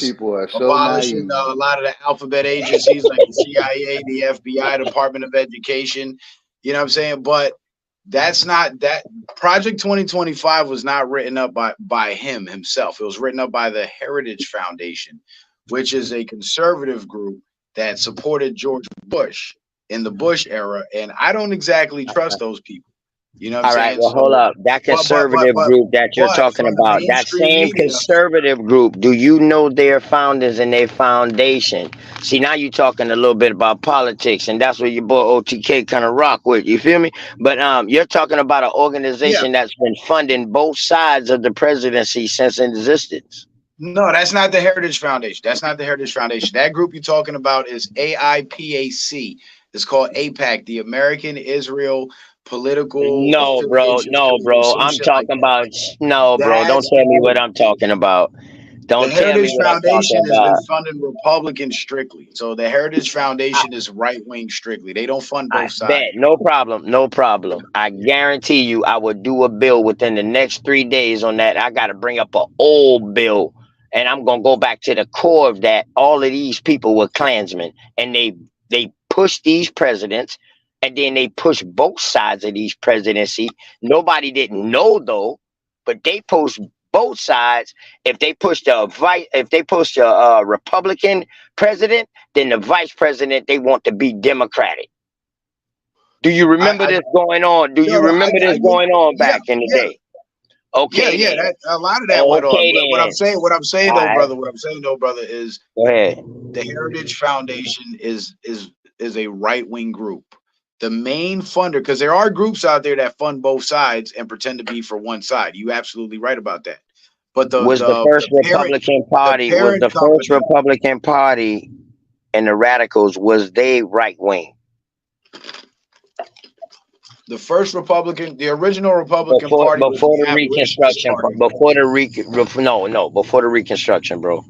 People are so abolishing naive. a lot of the alphabet agencies like the CIA, the FBI, Department of Education. You know what I'm saying? But that's not that Project 2025 was not written up by him himself. It was written up by the Heritage Foundation, which is a conservative group that supported George Bush in the Bush era, and I don't exactly trust those people. You know what I'm All right, saying? well, hold So, up. That but but but conservative but group that you're but talking from the about, that mainstream same media, conservative group, do you know their founders and their foundation? See, now you're talking a little bit about politics, and that's what your boy OTK kind of rock with. You feel me? But you're talking about an yeah. organization that's been funding both sides of the presidency since existence. No, that's not the Heritage Foundation. That's not the Heritage Foundation. That group you're talking about is AIPAC. It's called APAC, the American Israel Political No, bro. Affiliations No, Committee, or bro. some I'm shit like talking that. about. No, bro. Don't That's tell the me what group. I'm talking about. The Don't tell me Heritage what I'm talking Foundation has been about. funding Republicans strictly. So the Heritage Foundation is right wing strictly. They don't fund I both sides. bet. No problem. No problem. I guarantee you I will do a bill within the next 3 days on that. I got to bring up an old bill and I'm going to go back to the core of that. All of these people were Klansmen and they pushed these presidents and then they pushed both sides of these presidency. Nobody didn't know though, but they pushed both sides. If they pushed a Republican president, then the vice president they want to be Democratic. Do you remember I this going on? Do you no, no, remember I this get going on yeah, back in the yeah. day? Yeah, Okay yeah, then. that a lot of that went on. Okay What then. I'm saying All though, right. brother, what I'm saying though, brother, is Go ahead. the Heritage Foundation is a right wing group. The main funder, because there are groups out there that fund both sides and pretend to be for one side. You absolutely right about that. But Was the first Republican the Party was parent the first company, Republican Party and the radicals was they right wing the first Republican, the original Republican Party was before the the abolitionist Reconstruction party. no before the Reconstruction, bro.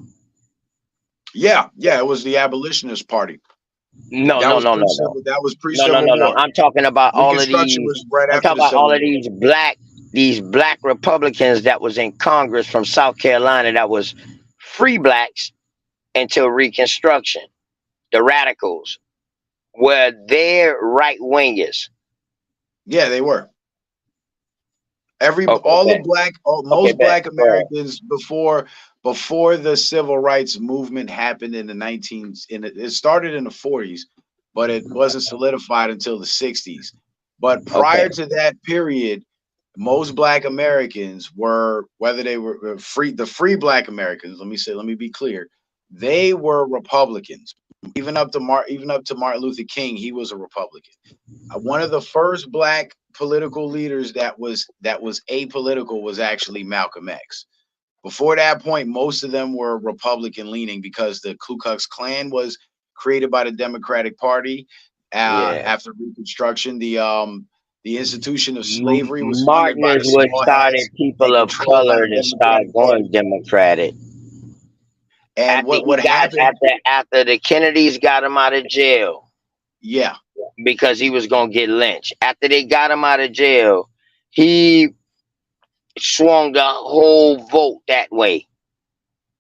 Yeah, yeah, it was the abolitionist party. No, That no, was no, no, no. pre-civil. That was No, no, pre-Civil no, no. War. I'm talking about all of Reconstruction these. was right I'm after talking the about all Civil of War. these black Republicans that was in Congress from South Carolina that was free blacks until Reconstruction. The radicals were their right wingers. Yeah, they were. Okay, All the bet. black, Okay, most bet. black Go ahead. Americans before the civil rights movement happened in the 19 in it started in the 40s, but it wasn't solidified until the 60s. But prior Okay. to that period, most black Americans were, whether they were free, the free black Americans, let me be clear, they were Republicans. Even up to Martin Luther King, he was a Republican. One of the first black political leaders that was apolitical was actually Malcolm X. Before that point, most of them were Republican leaning because the Ku Klux Klan was created by the Democratic Party Yeah. after Reconstruction. The institution of slavery was funded Martin by is the what small started hats people and of controlled by color the to start Democratic going Party. Democratic. And After what he got happened? after the Kennedys got him out of jail Yeah, because he was gonna get lynched. After they got him out of jail, he swung the whole vote that way.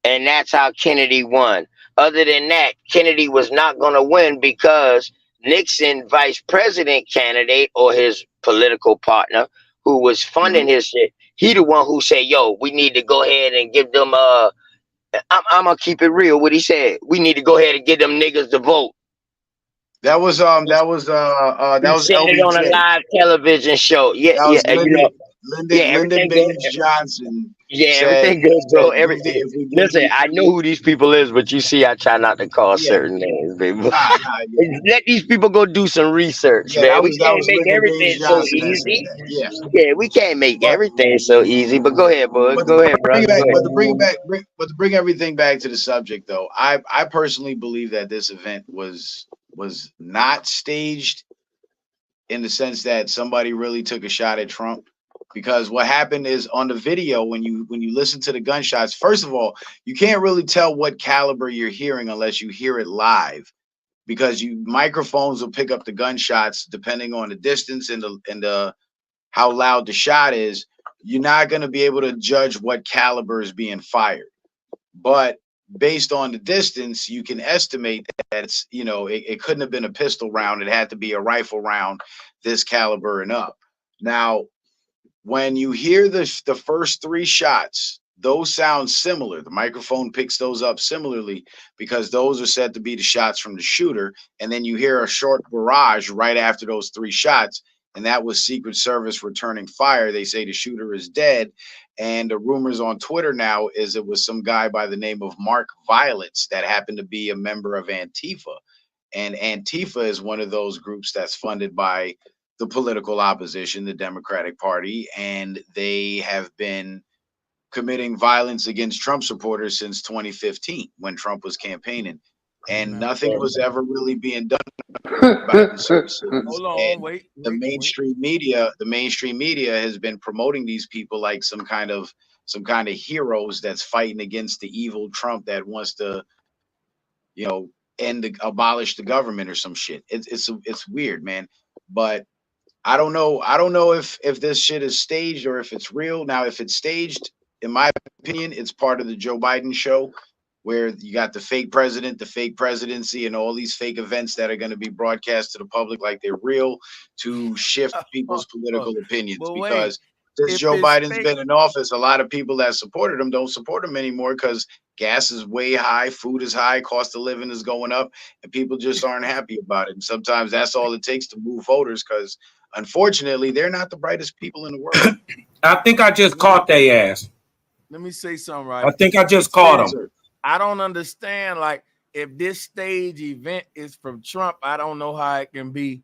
And that's how Kennedy won. Other than that, Kennedy was not going to win because Nixon, vice president candidate or his political partner, who was funding mhm. his shit, he the one who said, "Yo, we need to go ahead and give them." I'm gonna keep it real. What he said, we need to go ahead and give them niggas the vote. That He was said it on a LBJ. live television show. Yeah, That yeah, was yeah. Lyndon Everything good. Baines Johnson Yeah, said everything good, bro. if we give Listen, them I know who these people is, but you see, I try not to call yeah certain names, baby. nah yeah Let these people go do some research, yeah man. We that can't was make Lyndon everything Baines so Johnson that said easy. that yeah Yeah, we can't make but everything so easy. But go ahead, boy. but Go ahead, brother. Go ahead. to bring everything back to the subject though, I personally believe that this event was not staged in the sense that somebody really took a shot at Trump. Because what happened is on the video, when you listen to the gunshots, first of all, you can't really tell what caliber you're hearing unless you hear it live. Because you microphones will pick up the gunshots depending on the distance and the how loud the shot is. You're not going to be able to judge what caliber is being fired. But based on the distance, you can estimate that it's, you know, it couldn't have been a pistol round. It had to be a rifle round this caliber and up. Now, when you hear the first three shots, those sound similar. The microphone picks those up similarly because those are said to be the shots from the shooter. And then you hear a short barrage right after those three shots, and that was Secret Service returning fire. They say the shooter is dead. And the rumors on Twitter now is it was some guy by the name of Mark Violets that happened to be a member of Antifa. And Antifa is one of those groups that's funded by the political opposition, the Democratic Party, and they have been committing violence against Trump supporters since 2015 when Trump was campaigning. And nothing was ever really being done about it in certain cities. Hold on, And wait. the mainstream media has been promoting these people like some kind of heroes that's fighting against the evil Trump that wants to, you know, abolish the government or some shit. It's weird, man. But I don't know. I don't know if this shit is staged or if it's real. Now, if it's staged, in my opinion, it's part of the Joe Biden show, where you got the fake president, the fake presidency, and all these fake events that are going to be broadcast to the public like they're real to shift people's political opinions. But Because wait, since if Joe it's Biden's fake, been in office, a lot of people that supported him don't support him anymore because gas is way high, food is high, cost of living is going up, and people just aren't happy about it. And sometimes that's all it takes to move voters because unfortunately, they're not the brightest people in the world. I think I just caught their ass. let me say something, right? I think I just caught them. I don't understand, like, if this stage event is from Trump, I don't know how it can be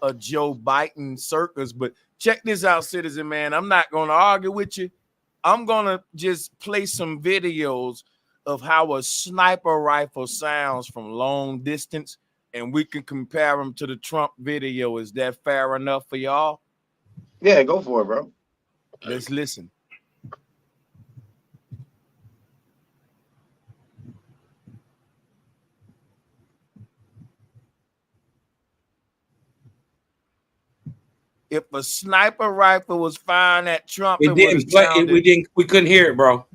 a Joe Biden circus. But check this out, citizen man. I'm not going to argue with you. I'm going to just play some videos of how a sniper rifle sounds from long distance, and we can compare them to the Trump video. Is that fair enough for y'all? Yeah, go for it, bro. Let's listen. If a sniper rifle was fired at Trump, It didn't play. We couldn't hear it, bro.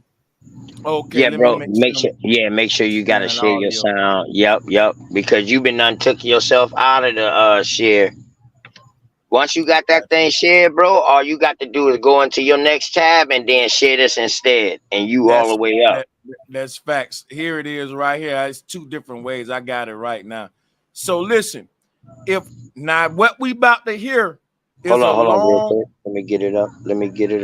Okay, Yeah, bro. Make sure you gotta share your sound. Yep. Because you've been took yourself out of the share. Once you got that thing shared, bro, all you got to do is go into your next tab and then share this instead, and you all the way up. That's facts. Here it is right here. It's two different ways. I got it right now. So listen, if now what we about to hear is hold on real quick. Let me get it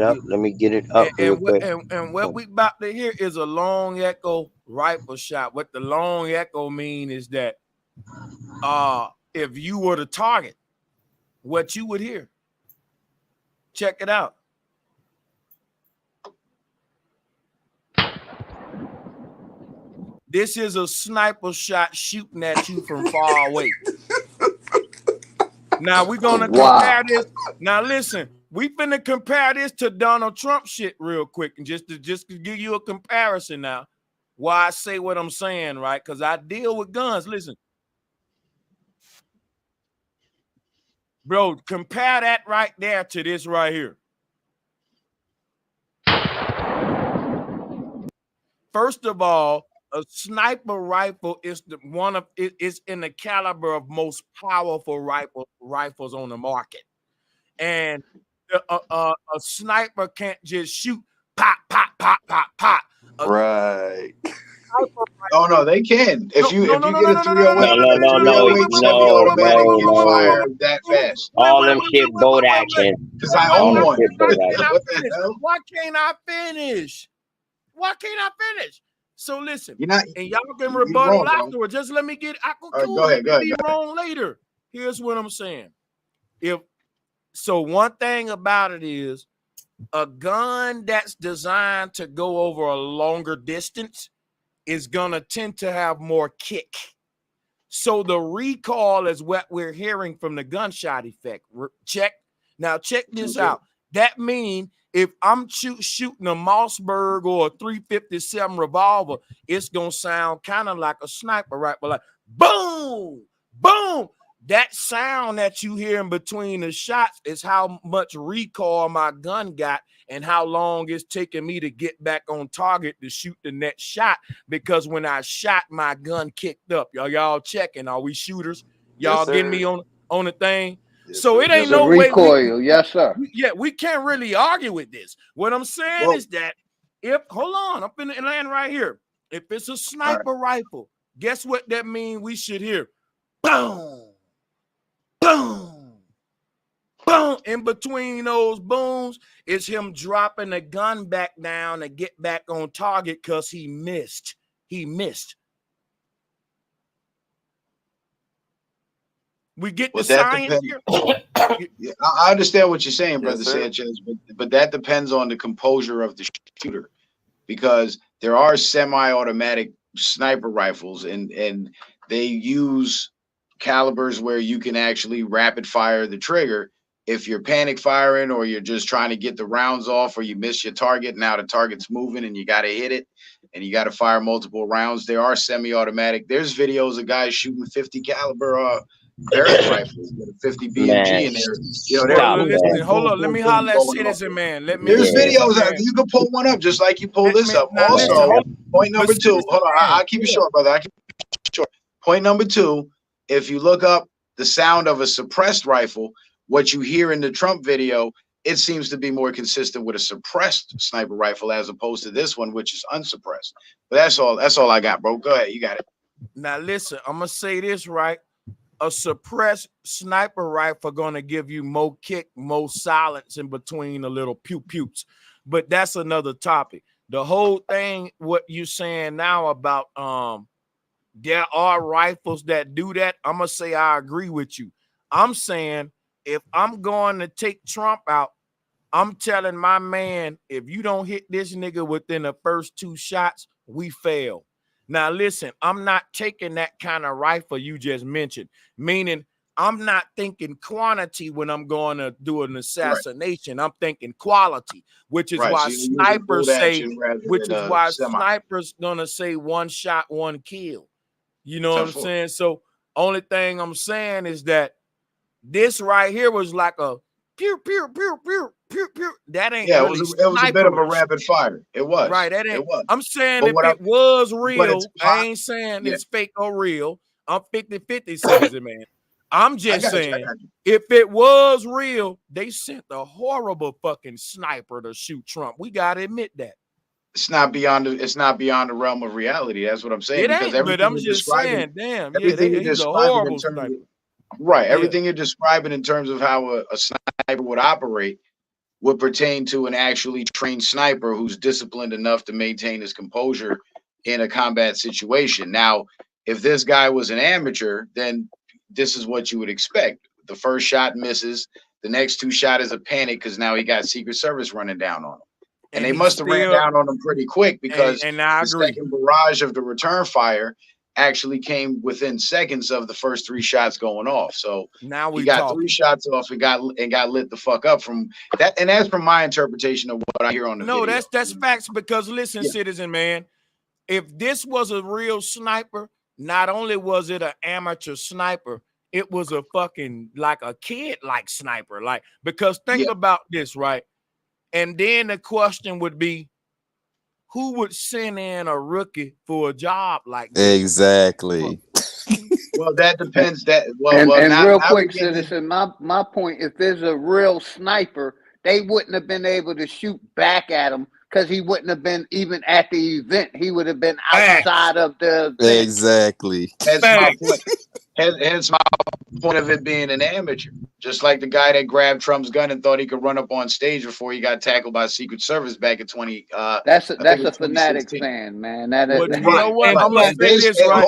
up. Real quick. And what we about to hear is a long echo rifle shot. What the long echo mean is that if you were the target, what you would hear. Check it out. This is a sniper shot shooting at you from far away. Now we're gonna compare this. Now listen, we finna compare this to Donald Trump shit real quick, and just to give you a comparison now. Why I say what I'm saying, right? Because I deal with guns. Listen, bro, compare that right there to this right here. First of all, a sniper rifle is is in the caliber of most powerful rifles on the market, and a sniper can't just shoot pop. Right. Oh no, they can. If you get a 308 No, semi-automatic, you fire that fast. All them shit boat action. Because I own one. Why can't I finish? So listen, and y'all can rebuttal afterwards. Just let me get. Go ahead. Be wrong later. Here's what I'm saying. One thing about it is a gun that's designed to go over a longer distance is gonna tend to have more kick. So the recoil is what we're hearing from the gunshot effect. Check this out. That means if I'm shooting a Mossberg or a 357 revolver, it's gonna sound kind of like a sniper rifle, like boom, boom, That sound that you hear in between the shots is how much recoil my gun got and how long it's taking me to get back on target to shoot the next shot. Because when I shot, my gun kicked up. Y'all checking? Are we shooters? Y'all getting me on the thing? Yes, So sir. it ain't The no way recoil, yes, sir. we can't really argue with this. What I'm saying is that hold on, I'm finna land right here. If it's a sniper rifle, guess what that means we should hear? Boom. Boom, boom. In between those booms is him dropping the gun back down to get back on target because he missed. He missed. We get the science here. Yeah, I understand what you're saying, Brother Yes, Sanchez, but that depends on the composure of the shooter, because there are semi-automatic sniper rifles, and they use calibers where you can actually rapid fire the trigger. If you're panic firing or you're just trying to get the rounds off, or you miss your target, now the target's moving and you got to hit it and you got to fire multiple rounds. There are semi-automatic. There's videos of guys shooting 50 caliber Barrett rifles with a 50 BMG in there. You know, listen, hold on. Let me holler at Citizen Man. There's videos out. You can pull one up just like you pull this up. Also, point number two. Hold on, I'll keep it short, brother. I keep it short. Point number two. If you look up the sound of a suppressed rifle, what you hear in the Trump video, it seems to be more consistent with a suppressed sniper rifle as opposed to this one, which is unsuppressed. But that's all. That's all I got, bro. Go ahead. You got it. Now listen, I'm gonna say this right. A suppressed sniper rifle gonna give you more kick, more silence in between the little pew-pews. But that's another topic. The whole thing, what you saying now about there are rifles that do that. I'm gonna say I agree with you. I'm saying if I'm going to take Trump out, I'm telling my man, if you don't hit this nigga within the first 2 shots, we fail. Now, listen, I'm not taking that kind of rifle you just mentioned, meaning I'm not thinking quantity when I'm going to do an assassination. Right. I'm thinking quality, which is why snipers say, snipers gonna say 1 shot, 1 kill. You know what I'm saying? So only thing I'm saying is that this right here was like a pew, pew, pew, pew, pew, pew. That ain't really it was a bit of a rapid fire. It was. Right. That ain't. It was. I'm saying if it was real, I ain't saying it's fake or real. I'm 50-50 Citizen Man. I'm just saying if it was real, they sent a horrible fucking sniper to shoot Trump. We gotta admit that. It's not beyond the realm of reality. That's what I'm saying. It ain't, but I'm just saying, damn, he's a horrible sniper. Right. Everything you're describing in terms of how a sniper would operate would pertain to an actually trained sniper who's disciplined enough to maintain his composure in a combat situation. Now, if this guy was an amateur, then this is what you would expect. The first shot misses. The next 2 shots is a panic because now he got Secret Service running down on him. And they must have ran down on him pretty quick because the second barrage of the return fire actually came within seconds of the first 3 shots going off. So now we got 3 shots off and got lit the fuck up from that. And that's from my interpretation of what I hear on the video. No, that's facts, because listen, Citizen Man, if this was a real sniper, not only was it an amateur sniper, it was a fucking like a kid like sniper. Like, because think about this, right? And then the question would be, who would send in a rookie for a job like this? Exactly. Well, that depends. Real quick, Citizen, my point, if there's a real sniper, they wouldn't have been able to shoot back at him because he wouldn't have been even at the event. He would have been outside of the event. Exactly. That's my point. Hence my point of it being an amateur. Just like the guy that grabbed Trump's gun and thought he could run up on stage before he got tackled by Secret Service back in 20. That's a fanatic fan, man. That is. You know what? I'm gonna say this right.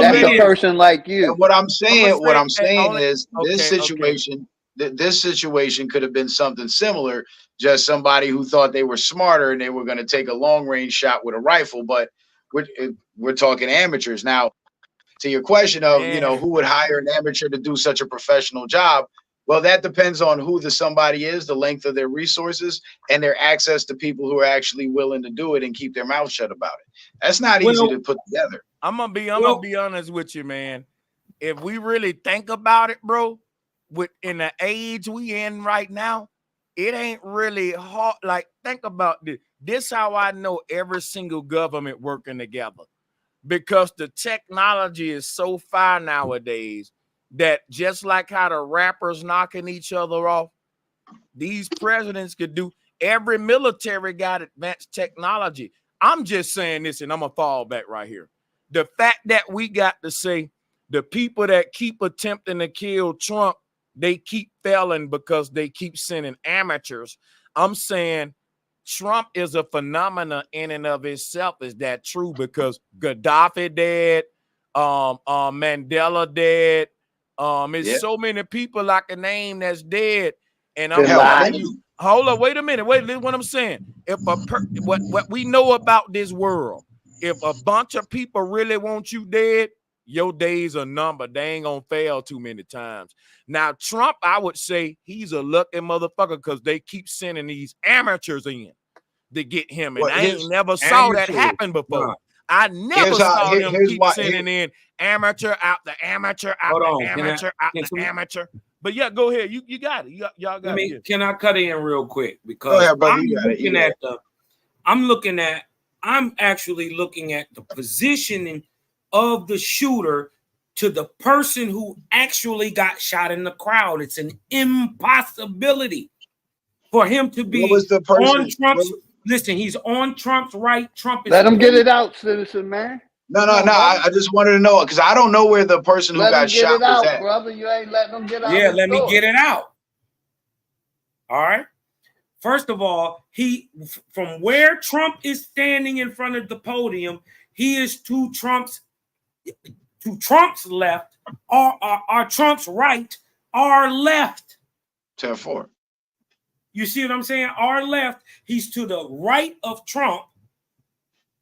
That's a person like you. And what I'm saying is this situation. This situation could have been something similar. Just somebody who thought they were smarter and they were going to take a long range shot with a rifle. But we're talking amateurs now. To your question of, who would hire an amateur to do such a professional job? Well, that depends on who the somebody is, the length of their resources, and their access to people who are actually willing to do it and keep their mouth shut about it. That's not easy to put together. I'm gonna be honest with you, man. if we really think about it, bro, in the age we in right now, it ain't really hard. Like, think about this. This how I know every single government working together. Because the technology is so far nowadays that just like how the rappers knocking each other off, these presidents could do. Every military got advanced technology. I'm just saying this, and I'm gonna fall back right here. The fact that we got to say the people that keep attempting to kill Trump, they keep failing because they keep sending amateurs. I'm saying Trump is a phenomena in and of itself. Is that true? Because Gaddafi dead, Mandela dead, it's so many people I can name that's dead. And I'm telling you, hold up, wait a minute, listen what I'm saying. If what we know about this world, if a bunch of people really want you dead, your days are numbered. They ain't gonna fail too many times. Now, Trump, I would say he's a lucky motherfucker because they keep sending these amateurs in to get him. And I ain't never saw that happen before. I never saw them keep sending in amateur out the amateur out the amateur out the amateur. But yeah, go ahead. You got it. Y'all got it. Can I cut in real quick? Because I'm actually looking at the positioning of the shooter to the person who actually got shot in the crowd. It's an impossibility for him to be on Trump's. Listen, he's on Trump's right. Trump is. Let him get it out, citizen man. No. I just wanted to know because I don't know where the person who got shot was at. Brother, you ain't letting them get out. Yeah, let me get it out. All right. First of all, from where Trump is standing in front of the podium, he is to Trump's left, or Trump's right, our left. 10-4. You see what I'm saying? Our left, he's to the right of Trump,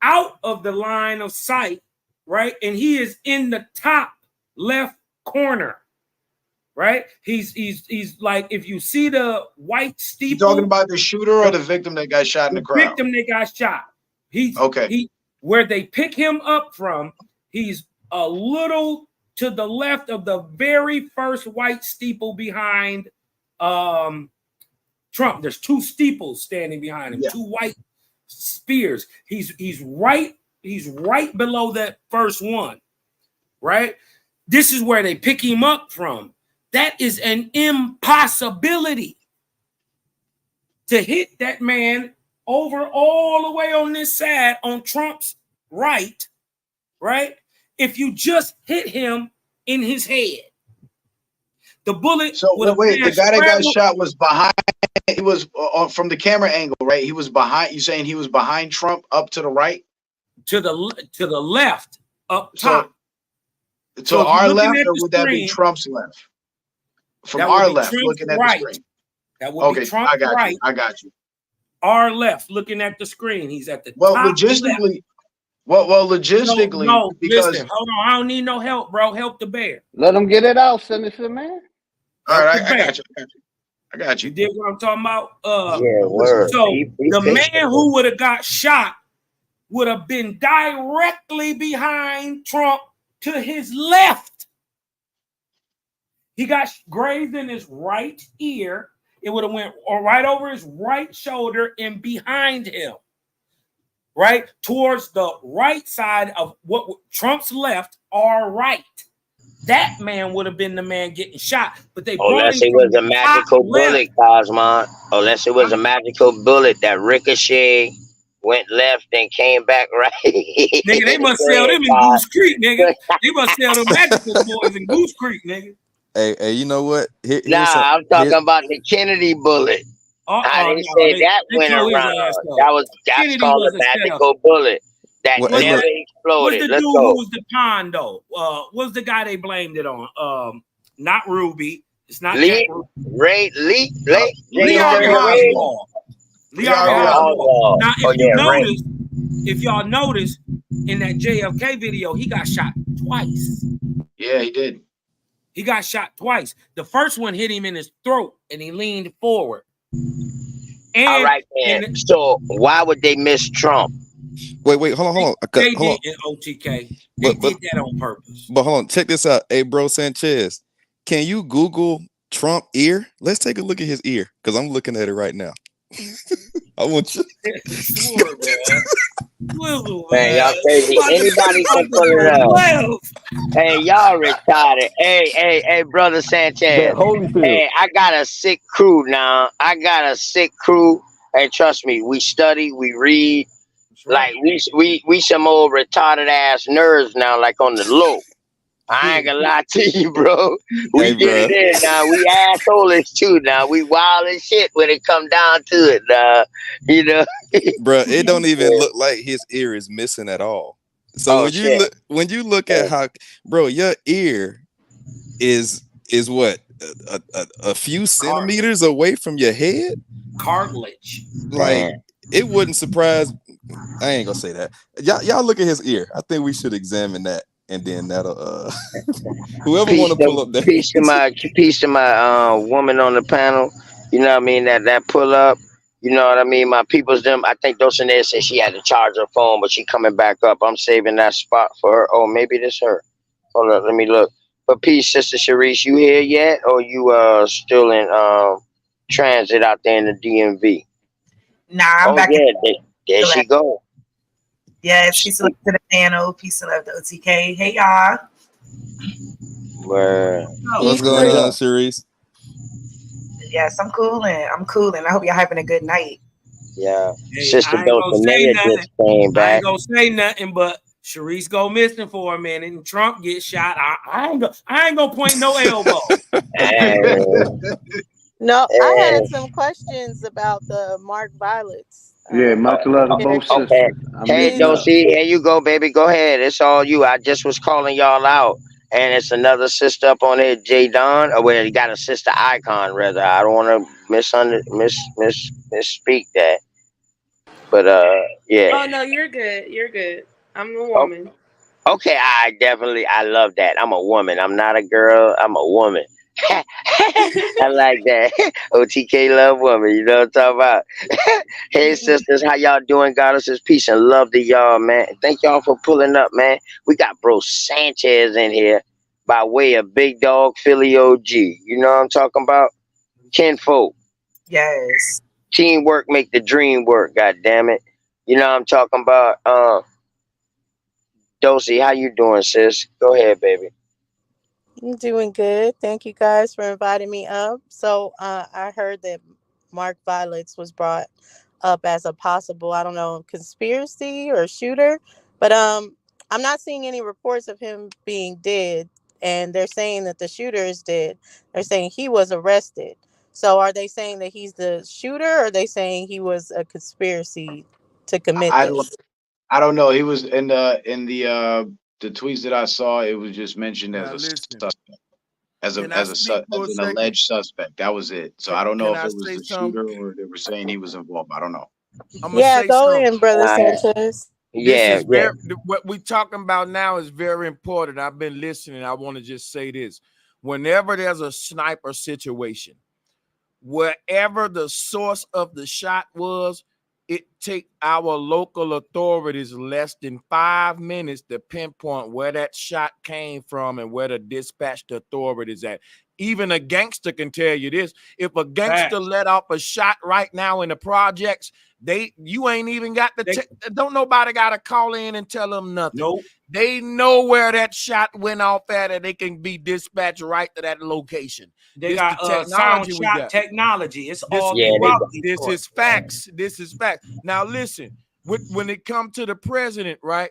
out of the line of sight, right? And he is in the top left corner, right? He's like, if you see the white steeple. You talking about the shooter or the victim that got shot in the crowd? The victim that got shot. Where they pick him up from, he's a little to the left of the very first white steeple behind Trump. There's two steeples standing behind him, two white spears. He's right below that first one, right? This is where they pick him up from. That is an impossibility to hit that man over all the way on this side on Trump's right, if you just hit him in his head. The bullet. So wait, the guy that got shot was behind. He was from the camera angle, right? He was behind. You saying he was behind Trump, up to the right, to the left, up top. To our left, or would that be Trump's left? From our left, looking at the screen. That would be Trump's right. I got you. Our left, looking at the screen. He's at the top. Logistically. Well, logistically, no, because listen, hold on, I don't need no help, bro. Help the bear. Let him get it out, Senator man. All right, I got you. You did what I'm talking about? Word. So the man who would have got shot would have been directly behind Trump to his left. He got grazed in his right ear. It would have went right over his right shoulder and behind him, right? Towards the right side of what Trump's left, our right. That man would have been the man getting shot, but they unless it was a magical bullet, Cosmon. Unless it was a magical bullet that ricocheted, went left, and came back right. Nigga, they must sell them in Goose Creek, nigga. They must sell them magical boys in Goose Creek, nigga. Hey, you know what? I'm talking about the Kennedy bullet. I didn't say that went around. That's called a magical bullet. That never exploded. What's the dude who was the pond though? What's the guy they blamed it on? Not Ruby. It's not Lee Harvey Oswald. Now, if y'all notice in that JFK video, he got shot twice. Yeah, he did. He got shot twice. The first one hit him in his throat, and he leaned forward. All right, man. So why would they miss Trump? Wait, hold on. They Hold on. did in OTK. They But did that on purpose. But hold on, check this out. Hey, bro, Sanchez, can you Google Trump ear? Let's take a look at his ear because I'm looking at it right now. I want you. Sure, man. Swizzle, Man, y'all man. crazy. Anybody can pull it up. Hey, y'all retarded. Hey, brother That Sanchez. Holyfield. Hey, I got a sick crew now. I got a sick crew. And trust me, we study, we read. Like we some old retarded ass nerds now, like on the low. I ain't gonna lie to you, bro. We Hey, get bro. it in now. We assholeish too now. We wild as shit when it come down to it now. You know, Bro, it don't even look like his ear is missing at all. So oh shit. when you look at how, bro, your ear is what a few centimeters away from your head. Cartilage. Like Man. it wouldn't surprise. I ain't gonna say that. Y'all look at his ear. I think we should examine that, and then that'll whoever want to pull up that. Piece to my woman on the panel. You know what I mean? That pull up. You know what I mean? My people's them. I think those in there said she had to charge her phone, but she coming back up. I'm saving that spot for her. Oh, maybe this her. Hold up, let me look. But peace, Sister Sharice, you here yet, or you still in transit out there in the DMV? Nah, I'm back. Yeah, there she go. Yes, peace and love to the panel. Peace and love to OTK. Hey, y'all. Word. What's going on, Sharice? Yes, I'm cooling. I hope y'all having a good night. Yeah. Hey, Sister I ain't gonna say Dulcinea nothing. just came I back. ain't gonna say nothing, but Sharice go missing for a minute and Trump gets shot. I ain't gonna point no elbow. No, I had some questions about the Mark Violets. Yeah, much love to both Okay. sisters. Hey, Dulcie, here you go, baby. Go ahead. It's all you. I just was calling y'all out. And it's another sister up on there, J Don. Or well, you got a sister icon, rather. I don't want to misspeak that. But yeah. Oh no, you're good. You're good. I'm a woman. Okay, I love that. I'm a woman. I'm not a girl. I'm a woman. I like that. OTK love woman. You know what I'm talking about? Hey sisters, how y'all doing? Goddesses, peace and love to y'all, man. Thank y'all for pulling up, man. We got bro Sanchez in here by way of Big Dog Philly OG. You know what I'm talking about? Kinfolk. Yes. Teamwork make the dream work, god damn it. You know what I'm talking about? Dulcie, how you doing, sis? Go ahead, baby. I'm doing good. Thank you guys for inviting me up. So I heard that Mark Violets was brought up as a possible, I don't know, conspiracy or shooter, but I'm not seeing any reports of him being dead, and they're saying that the shooter is dead. They're saying he was arrested. So are they saying that he's the shooter, or are they saying he was a conspiracy to commit this? I don't know. He was in the tweets that I saw. It was just mentioned as Now a listen. suspect, as Can I speak for a an second? alleged suspect. That was it. So I don't know Can if I it was say the something? shooter or they were saying he was involved. I don't know. I'm gonna Yeah, say go something. in, brother Sanchez. This is very what we're talking about now is very important. I've been listening. I want to just say this. Whenever there's a sniper situation, wherever the source of the shot was, it take our local authorities less than 5 minutes to pinpoint where that shot came from and where the dispatched authorities at. Even a gangster can tell you this. If a gangster let off a shot right now in the projects, you ain't even got the don't nobody got to call in and tell them nothing. Nope. They know where that shot went off at, and they can be dispatched right to that location. They got sound shot technology. It's all this is facts. This is facts. Now listen, when it comes to the president, right?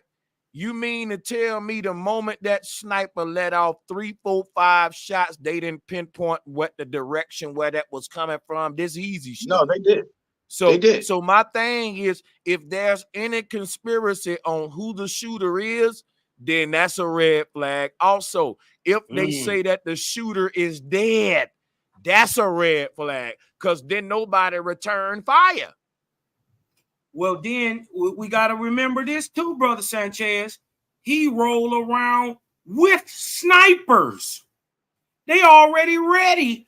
You mean to tell me the moment that sniper let off 3, 4, 5 shots, they didn't pinpoint what the direction where that was coming from? This easy stuff. No, they did. So they did. So my thing is, if there's any conspiracy on who the shooter is, then that's a red flag. Also, if they say that the shooter is dead, that's a red flag, because then nobody returned fire. Well, then we got to remember this too, brother Sanchez. He roll around with snipers. They already ready.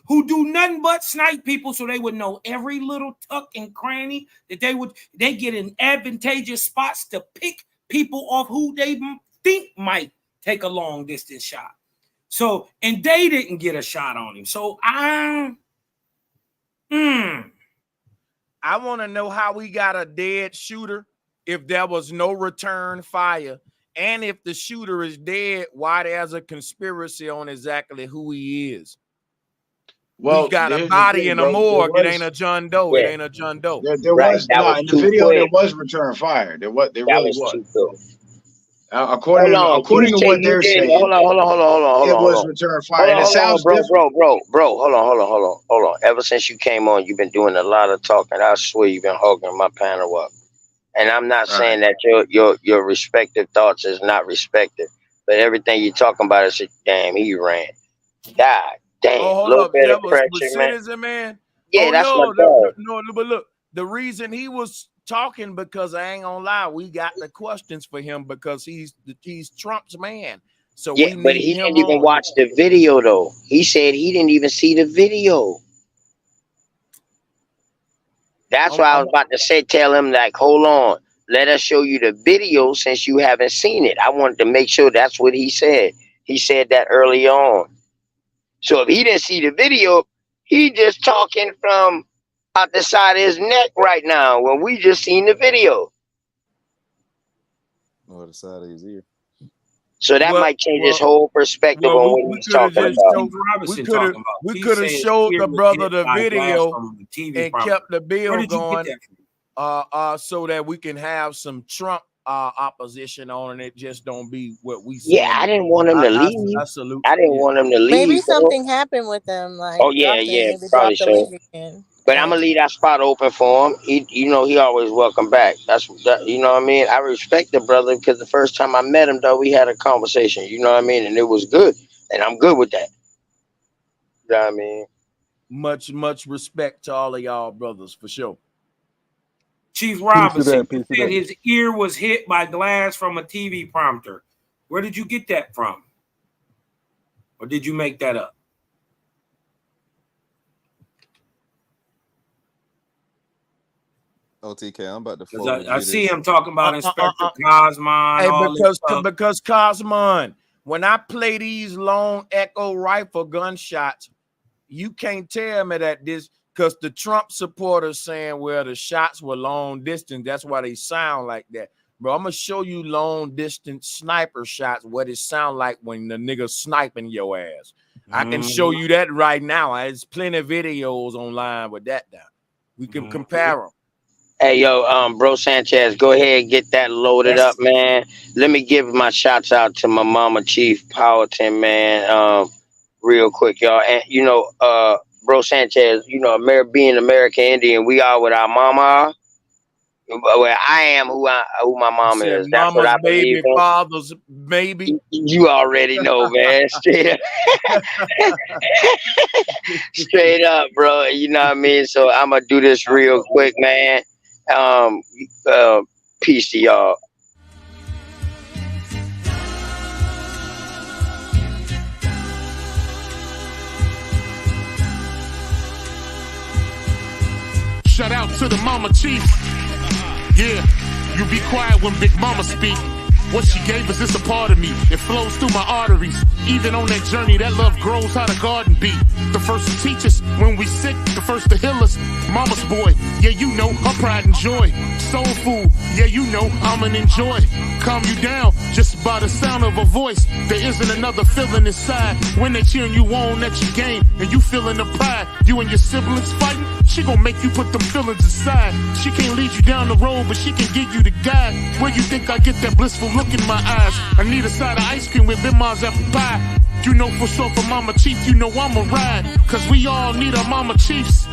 who do nothing but snipe people, so they would know every little tuck and cranny that they get in advantageous spots to pick people off who they think might take a long distance shot. So, and they didn't get a shot on him. So I want to know how we got a dead shooter if there was no return fire. And if the shooter is dead, why there's a conspiracy on exactly who he is. Well, we got a body in a morgue. It ain't a John Doe. Yeah. It ain't a John Doe. There was in the video. Quick. There was return fire. There really was. According to what they're saying, hold on. It was return fire. And it sounds bro. Hold on. Ever since you came on, you've been doing a lot of talking. I swear you've been hogging my panel up. And I'm not saying that your respective thoughts is not respected, but everything you're talking about is damn, he ran. God damn. Oh, hold up. That was Citizen, man. Yeah, that's my dog. No, but look, the reason he was talking, because I ain't gonna lie, we got the questions for him because he's Trump's man. So yeah, but he didn't even watch the video though. He said he didn't even see the video. That's why I was about to say, tell him, like, hold on, let us show you the video since you haven't seen it. I wanted to make sure that's what he said. He said that early on. So if he didn't see the video, he just talking from out the side of his neck right now when we just seen the video. Or the side of his ear. So that might change his whole perspective on what he's talking about. We could have showed the brother the video and kept the bill going so that we can have some Trump opposition on it. Just don't be what we see. Yeah, I didn't want him to leave. I didn't want him to leave. Maybe something happened with them. Like, probably so. But I'm gonna leave that spot open for him. He always welcome back. You know what I mean. I respect the brother because the first time I met him, though, we had a conversation. You know what I mean, and it was good, and I'm good with that. You know what I mean. Much respect to all of y'all brothers for sure. Chief Robinson said his ear was hit by glass from a TV prompter. Where did you get that from? Or did you make that up? OTK, I'm about to. I see him talking about Inspector Cosmon. Hey, because Cosmon, when I play these long echo rifle gunshots, you can't tell me that this, because the Trump supporters saying, well, the shots were long distance. That's why they sound like that. Bro, I'm going to show you long distance sniper shots, what it sound like when the nigga sniping your ass. I can show you that right now. There's plenty of videos online with that down. We can compare them. Hey, yo, bro Sanchez, go ahead and get that loaded up, man. Let me give my shots out to my mama, Chief Powhatan, man, real quick, y'all. And, bro Sanchez, being American Indian, we are what our mama are. Well, I am who my mama is. That's what I believe in. Father's baby. You already know, man. Straight up, bro. You know what I mean? So I'm going to do this real quick, man. Peace to y'all. Shout out to the mama chief. Yeah, you be quiet when Big Mama speak. What she gave us is a part of me. It flows through my arteries. Even on that journey, that love grows how the garden be. The first to teach us when we sick, the first to heal us. Mama's boy, yeah, you know, her pride and joy. Soul food, yeah, you know, I'm an enjoy. Calm you down just by the sound of a voice. There isn't another feeling inside when they cheering you on that you gain and you feeling the pride. You and your siblings fighting, she gon' make you put them feelings aside. She can't lead you down the road, but she can give you the guide. Where you think I get that blissful look in my eyes? I need a side of ice cream with Big Mom's apple pie. You know for sure for Mama Chief, you know I'ma ride. Cause we all need our Mama Chiefs.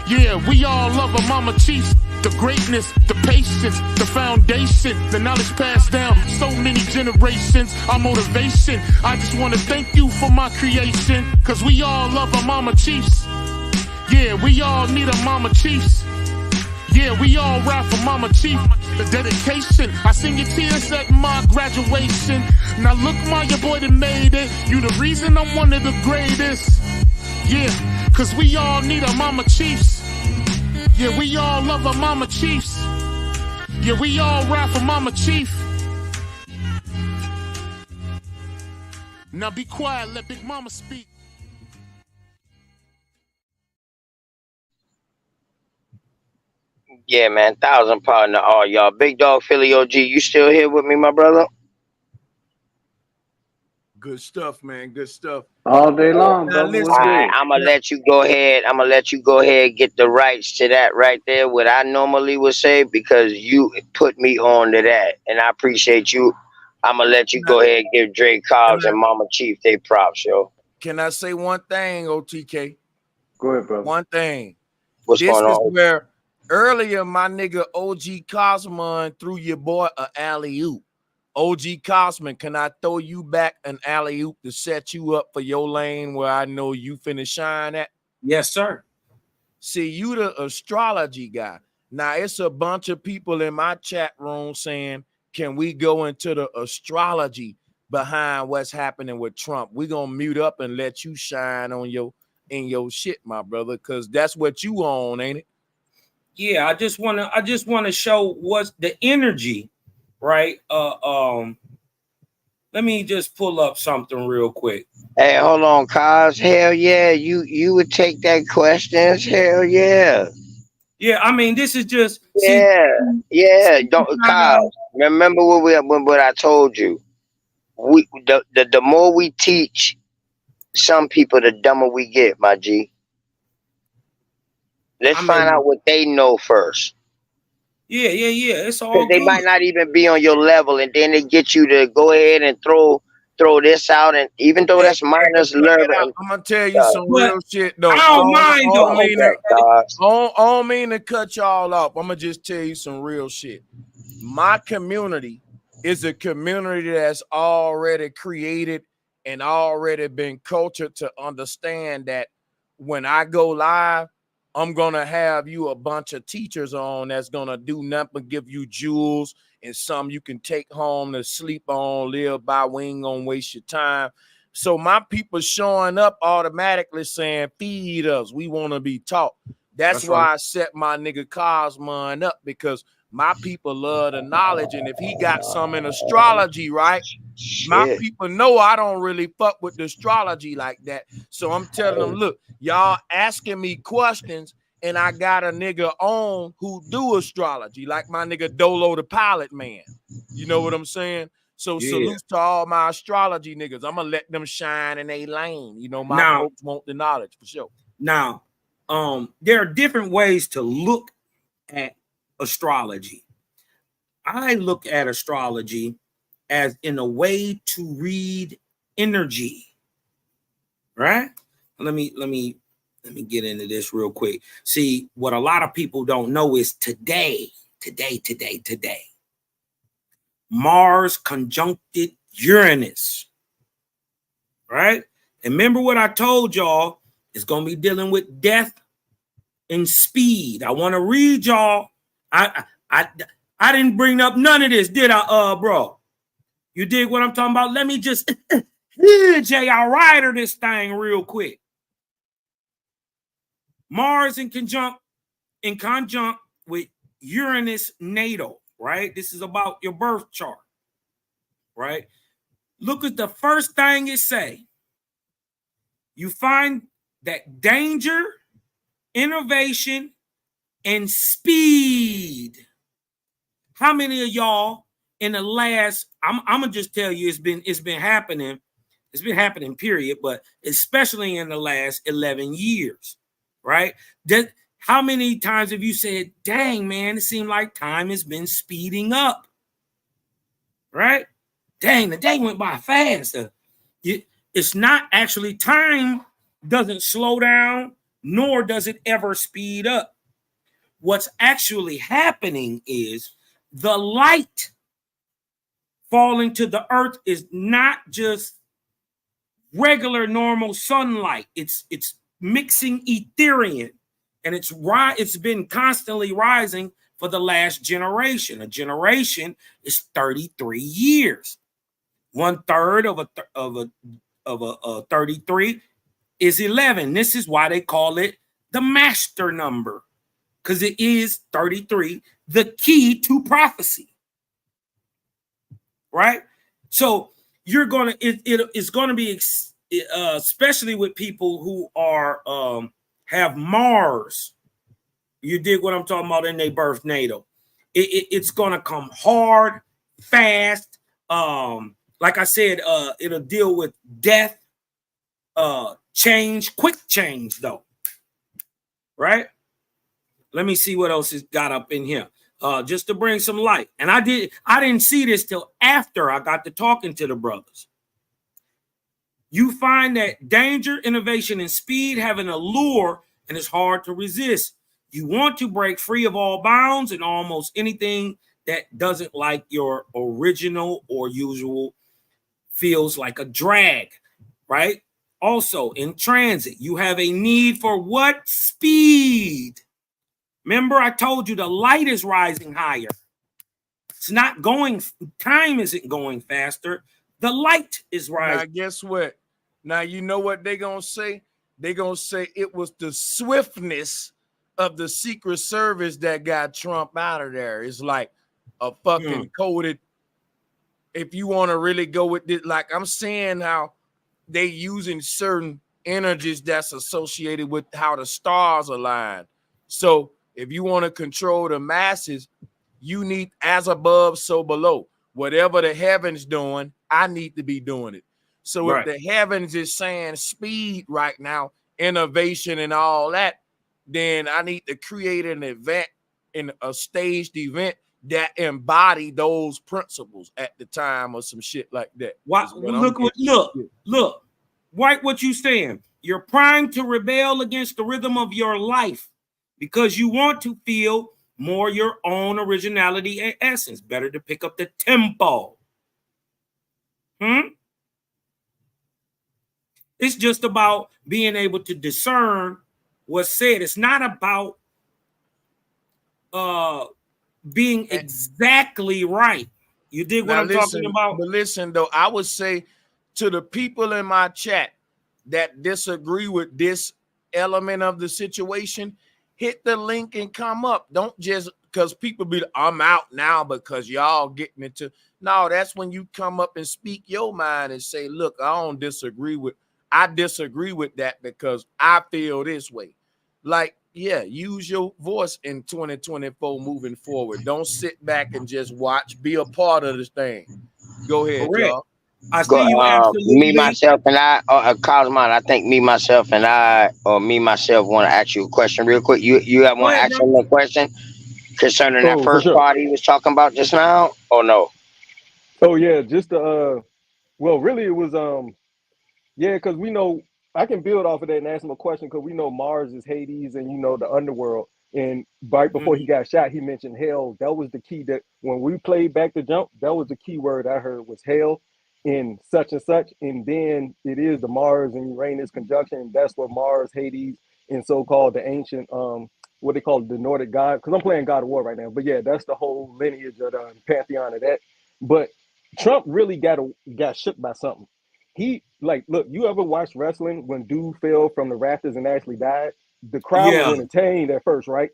Yeah, we all love our Mama Chiefs. The greatness, the patience, the foundation, the knowledge passed down so many generations, our motivation. I just want to thank you for my creation. Cause we all love our Mama Chiefs. Yeah, we all need our Mama Chiefs. Yeah, we all ride for Mama Chief. The dedication, I seen your tears at my graduation. Now look, Ma, your boy that made it. You the reason I'm one of the greatest. Yeah, cause we all need our mama chiefs. Yeah, we all love our mama chiefs. Yeah, we all rap for Mama Chief. Now be quiet, let Big Mama speak. Yeah, man, 1,000 partner all y'all. Big Dog Philly OG, you still here with me, my brother? Good stuff, man. Good stuff. All day long, Now brother. All What's listen. right, good? I'm gonna let you go ahead. I'm gonna let you go ahead and get the rights to that right there. What I normally would say because you put me on to that, and I appreciate you. I'm gonna let you Now, go ahead and give Dre Cobbs and Mama Chief they props, yo. can I say one thing, OTK? Go ahead, brother. One thing. What's This going is on? where earlier my nigga OG Cosman threw your boy a alley-oop. OG Cosman, can I throw you back an alley-oop to set you up for your lane where I know you finna shine at? Yes, sir. See, you the astrology guy. Now, it's a bunch of people in my chat room saying, can we go into the astrology behind what's happening with Trump? We're going to mute up and let you shine on your shit, my brother, because that's what you on, ain't it? Yeah, I just wanna show what's the energy, right? Let me just pull up something real quick. Hey, hold on, Cos. Hell yeah, you would take that questions. Hell yeah. Yeah, I mean, this is just Yeah. Don't, Cos. Remember what I told you. The more we teach some people, the dumber we get, my G. Let's find out what they know first. Yeah. It's all Because they good. might not even be on your level, and then they get you to go ahead and throw this out, and even though that's minus level, I'm gonna tell you some real shit though. I don't mind though. I don't mean to cut y'all off. I'm gonna just tell you some real shit. My community is a community that's already created and already been cultured to understand that when I go live, I'm gonna have you a bunch of teachers on that's gonna do nothing but give you jewels and some you can take home to sleep on, live by. We ain't gonna waste your time. So my people showing up automatically saying, feed us. We want to be taught. That's why I set my nigga Cosman up, because my people love the knowledge. And if he got some in astrology, right? My people know I don't really fuck with the astrology like that. So I'm telling them, look, y'all asking me questions, and I got a nigga on who do astrology, like my nigga Dolo the Pilot Man. You know what I'm saying? So salute to all my astrology niggas. I'm gonna let them shine in a lane. You know, my folks want the knowledge for sure. Now, there are different ways to look at astrology. I look at astrology as in a way to read energy. Right? Let me get into this real quick. See, what a lot of people don't know is today, Mars conjuncted Uranus. Right? And remember what I told y'all, it's going to be dealing with death and speed. I want to read y'all. I didn't bring up none of this, did I, bro? You dig what I'm talking about? Let me just J.R. Ryder this thing real quick. Mars in conjunct with Uranus natal, right? This is about your birth chart, right? Look at the first thing it say. You find that danger, innovation, and speed. How many of y'all in the last, I'm gonna just tell you, it's been happening. It's been happening, period, but especially in the last 11 years, right? How many times have you said, dang, man, it seemed like time has been speeding up, right? Dang, the day went by fast. It's not actually, time doesn't slow down, nor does it ever speed up. What's actually happening is the light falling to the earth is not just regular normal sunlight. It's mixing Ethereum, and it's been constantly rising for the last generation. A generation is 33 years. 1/3 of a 33 is 11. This is why they call it the master number, because it is 33, the key to prophecy. Right? So you're gonna it's gonna be especially with people who are have Mars. You dig what I'm talking about in their birth natal. It's gonna come hard, fast. Like I said, it'll deal with death, change, quick change though. Right? Let me see what else is got up in here. Just to bring some light. And I didn't see this till after I got to talking to the brothers. You find that danger, innovation, and speed have an allure, and it's hard to resist. You want to break free of all bounds and almost anything that doesn't like your original or usual feels like a drag, right? Also, in transit, you have a need for what? Speed. Remember, I told you the light is rising higher. It's not going, time isn't going faster. The light is rising. Now, guess what? Now, you know what they're going to say? They're going to say it was the swiftness of the Secret Service that got Trump out of there. It's like a fucking coded, if you want to really go with it, like I'm saying how they using certain energies that's associated with how the stars align. So if you want to control the masses, you need as above, so below. Whatever the heavens doing, I need to be doing it. So if the heavens is saying speed right now, innovation and all that, then I need to create an event, in a staged event that embody those principles at the time or some shit like that. Look, right what you saying. You're primed to rebel against the rhythm of your life because you want to feel more your own originality and essence. Better to pick up the tempo. It's just about being able to discern what's said. It's not about being exactly right. You dig what I'm talking about? But listen, though, I would say to the people in my chat that disagree with this element of the situation, hit the link and come up. Don't just because people be, I'm out now because y'all getting into. No, that's when you come up and speak your mind and say, look, I disagree with that because I feel this way. Like, yeah, use your voice in 2024 moving forward. Don't sit back and just watch. Be a part of this thing. Go ahead, y'all. I see you absolutely. Me, myself, and I, Cosmon, I think me, myself, and I, or me, myself, want to ask you a question real quick. You have one action a question concerning that first part he was talking about just now, or no? Oh yeah, just well, really, it was yeah, because we know I can build off of that and ask him a question because we know Mars is Hades and the underworld. And right before he got shot, he mentioned hell. That was the key. That when we played back the jump, that was the key word I heard was hell in such and such. And then it is the Mars and Uranus conjunction. And that's what Mars, Hades, and so-called the ancient what they call the Nordic god. Because I'm playing God of War right now. But yeah, that's the whole lineage of the pantheon of that. But Trump really got shook by something. He look, you ever watched wrestling when dude fell from the rafters and actually died? The crowd was entertained at first, right?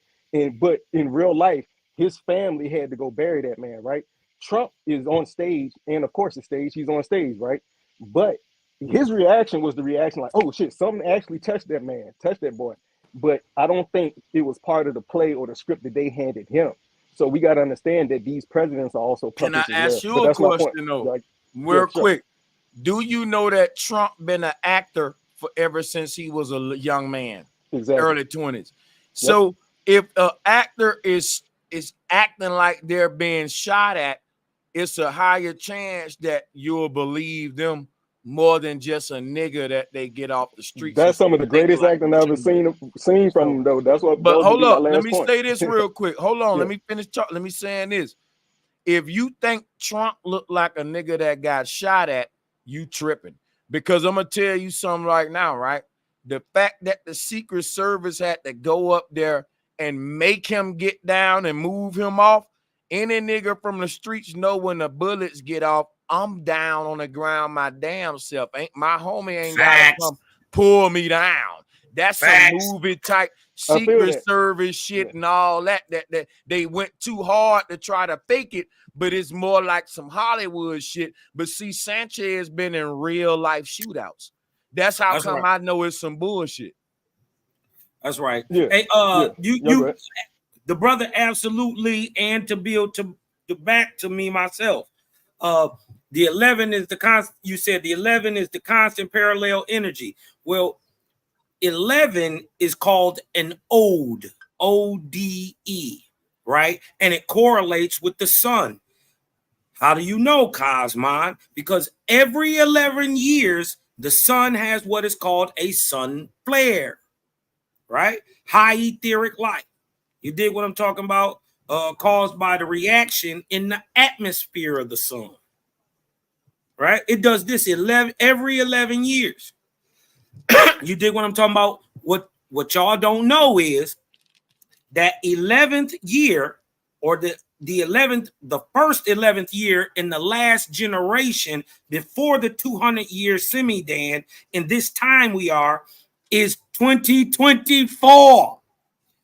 But in real life, his family had to go bury that man, right? Trump is on stage, and of course the stage, he's on stage, right? But his reaction was the reaction like, oh shit, something actually touched that man, touched that boy. But I don't think it was part of the play or the script that they handed him. So we got to understand that these presidents are also puppets. Can I ask you a question though? Real quick. Do you know that Trump been an actor for ever since he was a young man, early 20s? So if an actor is acting like they're being shot at, it's a higher chance that you'll believe them more than just a nigga that they get off the streets. That's some of the greatest acting I've ever seen from him, though. That's what. But hold up, let me say this real quick. Hold on, let me finish talking. Let me saying this. If you think Trump looked like a nigga that got shot at, you tripping, because I'm gonna tell you something right now, right? The fact that the Secret Service had to go up there and make him get down and move him off, any nigga from the streets know when the bullets get off, I'm down on the ground my damn self. Ain't my homie ain't gotta come pull me down. That's some movie type Secret Service shit and all that. That they went too hard to try to fake it, but it's more like some Hollywood shit. But see, Sanchez been in real life shootouts. That's how come I know it's some bullshit. That's right. Yeah. Hey, you the brother absolutely, and to build to back to me myself. The 11 is the constant. You said the 11 is the constant parallel energy. Well, 11 is called an ode, O-D-E, right? And it correlates with the sun. How do you know, Cosmon? Because every 11 years, the sun has what is called a sun flare, right? High etheric light. You dig what I'm talking about? Caused by the reaction in the atmosphere of the sun, right? It does this every 11 years. You dig what I'm talking about? What y'all don't know is that 11th year, or the 11th, the first 11th year in the last generation before the 200-year semi-dan, in this time we are, is 2024.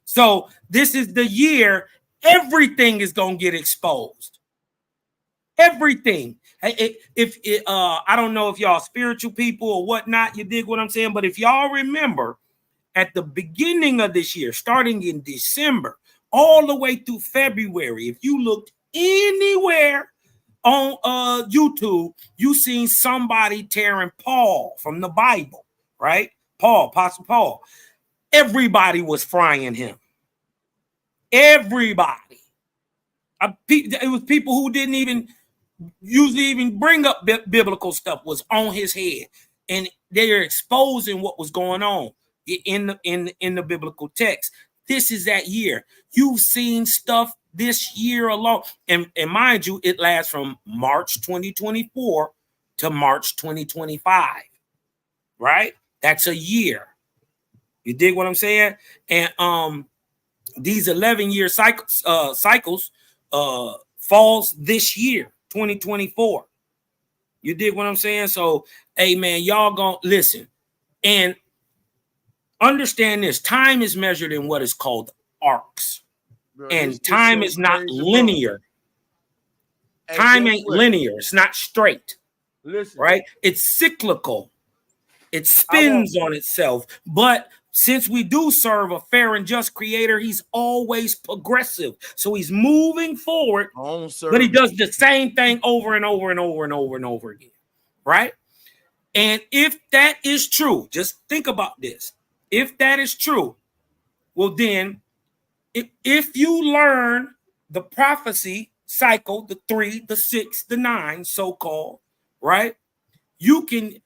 So this is the year everything is gonna get exposed. Everything. If I don't know if y'all spiritual people or whatnot, you dig what I'm saying? But if y'all remember, at the beginning of this year, starting in December, all the way through February, if you looked anywhere on YouTube, you seen somebody tearing Paul from the Bible, right? Paul, Apostle Paul. Everybody was frying him. Everybody. It was people who didn't even usually even bring up biblical stuff was on his head, and they're exposing what was going on in the biblical text. This is that year. You've seen stuff this year alone, and mind you, it lasts from March 2024 to March 2025, right? That's a year. You dig what I'm saying? And these 11-year cycles falls this year, 2024. You dig what I'm saying? So, hey man, y'all gonna listen and understand this. Time is measured in what is called arcs. Bro, and time is not linear. Hey, time ain't linear. It's not straight. Listen. Right? It's cyclical. It spins on itself. But since we do serve a fair and just creator, he's always progressive. So he's moving forward, but he does the same thing over and over and over and over and over again. Right? And if that is true, just think about this. If that is true, well then, if you learn the prophecy cycle, the 3, the 6, the 9, so-called, right? You can,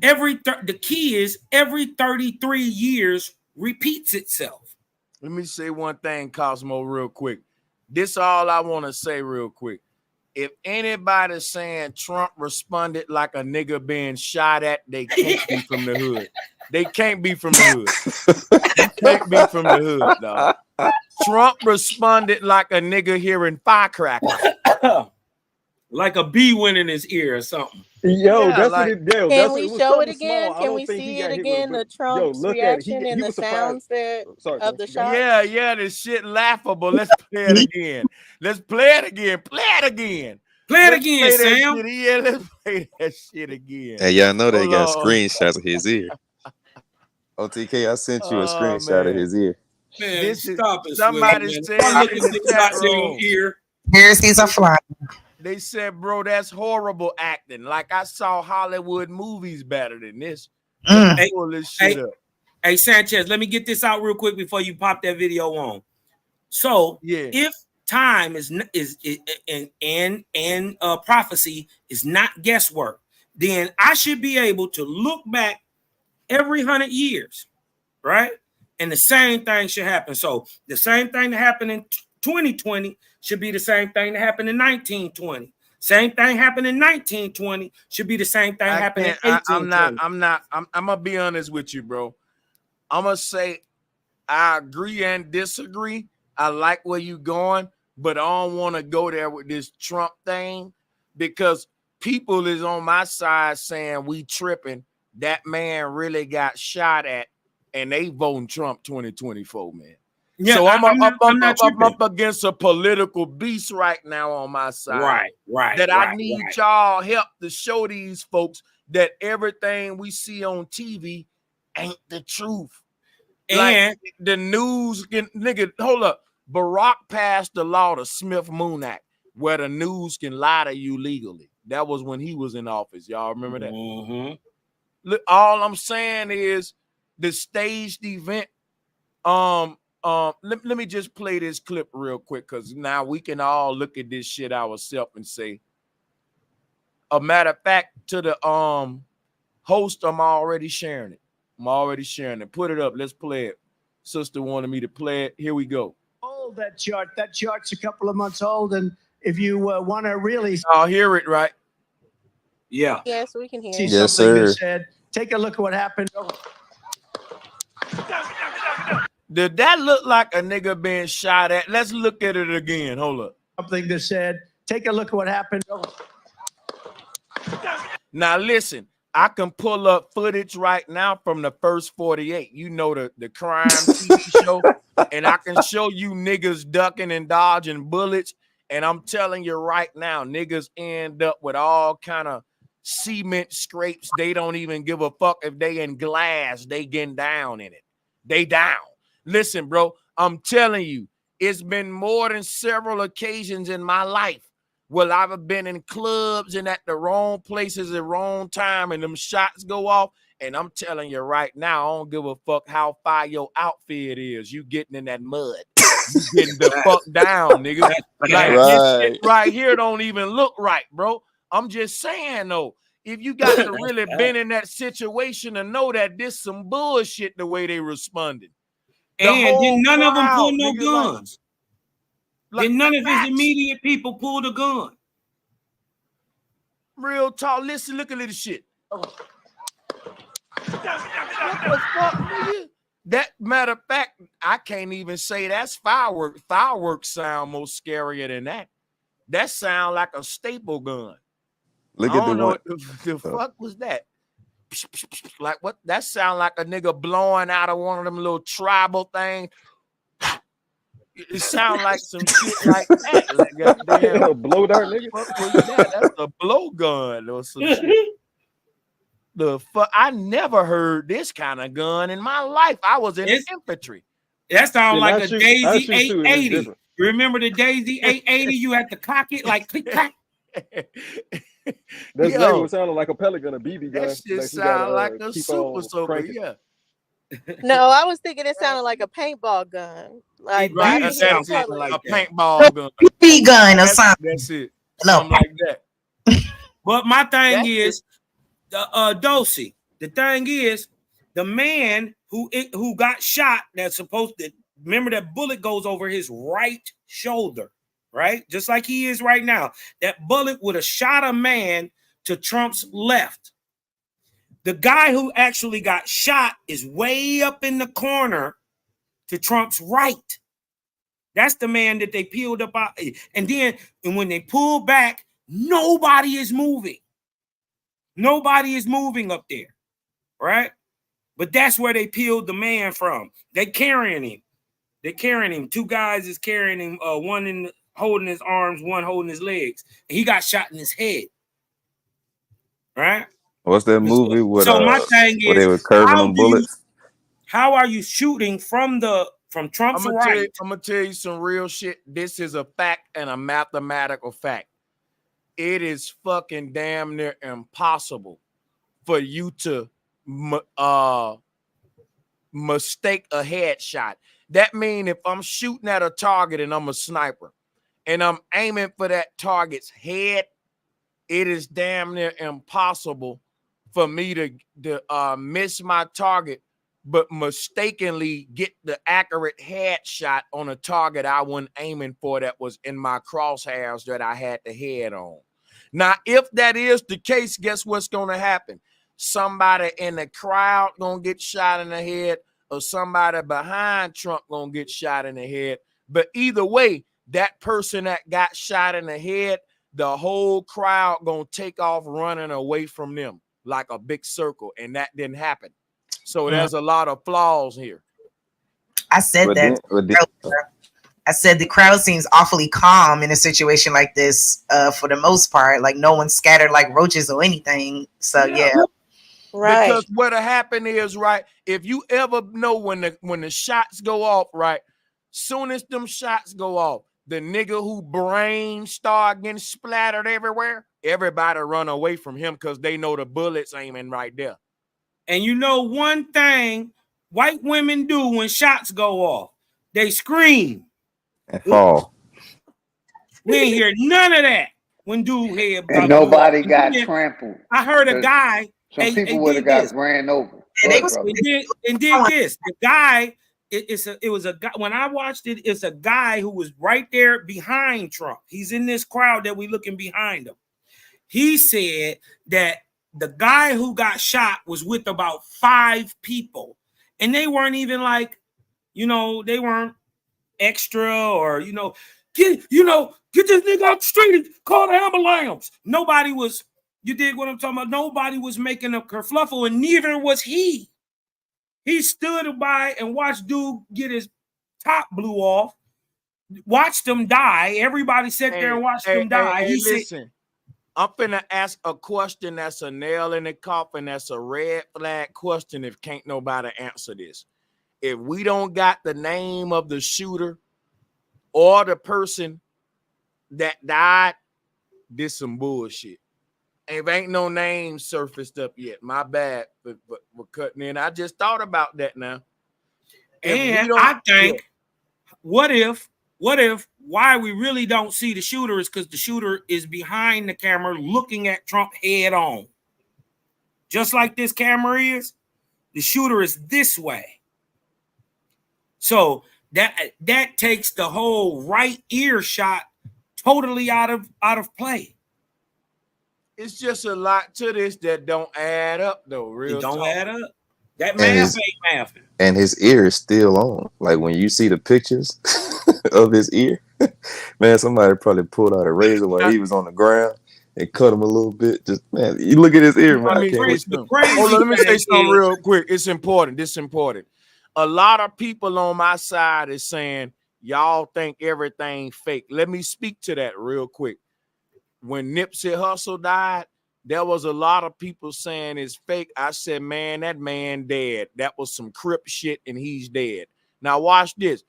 the key is every 33 years repeats itself. Let me say one thing, Cosmo, real quick. This all I want to say real quick. If anybody's saying Trump responded like a nigga being shot at, they can't be from the hood. They can't be from the hood. They can't be from the hood, dog. Trump responded like a nigga hearing firecrackers. Like a bee went in his ear or something. Yo, yeah, that's like, what it. Yo, can we show it again? Can we see it again? The Trump's reaction and the sounds that of the shot. Yeah, this shit laughable. Let's play it again. Let's play it again. Play it again. Play it again, Sam. Yeah, let's play that shit again. Hey, y'all know they got screenshots of his ear. OTK, I sent you a screenshot of his ear. Man, this stop it. Somebody said ear. Heresies are flying. They said, bro, that's horrible acting. Like I saw Hollywood movies better than this. Hey, Sanchez, let me get this out real quick before you pop that video on. So, if time is prophecy is not guesswork, then I should be able to look back every 100 years, right? And the same thing should happen. So the same thing that happened in 2020 should be the same thing that happened in 1920. Same thing happened in 1920 should be the same thing happened in 1820. I'm gonna be honest with you, bro. I'm gonna say I agree and disagree. I like where you going, but I don't want to go there with this Trump thing because people is on my side saying we tripping that man really got shot at, and they voting Trump 2024, man. Yeah, so I'm not tripping. up against a political beast right now on my side. Right. I need y'all help to show these folks that everything we see on TV ain't the truth. And like the news, nigga, hold up. Barack passed the law, the Smith-Moon Act, where the news can lie to you legally. That was when he was in office. Y'all remember that? Mm-hmm. Look, all I'm saying is the staged event. Let me just play this clip real quick, because now we can all look at this shit ourselves and say. A matter of fact, to the host, I'm already sharing it. Put it up. Let's play it. Sister wanted me to play it. Here we go. Old that chart's a couple of months old, and if you want to really I'll hear it, right? Yeah. Yes, we can hear. see Yes, something sir. that said, take a look at what happened. Did that look like a nigga being shot at? Let's look at it again. Hold up. Something that said, take a look at what happened. Now listen, I can pull up footage right now from the first 48. You know, the crime TV show, and I can show you niggas ducking and dodging bullets. And I'm telling you right now, niggas end up with all kind of cement scrapes. They don't even give a fuck if they in glass. They getting down in it. They down. Listen, bro, I'm telling you, it's been more than several occasions in my life where I've been in clubs and at the wrong places at the wrong time, and them shots go off. And I'm telling you right now, I don't give a fuck how fire your outfit is. You getting in that mud. You getting the fuck down, nigga. Like this shit right here don't even look right, bro. I'm just saying, though, if you got to really been in that situation to know that this some bullshit the way they responded. And then none of them pull no guns. Then none of his facts. immediate people pulled a gun. Real talk. Listen, look at this shit. What the fuck, nigga? That matter of fact, I can't even say that's fireworks. Fireworks sound more scarier than that. That sound like a staple gun. Look I at don't know one. what the fuck was that. Like what? That sound like a nigga blowing out of one of them little tribal things. It sound like some shit like that. Like goddamn, A blow dart, nigga. what was that? That's a blow gun or some shit. The fuck? I never heard this kind of gun in my life. I was in the infantry. That sounds Yeah, like I a shoot Daisy too, and it's 880. different. Remember the Daisy 880? You had to cock it like click clack. That's Yo, what sounded like a pellet gun, a BB gun. that shit Like you sound gotta like a keep super on soaker. cranking. Yeah. No, I was thinking it sounded like a paintball gun. Like Right, I did can hear that's the it. color. A paintball gun. BB gun or something. That's it. No. Something like that. But my thing That's is, Dosey, the thing is, the man who got shot, that's supposed to, remember that bullet goes over his right shoulder, right? Just like he is right now. That bullet would have shot a man to Trump's left. The guy who actually got shot is way up in the corner to Trump's right. That's the man that they peeled up out. And when they pull back, nobody is moving. Nobody is moving up there, right? But that's where they peeled the man from. They carrying him. They're carrying him. Two guys is carrying him. One holding his arms, one holding his legs. And he got shot in his head, right? What's that movie with So my thing where they were is, curving them bullets? how are you shooting from Trump's right? I'm gonna tell you some real shit. This is a fact and a mathematical fact. It is fucking damn near impossible for you to mistake a headshot. That means if I'm shooting at a target and I'm a sniper and I'm aiming for that target's head, it is damn near impossible for me to miss my target, but mistakenly get the accurate headshot on a target I wasn't aiming for that was in my crosshairs that I had the head on. Now, if that is the case, guess what's going to happen? Somebody in the crowd going to get shot in the head, or somebody behind Trump going to get shot in the head. But either way, that person that got shot in the head, the whole crowd going to take off running away from them. like a big circle, and that didn't happen. So there's a lot of flaws here. I said But that. I said the crowd seems awfully calm in a situation like this, for the most part. Like no one's scattered like roaches or anything. So yeah. Right. Because what'll happen is, right, if you ever know when the shots go off, right, soon as them shots go off, the nigga who brain start getting splattered everywhere, everybody run away from him because they know the bullets aiming right there. And you know one thing white women do when shots go off? They scream. And fall. We ain't hear none of that when dude head and nobody got trampled. I heard a guy. Some people would have got ran over. And did this. The guy, it was a guy. When I watched it, it's a guy who was right there behind Trump. He's in this crowd that we looking behind him. He said that the guy who got shot was with about 5 people, and they weren't even like, they weren't extra or get this nigga out the street and call the ambulance. Nobody was. You dig what I'm talking about? Nobody was making a kerfluffle, and neither was he. He stood by and watched dude get his top blew off, watched him die. Everybody sat there and watched him die. He listen, I'm finna ask a question that's a nail in the coffin. That's a red flag question if can't nobody answer this. If we don't got the name of the shooter or the person that died, this some bullshit. If ain't no name surfaced up yet, my bad, but we're cutting in. I just thought about that now. And I think, what if why we really don't see the shooter is because the shooter is behind the camera looking at Trump head on. Just like this camera is, the shooter is this way. So that takes the whole right ear shot totally out of play. It's just a lot to this that don't add up, though. It don't add up. That math ain't mathing. And his ear is still on. Like when you see the pictures of his ear, man, somebody probably pulled out a razor while he was on the ground and cut him a little bit. Just man, you look at his ear, man. Let me say something real quick. It's important. This is important. A lot of people on my side is saying y'all think everything fake. Let me speak to that real quick. When Nipsey Hussle died, there was a lot of people saying it's fake. I said, man, that man dead. That was some Crip shit, and he's dead. Now watch this.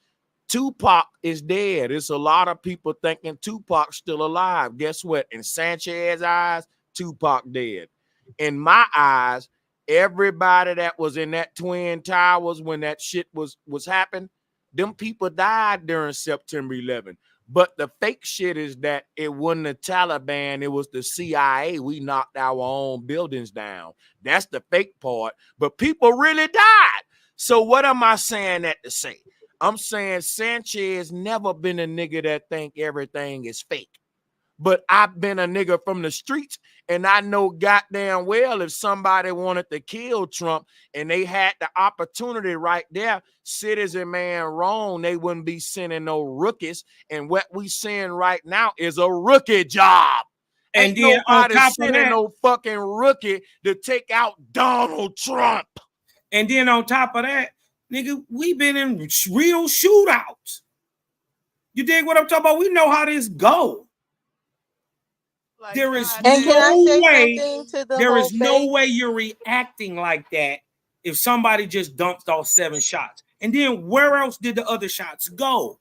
Tupac is dead. It's a lot of people thinking Tupac's still alive. Guess what? In Sanchez's eyes, Tupac dead. In my eyes, everybody that was in that Twin Towers when that shit was happening, them people died during September 11th. But the fake shit is that it wasn't the Taliban, it was the CIA. We knocked our own buildings down. That's the fake part. But people really died. So what am I saying that to say? I'm saying Sanchez never been a nigga that think everything is fake. But I've been a nigga from the streets, and I know goddamn well if somebody wanted to kill Trump and they had the opportunity right there, citizen man wrong, they wouldn't be sending no rookies. And what we seeing right now is a rookie job. And ain't nobody sending no fucking rookie to take out Donald Trump. And then on top of that, nigga, we been in real shootouts. You dig what I'm talking about? We know how this go. Like, there is no way you're reacting like that if somebody just dumped off 7 shots. And then where else did the other shots go?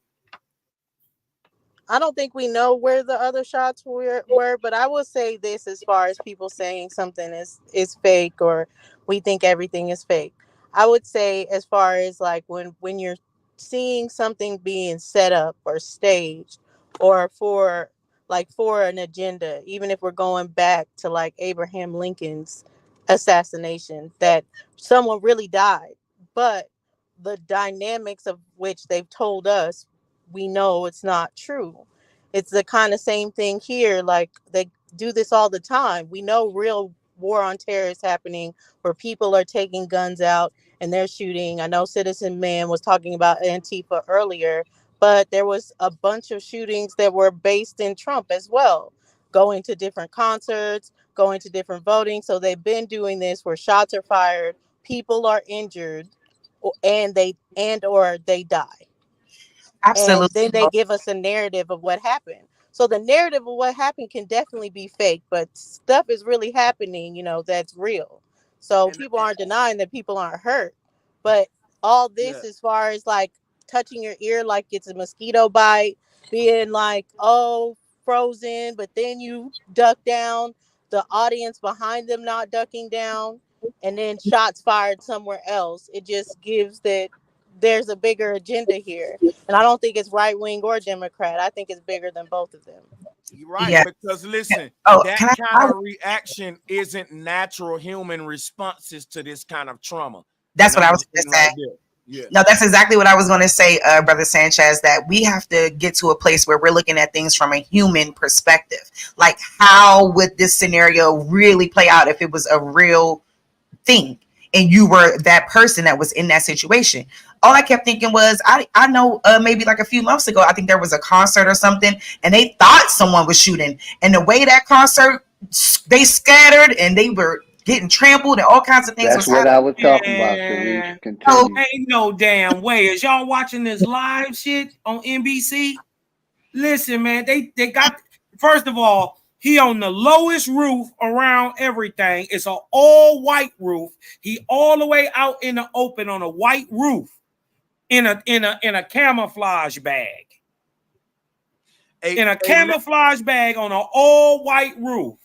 I don't think we know where the other shots were, but I will say this as far as people saying something is fake or we think everything is fake. I would say as far as like when you're seeing something being set up or staged or for an agenda, even if we're going back to like Abraham Lincoln's assassination, that someone really died, but the dynamics of which they've told us, we know it's not true. It's the kind of same thing here. Like they do this all the time. We know real war on terror is happening where people are taking guns out and they're shooting. I know Citizen Man was talking about Antifa earlier, but there was a bunch of shootings that were based in Trump as well, going to different concerts, go into different voting. So they've been doing this where shots are fired, people are injured, and or they die. And Absolutely. then they give us a narrative of what happened. So the narrative of what happened can definitely be fake, but stuff is really happening, that's real. So people aren't denying that people aren't hurt. But all this, as far as like touching your ear like it's a mosquito bite, being like, oh, frozen, but then you duck down, the audience behind them not ducking down, and then shots fired somewhere else. It just gives that there's a bigger agenda here. And I don't think it's right wing or Democrat. I think it's bigger than both of them. You're right, Yeah. because listen, Oh, that kind of reaction isn't natural human responses to this kind of trauma. That's what I was going to say. Yeah. No, that's exactly what I was going to say, Brother Sanchez, that we have to get to a place where we're looking at things from a human perspective. Like, how would this scenario really play out if it was a real thing and you were that person that was in that situation? All I kept thinking was, I know maybe like a few months ago, I think there was a concert or something, and they thought someone was shooting. And the way that concert, they scattered and they were getting trampled and all kinds of things. That's what I was talking about. Sharice, continue. Ain't no damn way. Is y'all watching this live shit on NBC? Listen, man, they got, first of all, he on the lowest roof around everything. It's an all white roof. He all the way out in the open on a white roof in a camouflage bag. In a camouflage bag on an all white roof.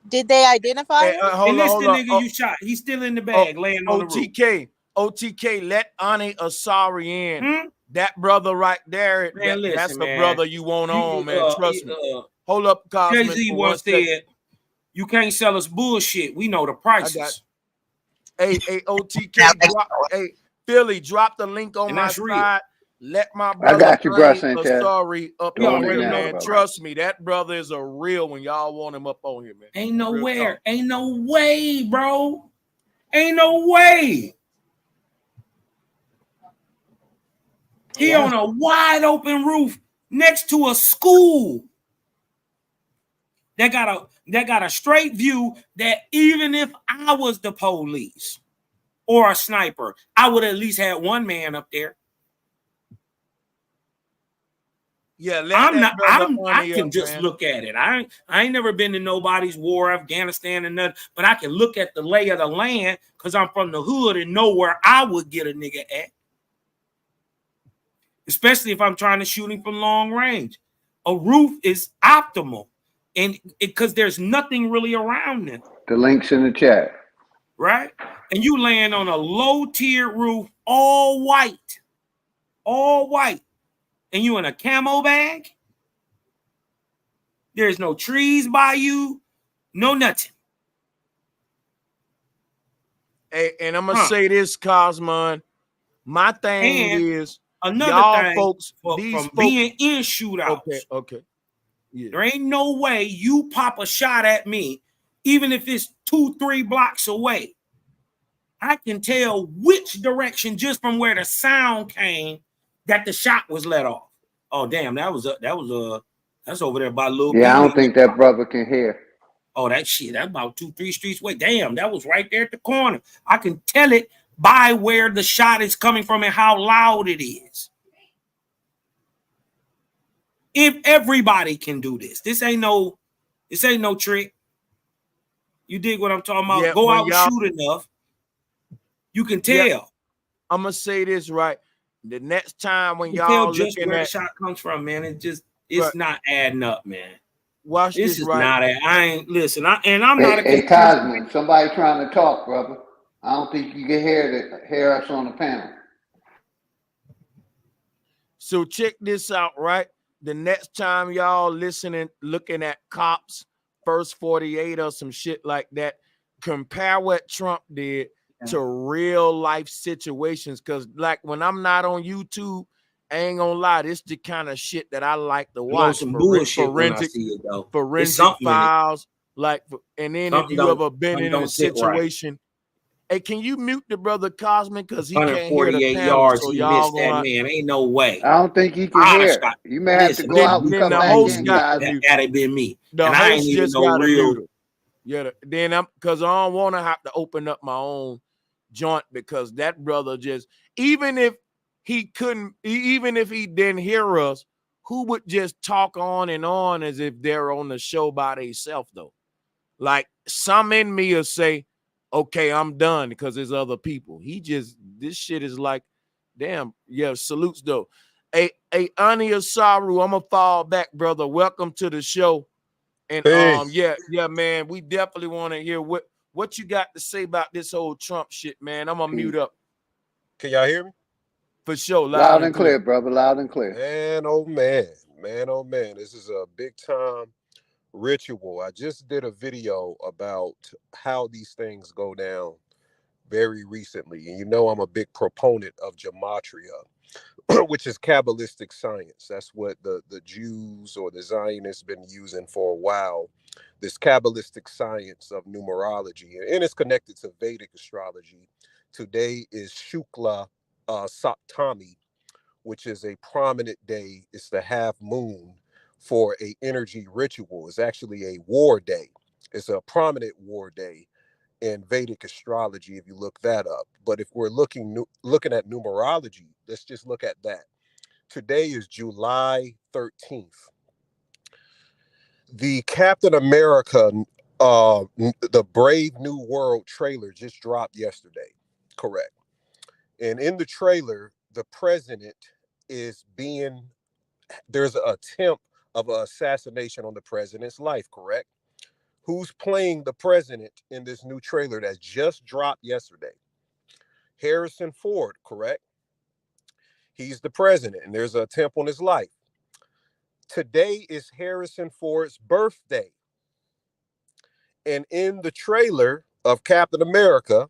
Did they identify him? And this the nigga you shot. He's still in the bag, laying on the roof. OTK, let Ani Asari in. That brother right there, man, that's the brother you want on, man. Trust me. Hold up, Cosman. Jay-Z once said, you can't sell us bullshit. We know the prices. Hey, OTK, Philly, drop the link on my side. Let my brother I got you, bro, Sanchez. Sorry up on here, man. Trust me, that brother is a real one. Y'all want him up on here, man. Ain't no way, bro. Ain't no way. He on a wide open roof next to a school that got a straight view that even if I was the police or a sniper, I would at least have one man up there. Yeah, I can just look at it. I ain't never been to nobody's war, Afghanistan and nothing, but I can look at the lay of the land because I'm from the hood and know where I would get a nigga at. Especially if I'm trying to shoot him from long range. A roof is optimal, and because there's nothing really around them. The link's in the chat. Right? And you land on a low-tier roof, all white. All white. And you in a camo bag? There's no trees by you, no nothing. Hey, and I'm gonna say this, Cosman. My thing is another y'all thing folks, from being in shootouts. Okay. Yeah. There ain't no way you pop a shot at me, even if it's 2-3 blocks away. I can tell which direction just from where the sound came that the shot was let off. Oh damn, that's over there by Lil. Yeah, I don't think that brother can hear. Oh, that shit, that's about 2-3 streets away. Damn, that was right there at the corner. I can tell it by where the shot is coming from and how loud it is. If everybody can do this, this ain't no trick. You dig what I'm talking about? Yeah, go out and shoot enough. You can tell. Yeah. I'm gonna say this right. The next time when you y'all just looking where at the shot comes from, man, it's not adding up, man. Watch this is right. Not. I ain't listen. I'm not a. Hey, Cosman, somebody trying to talk, brother. I don't think you can hear us on the panel. So check this out, right? The next time y'all looking at cops, first 48 or some shit like that, compare what Trump did to real life situations. Because like when I'm not on YouTube, I ain't gonna lie, this the kind of shit that I like to watch. Some bullshit forensic files. Like, and then if you ever been in a situation, hey, can you mute the brother Cosman because he can't hear the panel? Yards, so he y'all missed that man. Ain't no way. I don't think he can hear. You may have to go out and come back in, guys. That had been me. The and host I ain't even no real. Yeah, then because I don't want to have to open up my own joint because that brother just, even if he didn't hear us, who would just talk on and on as if they're on the show by themselves though? Like some in me will say, okay, I'm done because there's other people. This shit is like, damn, yeah, salutes though. Hey, Ania Saru, I'm gonna fall back, brother. Welcome to the show. And Peace. yeah, man, we definitely want to hear what you got to say about this whole Trump shit, man. I'm gonna mute up Can y'all hear me? for sure, Loud and clear, brother. Loud and clear. Man, oh man, this is a big time ritual. I just did a video about how these things go down very recently, and you know I'm a big proponent of gematria, which is Kabbalistic science. That's what the Jews or the Zionists been using for a while. This Kabbalistic science of numerology, and it's connected to Vedic astrology. Today is Shukla Saptami, which is a prominent day. It's the half moon for a energy ritual. It's actually a war day. It's a prominent war day in Vedic astrology if you look that up. But if we're looking at numerology, let's just look at that. Today is July 13th. The Captain America, the Brave New World trailer just dropped yesterday. Correct. And in the trailer, the president there's an attempt of an assassination on the president's life, correct? Who's playing the president in this new trailer that just dropped yesterday? Harrison Ford, correct? He's the president, and there's an attempt on his life. Today is Harrison Ford's birthday. And in the trailer of Captain America,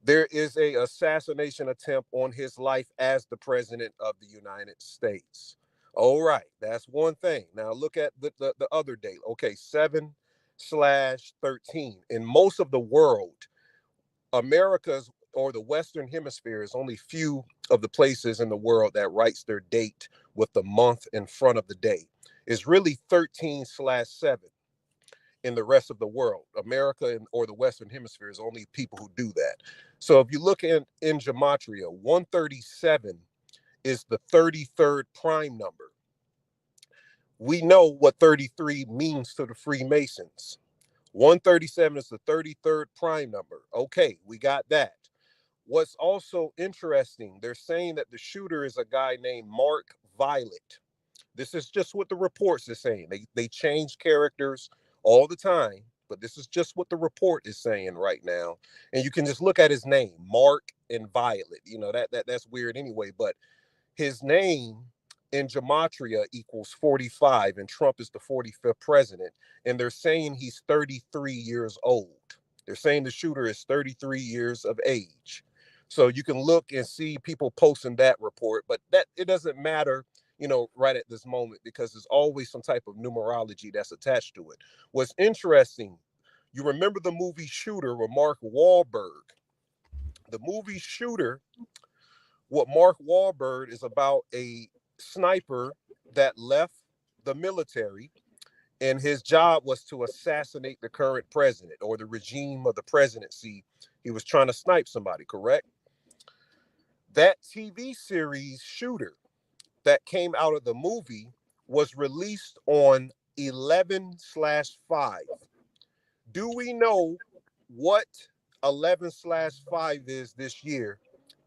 there is an assassination attempt on his life as the president of the United States. All right, that's one thing. Now look at the other date. Okay, 7/13. In most of the world, America's or the Western Hemisphere is only few of the places in the world that writes their date with the month in front of the day. It's really 13/7 in the rest of the world. America or the Western Hemisphere is only people who do that. So if you look in gematria, 137 is the 33rd prime number. We know what 33 means to the Freemasons. 137 is the 33rd prime number. Okay, we got that. What's also interesting, they're saying that the shooter is a guy named Mark Violet. This is just what the reports are saying. They change characters all the time, but this is just what the report is saying right now. And you can just look at his name, Mark and Violet. You know, that's weird anyway, but his name in gematria equals 45, and Trump is the 45th president. And they're saying he's 33 years old. They're saying the shooter is 33 years of age. So you can look and see people posting that report, but that it doesn't matter, you know, right at this moment, because there's always some type of numerology that's attached to it. What's interesting, you remember the movie Shooter with Mark Wahlberg. The movie Shooter, what Mark Wahlberg is about a sniper that left the military, and his job was to assassinate the current president or the regime of the presidency. He was trying to snipe somebody, correct? That TV series Shooter that came out of the movie was released on 11/5. Do we know what 11/5 is this year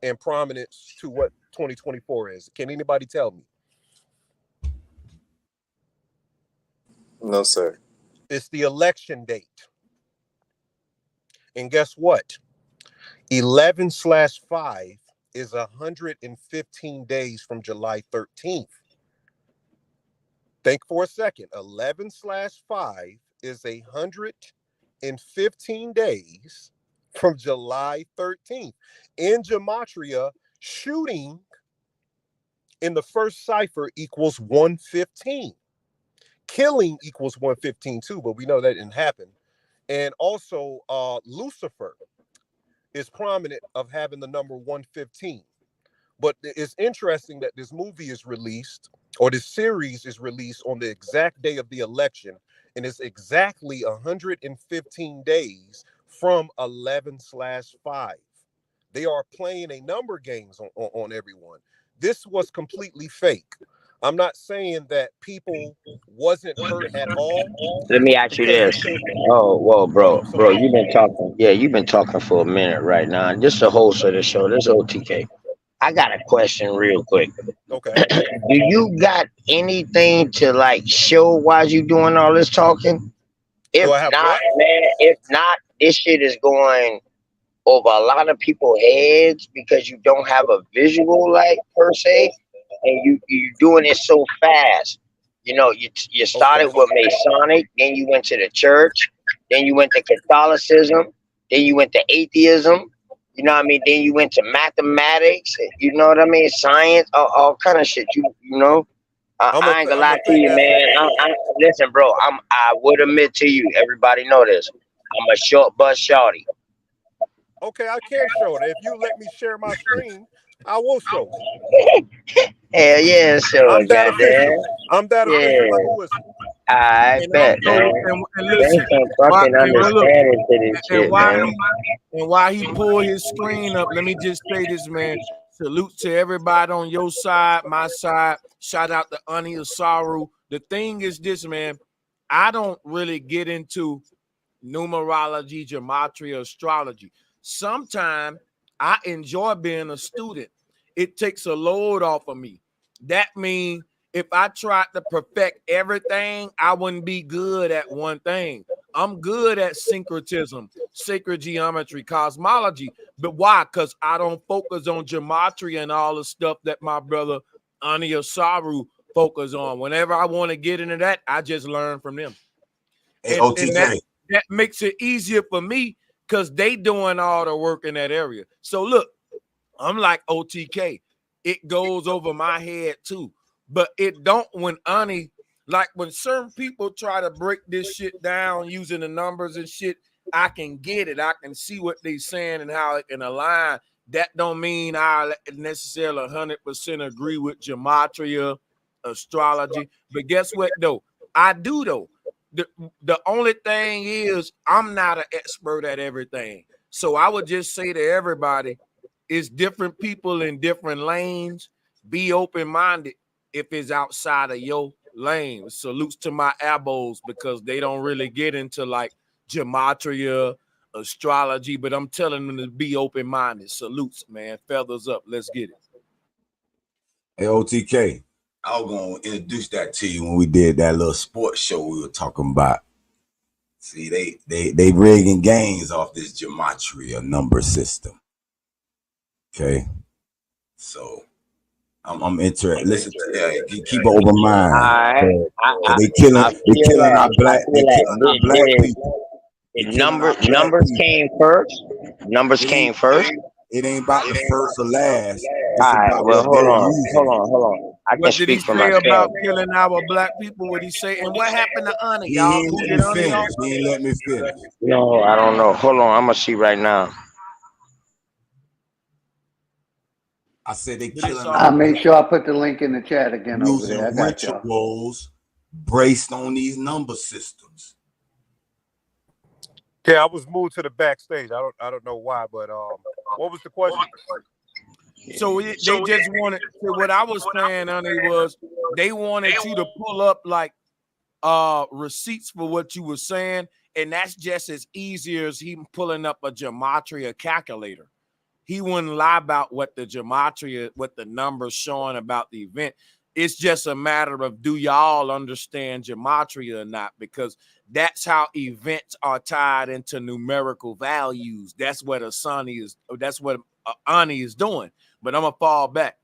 in prominence to what 2024 is? Can anybody tell me? No, sir. It's the election date. And guess what? 11/5 is 115 days from July 13th. Think for a second. 11/5 is 115 days from July 13th. In gematria, shooting in the first cipher equals 115. Killing equals 115 too, but we know that didn't happen. And also Lucifer is prominent of having the number 115. But it's interesting that this movie is released, or this series is released on the exact day of the election, and it's exactly 115 days from 11/5. They are playing a number games on everyone. This was completely fake. I'm not saying that people wasn't hurt at all. Let me ask you Because this. Oh, whoa, oh, bro, I'm bro, sorry. you've been talking. Yeah, you've been talking for a minute right now. And this is the host of the show. This is OTK. I got a question real quick. Okay. Do you got anything to like show why you doing all this talking? Do If I have not, what? man, if not, this shit is going over a lot of people's heads because you don't have a visual like per se, and you doing it so fast. You know, you Okay. started with Masonic, then you went to the church, then you went to Catholicism, then you went to atheism. You know what I mean? Then you went to mathematics. You know what I mean? Science, all kind of shit. You know. I ain't gonna I'm lie gonna to take you, that for man. what it is. Listen, bro. I would admit to you. Everybody know this. I'm a short bus shorty. Okay, I can show it. If you let me share my screen, I will show it. Hell yeah, sure, I'm that goddamn. official. I'm that official like a Yeah, whistle. I And bet, also, man. and Bring listen, some why fucking and well, look, understanding to this and shit, why man. he pulled his screen up. Let me just say this, man. Salute to everybody on your side, my side. Shout out to Ani Asaru. The thing is this, man. I don't really get into numerology, gematria, astrology. Sometimes I enjoy being a student. It takes a load off of me. That means if I tried to perfect everything, I wouldn't be good at one thing. I'm good at syncretism, sacred geometry, cosmology. But why? Because I don't focus on gematria and all the stuff that my brother Ani Asaru focus on. Whenever I want to get into that, I just learn from them. Hey, And OTK. that makes it easier for me because they doing all the work in that area. So look, I'm like OTK. It goes over my head too. But it don't when Ani, like when certain people try to break this shit down using the numbers and shit, I can get it. I can see what they saying and how it can align. That don't mean I necessarily 100% agree with gematria, astrology. But guess what though? I do though. The, the only thing is I'm not an expert at everything. So I would just say to everybody, it's different people in different lanes. Be open-minded if it's outside of your lane. Salutes to my abos because they don't really get into like gematria, astrology, but I'm telling them to be open-minded. Salutes, man. Feathers up. Let's get it. Hey, OTK. I was gonna introduce that to you when we did that little sports show we were talking about. See, they rigging games off this gematria number system. Okay, so I'm interested. Listen to that. Keep an open mind. I They I feel killing our that black people. They killing our black numbers people. came first. Numbers It came ain't first. it ain't about the first or last. All It's right, about well, what they're using. hold on. I can What did he speak for say myself. about killing our black people? What he say? And what happened to Honor? He Y'all ain't let booted me Honor finish. off? He ain't let me finish. No, I don't know. Hold on, I'm gonna see right now. I said they But it's killing I our all made good. sure I put the link in the chat again over there. I using got y'all. rituals based on these number systems. Yeah, I was moved to the backstage. I don't know why, but what was the question? So they just wanted to, what I was saying, honey, was they wanted you to pull up like receipts for what you were saying, and that's just as easy as him pulling up a gematria calculator. He wouldn't lie about what the gematria, what the numbers showing about the event. It's just a matter of do y'all understand gematria or not, because that's how events are tied into numerical values. That's what Asani is. That's what Ani is doing. But I'm gonna fall back.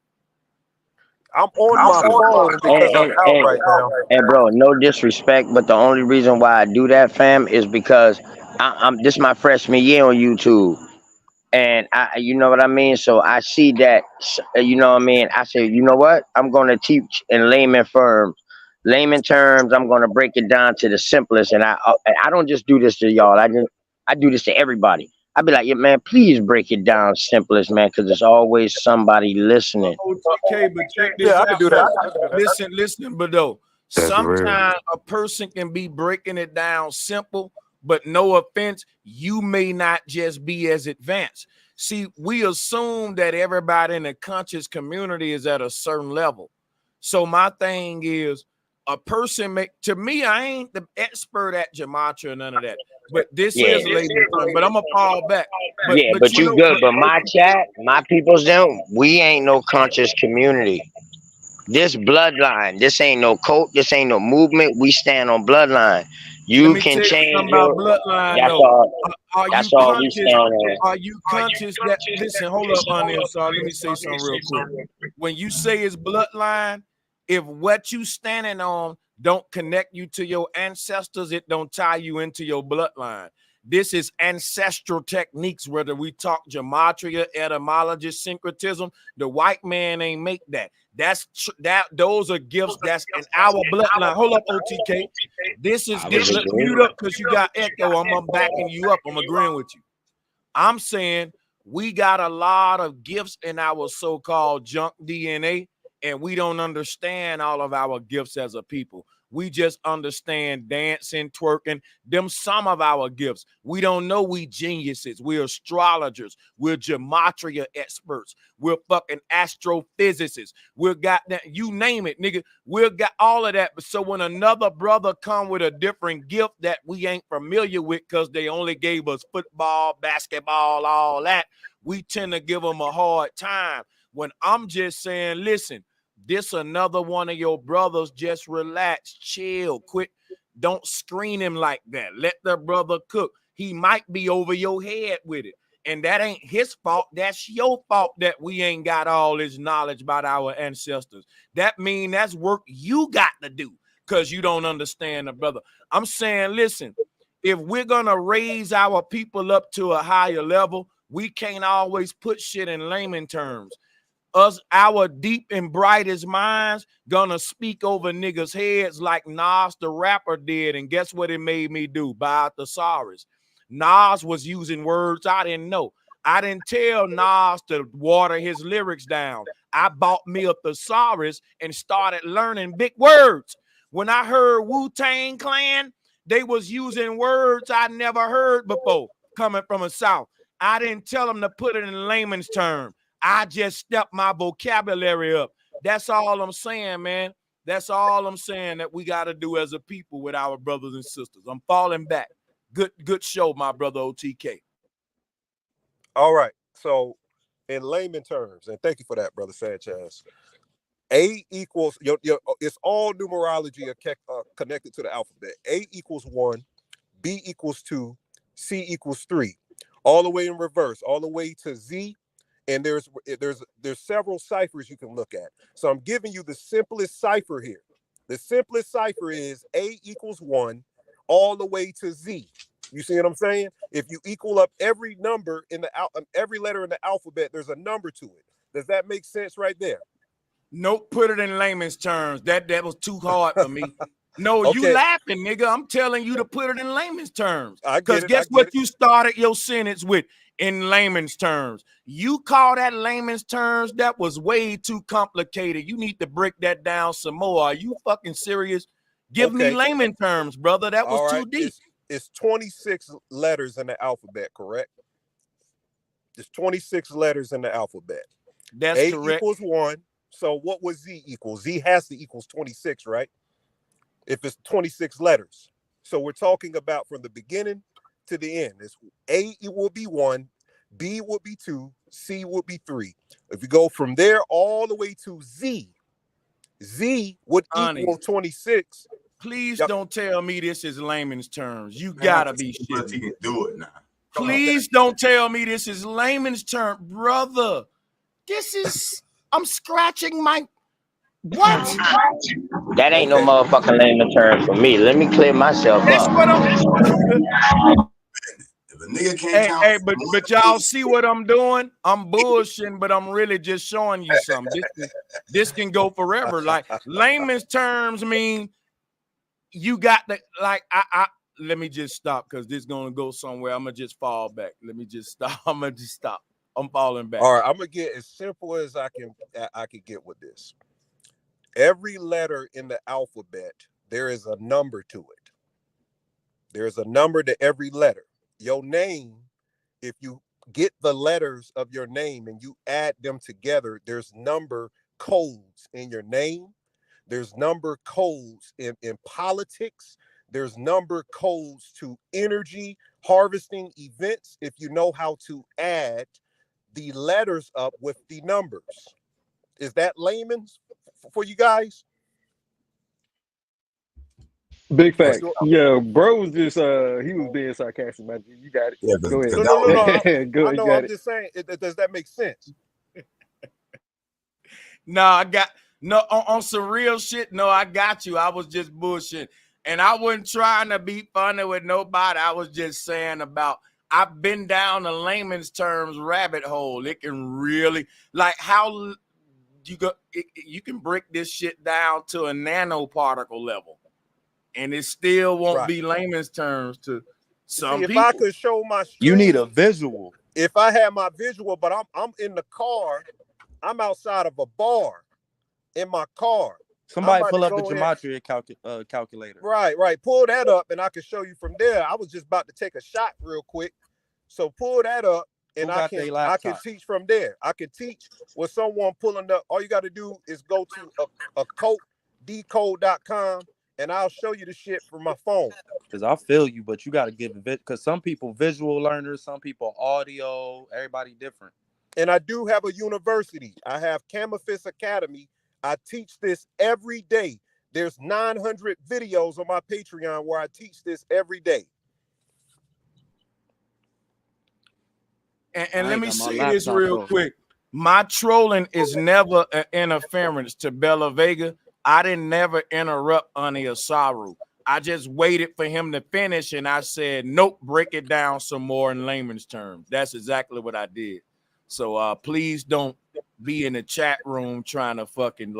I'm on my phone because I'm out right now. And bro, no disrespect, but the only reason why I do that, fam, is because I'm this my freshman year on YouTube. And you know what I mean? So I see that, you know what I mean? I say, you know what? I'm going to teach in layman terms. I'm going to break it down to the simplest. And I don't just do this to y'all. I do this to everybody. I be like, yeah, man, please break it down simplest, man, because there's always somebody listening. OTK, but check this Yeah, I can out do that. though. I can do that. Listen, but though. That's real. Sometimes a person can be breaking it down simple, but no offense, you may not just be as advanced. See, we assume that everybody in the conscious community is at a certain level. So my thing is, a person to me, I ain't the expert at gematria or none of that. But this Yeah. is layman term. But I'm gonna fall back. But Yeah, but but you you know, good. But my chat, my people's them, we ain't no conscious community. This bloodline, this ain't no cult, this ain't no movement. We stand on bloodline. let You me can tell you change something about your. bloodline That's though. all. Are you That's all we conscious? stand on. Are you conscious that listen, hold up, Onion. So let me say something real quick. When you say it's bloodline, if what you standing on don't connect you to your ancestors, it don't tie you into your bloodline. This is ancestral techniques, whether we talk gematria, etymology, syncretism. The white man ain't make that. Those are gifts that's in our bloodline. Hold up, OTK. This is I this. would Mute agree. up because you got echo. I'm backing you up. I'm agreeing with you. I'm saying we got a lot of gifts in our so-called junk DNA, and we don't understand all of our gifts as a people. We just understand dancing, twerking, them some of our gifts. We don't know we geniuses. We're astrologers. We're gematria experts. We're fucking astrophysicists. We've got that, you name it, nigga. We've got all of that. But so when another brother come with a different gift that we ain't familiar with because they only gave us football, basketball, all that, we tend to give them a hard time. When I'm just saying, listen, this another one of your brothers, just relax, chill, quit. Don't screen him like that. Let the brother cook. He might be over your head with it. And that ain't his fault. That's your fault that we ain't got all this knowledge about our ancestors. That mean that's work you got to do because you don't understand the brother. I'm saying, listen, if we're going to raise our people up to a higher level, we can't always put shit in layman terms. Our deep and brightest minds gonna speak over niggas' heads like Nas the rapper did, and guess what it made me do? Buy a thesaurus. Nas was using words I didn't know. I didn't tell Nas to water his lyrics down. I bought me a thesaurus and started learning big words. When I heard Wu-Tang Clan, they was using words I never heard before coming from the South. I didn't tell them to put it in layman's terms. I just stepped my vocabulary up. That's all I'm saying, man. That's all I'm saying that we got to do as a people with our brothers and sisters. I'm falling back. Good show, my brother OTK. All right. So, in layman terms, and thank you for that, brother Sanchez. A equals it's all numerology connected to the alphabet. A equals 1, B equals 2, C equals 3, all the way in reverse, all the way to Z. And there's several ciphers you can look at. So I'm giving you the simplest cipher here. The simplest cipher is A equals 1 all the way to Z. You see what I'm saying? If you equal up every number in every letter in the alphabet, there's a number to it. Does that make sense right there? Nope, put it in layman's terms. That was too hard for me. No, you Okay. laughing, nigga. I'm telling you to put it in layman's terms. I get Because it. guess what you started your sentence with in layman's terms? You call that layman's terms? That was way too complicated. You need to break that down some more. Are you fucking serious? Give me layman terms, brother. That was too deep. It's 26 letters in the alphabet, correct? There's 26 letters in the alphabet. That's A correct. equals 1. So what was Z equal? Z has to equals 26, right? If it's 26 letters. So we're talking about from the beginning to the end. It's A will be 1, B will be 2, C will be 3. If you go from there all the way to Z, Z would equal 26. Please don't tell me this is layman's terms. You Man, gotta be shitting. He can do it now. Please don't tell me this is layman's term, brother. This is I'm scratching my what? That ain't no motherfucking layman term for me. Let me clear myself That's up. what I'm. If a nigga can't count, Hey, but y'all see what I'm doing? I'm bullshitting, but I'm really just showing you something. This can go forever. Like layman's terms mean you got the like I let me just stop because this is gonna go somewhere. I'm gonna just fall back. Let me just stop. I'm gonna just stop. I'm falling back. All right, I'm gonna get as simple as I can get with this. Every letter in the alphabet, there is a number to it. There's a number to every letter. Your name, if you get the letters of your name and you add them together, there's number codes in your name. There's number codes in politics. There's number codes to energy harvesting events if you know how to add the letters up with the numbers. Is that layman's for you guys? Big facts. Yeah, bro was just he was being sarcastic, man. You got it. Yeah, Go ahead. No. Go I know. got I'm it. just saying. Does that make sense? No, I got no on some real shit. No, I got you. I was just bullshit, and I wasn't trying to be funny with nobody. I was just saying about I've been down the layman's terms rabbit hole. It can really like how you can break this shit down to a nanoparticle level, and it still won't be layman's terms to some if people. I could show my stream, you need a visual. If I had my visual, but I'm in the car, I'm outside of a bar in my car. Somebody pull up the gematria calculator. Right. Pull that up and I can show you from there. I was just about to take a shot real quick. So pull that up and I can teach from there. I can teach with someone pulling up. All you got to do is go to a decode.com and I'll show you the shit from my phone. Because I feel you, but you got to give it, because some people visual learners, some people audio, everybody different. And I do have a university. I have Camafis Academy. I teach this every day. There's 900 videos on my Patreon where I teach this every day. And let me say this real quick. My trolling is never an interference to Bella Vega. I didn't never interrupt Ani Asaru. I just waited for him to finish and I said, nope, break it down some more in layman's terms. That's exactly what I did. So please don't be in the chat room trying to fucking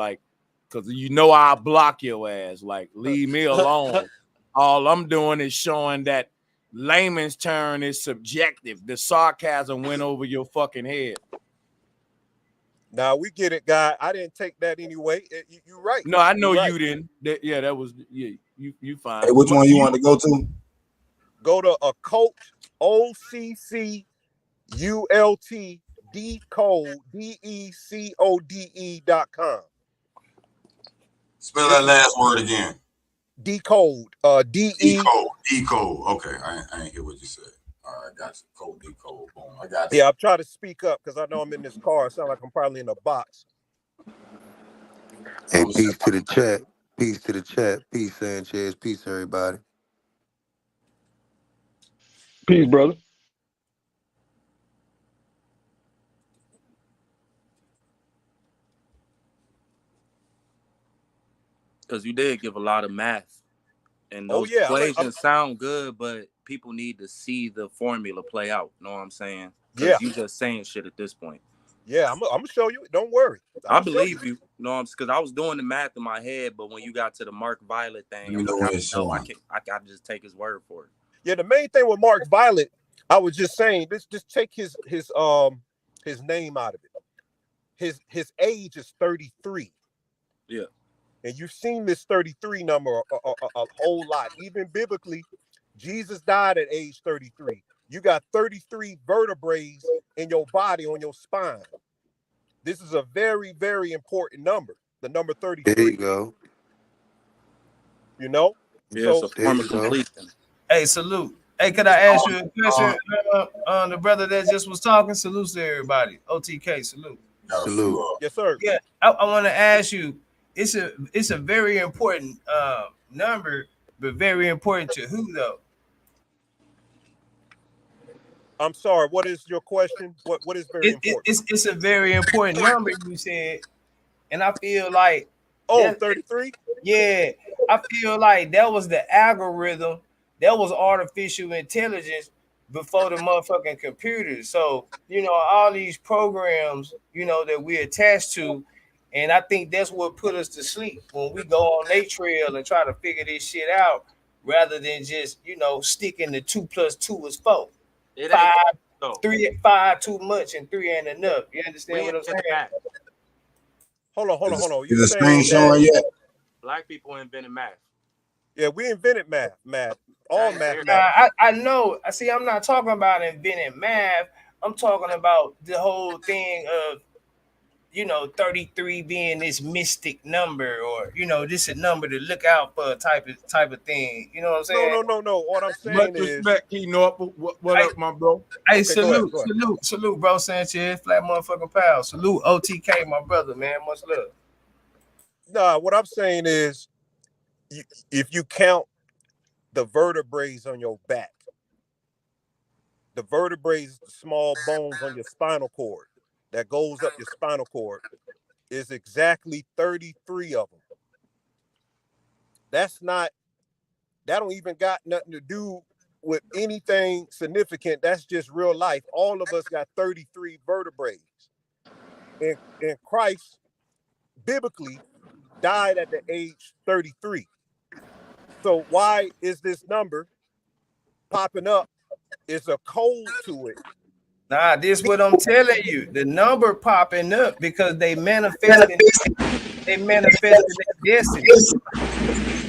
because I'll block your ass. Like, leave me alone. All I'm doing is showing that layman's term is subjective. The sarcasm went over your fucking head. Now we get it, guy. I didn't take that anyway. You're right. No, I know you didn't. That was you fine. Hey, which one you want to go to? Go to occult, OCCULT decode DECODE.com. Spell that last word again. Decode. Decode. Okay, I ain't hear what you said. All right, got you. Code decode. Boom. I got you. Yeah, I'm trying to speak up because I know I'm in this car. It sounds like I'm probably in a box. Hey, peace to the chat. Peace to the chat. Peace, Sanchez. Peace, everybody. Peace, brother. Because you did give a lot of math. And those equations sound good, but people need to see the formula play out. Know what I'm saying? Yeah. You just saying shit at this point. Yeah, I'm gonna show you. Don't worry. I believe you. No, because I was doing the math in my head, but when you got to the Mark Violet thing, I got to just take his word for it. Yeah, the main thing with Mark Violet, I was just saying, just take his name out of it. His age is 33. Yeah. And you've seen this 33 number a whole lot. Even biblically, Jesus died at age 33. You got 33 vertebrae in your body, on your spine. This is a very, very important number. The number 33. There you go. Yeah, so form of completion. Hey, salute. Hey, could I ask you a question? The brother that just was talking, salute to everybody. OTK, salute. Salute. Yes, sir. Yeah, I want to ask you. It's a very important number, but very important to who though? I'm sorry. What is your question? What is very important? It's a very important number, you said, and I feel like 33. Yeah, I feel like that was the algorithm. That was artificial intelligence before the motherfucking computers. So all these programs, that we attach to. And I think that's what put us to sleep when we go on their trail and try to figure this shit out, rather than just sticking to 2 + 2 is 4. 5 too much and 3 ain't enough. You understand what I'm saying? Hold on. You Is the screen saying showing that yet? Black people invented math. yeah, we invented math. All That is very mathematics. I know. I see. I'm not talking about inventing math. I'm talking about the whole thing of 33 being this mystic number, or this a number to look out for type of thing. You know what I'm saying? No. What I'm Much saying is respect, Key Norfolk. What up, my bro? Hey, okay, go ahead. salute, bro Sanchez, flat motherfucking pal. Salute, OTK, my brother, man. Much love. Nah, what I'm saying is if you count the vertebrae on your back, the vertebrae, the small bones on your spinal cord that goes up your spinal cord, is exactly 33 of them. That don't even got nothing to do with anything significant. That's just real life. All of us got 33 vertebrae. And Christ, biblically, died at the age 33. So why is this number popping up? Is a code to it. Nah, this what I'm telling you. The number popping up because they manifested their destiny.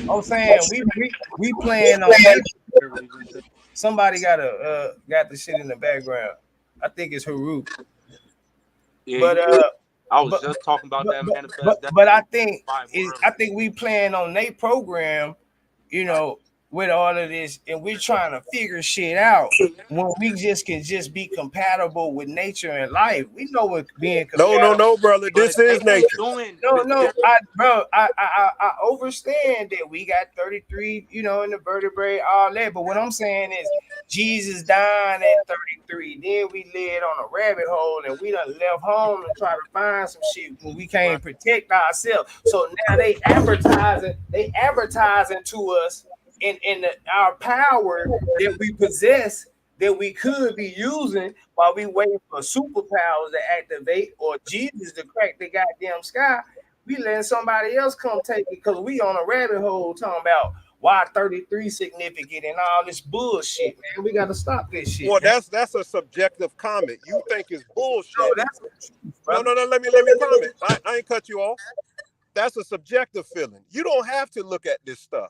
I'm saying we playing on somebody got the shit in the background. I think it's Haruk. Yeah, But I was just talking about that manifest. But I think we playing on their program, with all of this, and we're trying to figure shit out when we can be compatible with nature and life. We know what being compatible. No, brother. This is nature. I understand that we got 33, in the vertebrae, all that. But what I'm saying is Jesus dying at 33. Then we led on a rabbit hole and we done left home and try to find some shit when we can't protect ourselves. So now they advertising to us in our power that we possess, that we could be using while we waiting for superpowers to activate or Jesus to crack the goddamn sky. We letting somebody else come take it because we on a rabbit hole talking about why 33 significant and all this bullshit, man. We gotta stop this shit. Well, man. that's a subjective comment. You think it's bullshit. No, let me comment. I ain't cut you off. That's a subjective feeling. You don't have to look at this stuff.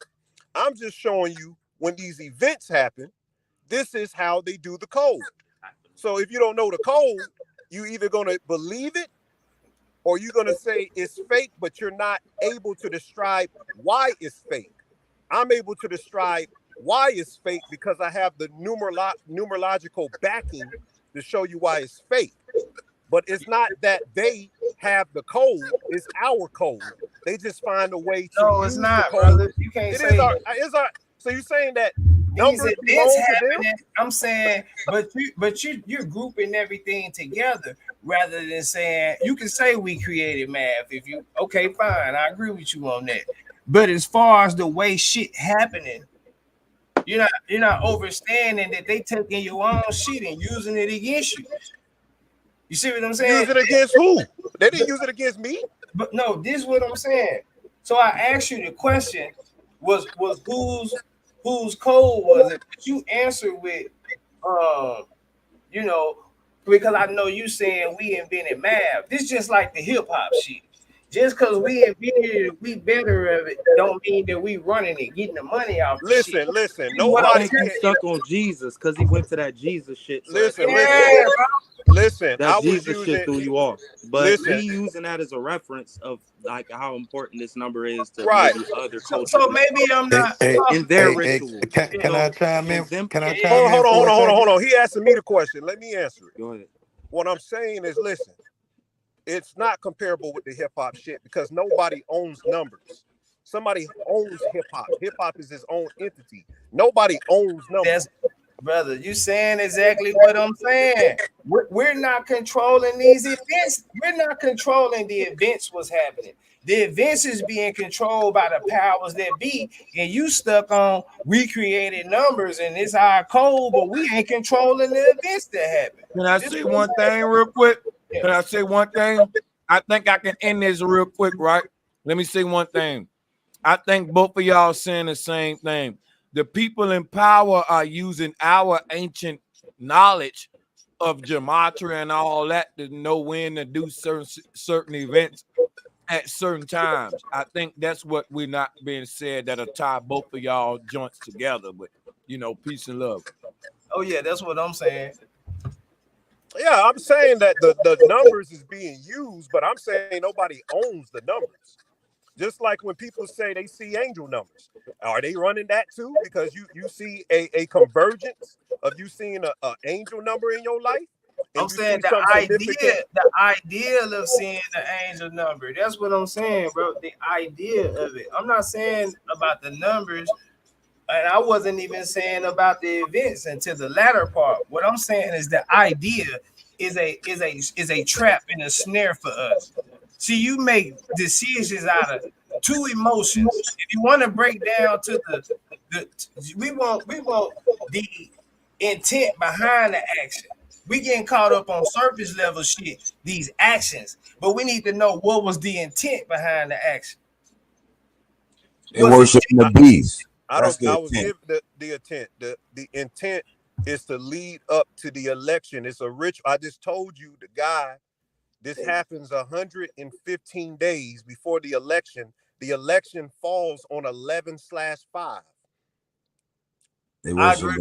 I'm just showing you when these events happen, this is how they do the code. So if you don't know the code, you either gonna believe it or you're gonna say it's fake, but you're not able to describe why it's fake. I'm able to describe why it's fake because I have the numerological backing to show you why it's fake. But it's not that they have the code, it's our code. They just find a way to no, use it's not, the code. brother. You can't It say is our. So you're saying that these numbers events belong to them? happening. I'm saying, but you're grouping everything together rather than saying you can say we created math. If you okay, fine, I agree with you on that. But as far as the way shit happening, you're not understanding that they taking your own shit and using it against you. You see what I'm saying? Use it against who? They didn't use it against me. But no, this is what I'm saying. So I asked you the question was whose code was it? But you answered with because I know you saying we invented math. This just like the hip hop shit. Just because we invented it, we better of it, don't mean that we running it, getting the money off. Listen. I think he's stuck on Jesus because he went to that Jesus shit. So Listen. That Jesus shit threw you off, but he using that as a reference of like how important this number is to maybe other cultures. So maybe I'm not in their ritual. Can I chime in? Can I chime in? Hold on. He asking me the question. Let me answer it. Go ahead. What I'm saying is, listen, it's not comparable with the hip hop shit because nobody owns numbers. Somebody owns hip hop. Hip hop is its own entity. Nobody owns numbers. Brother, you saying exactly what I'm saying. We're not controlling these events. We're not controlling the events what's happening. The events is being controlled by the powers that be, and you stuck on we created numbers and it's our code, but we ain't controlling the events that happen. Can I say one thing real quick? Can I say one thing? I think I can end this real quick, right? Let me say one thing. I think both of y'all saying the same thing. The people in power are using our ancient knowledge of gematria and all that to know when to do certain events. at certain times. I think that's what we're not being said that'll tie both of y'all joints together. But peace and love. Oh yeah, that's what I'm saying. Yeah, I'm saying that the numbers is being used, but I'm saying nobody owns the numbers. Just like when people say they see angel numbers, are they running that too? Because you see a convergence of you seeing a angel number in your life, and I'm you saying see something significant. the idea of seeing the angel number. That's what I'm saying, bro. The idea of it. I'm not saying about the numbers, and I wasn't even saying about the events until the latter part. What I'm saying is the idea is a trap and a snare for us. See, you make decisions out of two emotions. If you want to break down to the we want the intent behind the action. We getting caught up on surface level shit, these actions, but we need to know what was the intent behind the action. They worship the beast. I was given the intent. The intent is to lead up to the election. It's a ritual. I just told you the guy. This happens 115 days before the election. The election falls on 11/5. I agree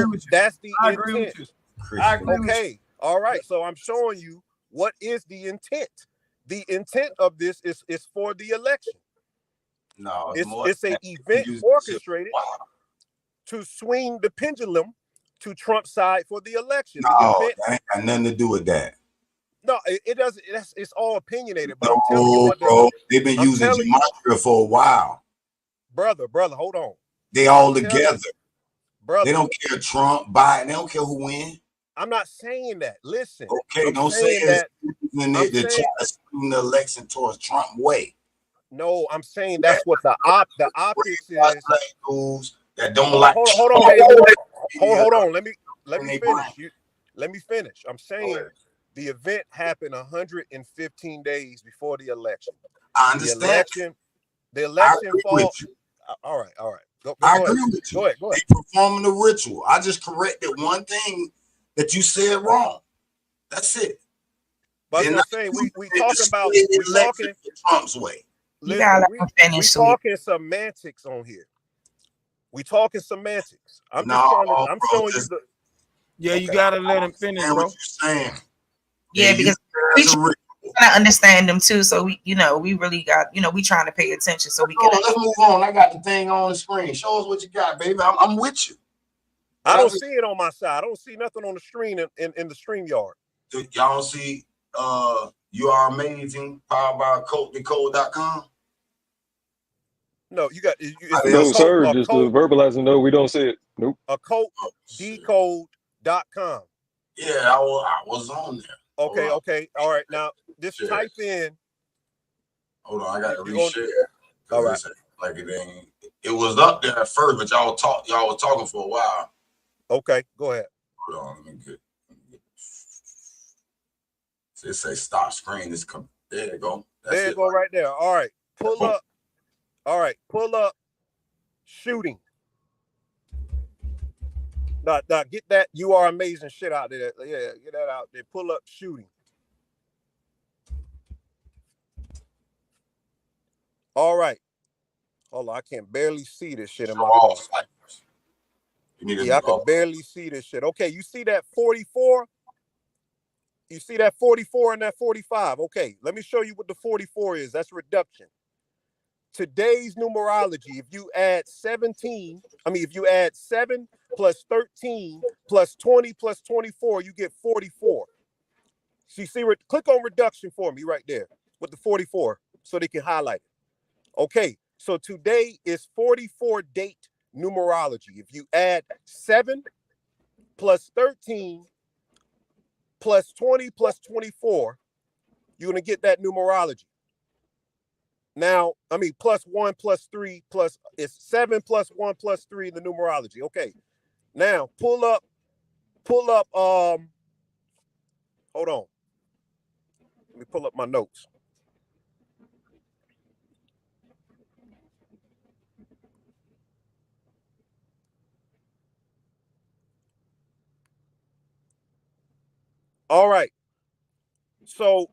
with you. That's the I intent. agree with you. I agree with you. Okay. All right. So I'm showing you what is the intent. The intent of this is for the election. No, it's an event orchestrated to swing the pendulum to Trump's side for the election. No, that ain't got nothing to do with that. No, it doesn't. It's all opinionated. But No, I'm telling you what bro. They've been using gematria for a while. Brother, hold on. They all together. Brother. They don't care Trump, Biden. They don't care who wins. I'm not saying that. Listen. Okay, don't say that. They're trying to swing the election towards Trump way. No, I'm saying that's what the optics is. That don't like. Hold on. Let me finish. Let me finish. I'm saying the event happened 115 days before the election. I understand. The election falls. All right. I agree with you. Go ahead. They performing the ritual. I just corrected one thing that you said wrong. That's it. But I'm saying we talking Trump's way. Listen, we talking semantics on here. We talking semantics. I'm showing you the. Yeah, you gotta let him finish, bro. What you saying? Yeah, because we trying to understand them too. So we really got, we trying to pay attention so we can. Let's move on. I got the thing on the screen. Show us what you got, baby. I'm with you. I don't see it on my side. I don't see nothing on the screen in the stream yard. Y'all see You Are Amazing, powered by CodeTheCode.com? No, you got no, sir. Just to verbalizing, no, we don't see it. Nope. A CodeTheCode.com. Yeah, I was on there. Okay. All right. Now just type in. Hold on, I got to reshare. All right. Like it was up there at first, but y'all was talking for a while. Okay, go ahead. Hold on, let me get so it say stop screen. There you go. There you go, right there. All right. Pull up. All right, pull up shooting. Now, get that You Are Amazing shit out there. Yeah, get that out there. Pull up shooting. All right. Hold on, I can barely see this shit in my car. Yeah, I can barely see this shit. Okay, you see that 44? You see that 44 and that 45? Okay, let me show you what the 44 is. That's reduction. Today's numerology, if you add 7 plus 13 plus 20 plus 24, you get 44. So you see, click on reduction for me right there with the 44 so they can highlight it. Okay, so today is 44 date numerology. If you add 7 plus 13 plus 20 plus 24, you're going to get that numerology. Now, plus 1 plus 3 plus it's 7 plus 1 plus 3 in the numerology. Okay. Now pull up, hold on. Let me pull up my notes. All right. So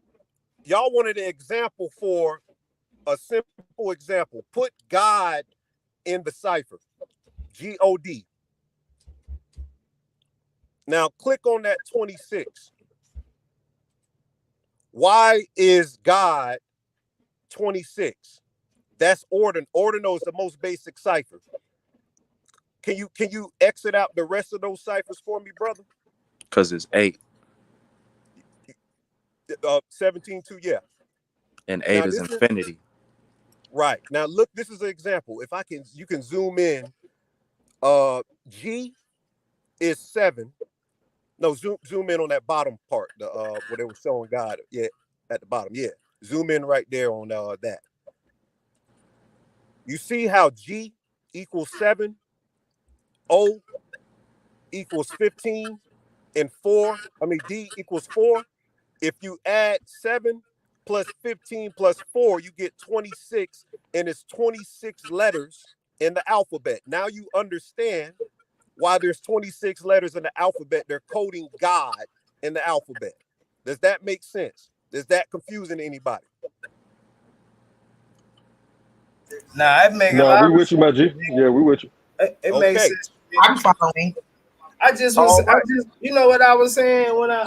y'all wanted an example for a simple example. Put God in the cipher. G-O-D. Now click on that 26. Why is God 26? That's ordinal is the most basic cipher. Can you exit out the rest of those ciphers for me, brother? Because it's 8. 17 2, yeah. And 8 is infinity. Right. Now look, this is an example. If you can zoom in. G is 7. No, zoom in on that bottom part, where they were showing God. Yeah, at the bottom. Yeah. Zoom in right there on that. You see how G equals 7, O equals 15, and D equals 4. If you add 7 plus 15 plus 4, you get 26, and it's 26 letters in the alphabet. Now you understand why there's 26 letters in the alphabet. They're coding God in the alphabet. Does that make sense? Is that confusing to anybody? Nah, it makes a No, lot we of with you, sense. my G. Yeah, we with you. It makes sense. I'm following. I just, you know what I was saying when I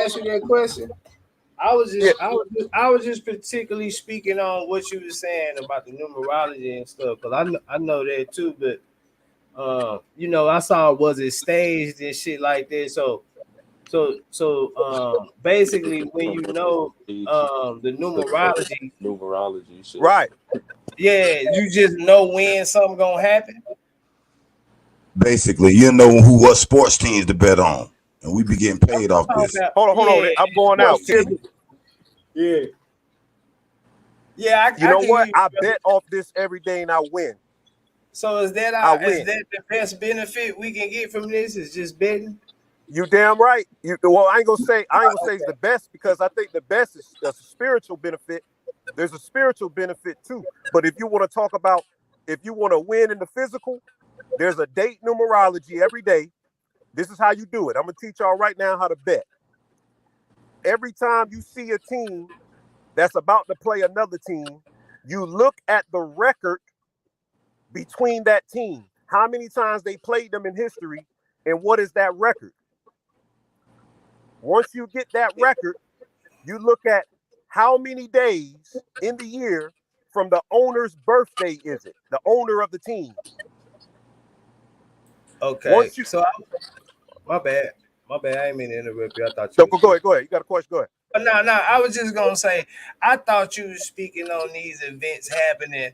asked you that question. I was just particularly speaking on what you were saying about the numerology and stuff, because I know that too. But you know, I saw was it staged and shit like that. So basically, when you know the numerology shit. Right. Yeah, you just know when something gonna happen. Basically, you know what sports teams to bet on, and we be getting paid off this. Hold on. I'm going out. You hear me? Yeah. Yeah, You know what? I bet off this every day and I win. So is that the best benefit we can get from this? Is just betting? You damn right. I ain't gonna say it's the best, because I think the best is a spiritual benefit. There's a spiritual benefit too. But if you want to talk about, if you want to win in the physical, there's a date numerology every day. This is how you do it. I'm gonna teach y'all right now how to bet. Every time you see a team that's about to play another team, you look at the record between that team. How many times they played them in history, and what is that record? Once you get that record, you look at how many days in the year from the owner's birthday is it, the owner of the team. Okay. My bad. I didn't mean to interrupt you. I thought you. Go ahead. You got a question? Go ahead. No. I was just gonna say, I thought you were speaking on these events happening,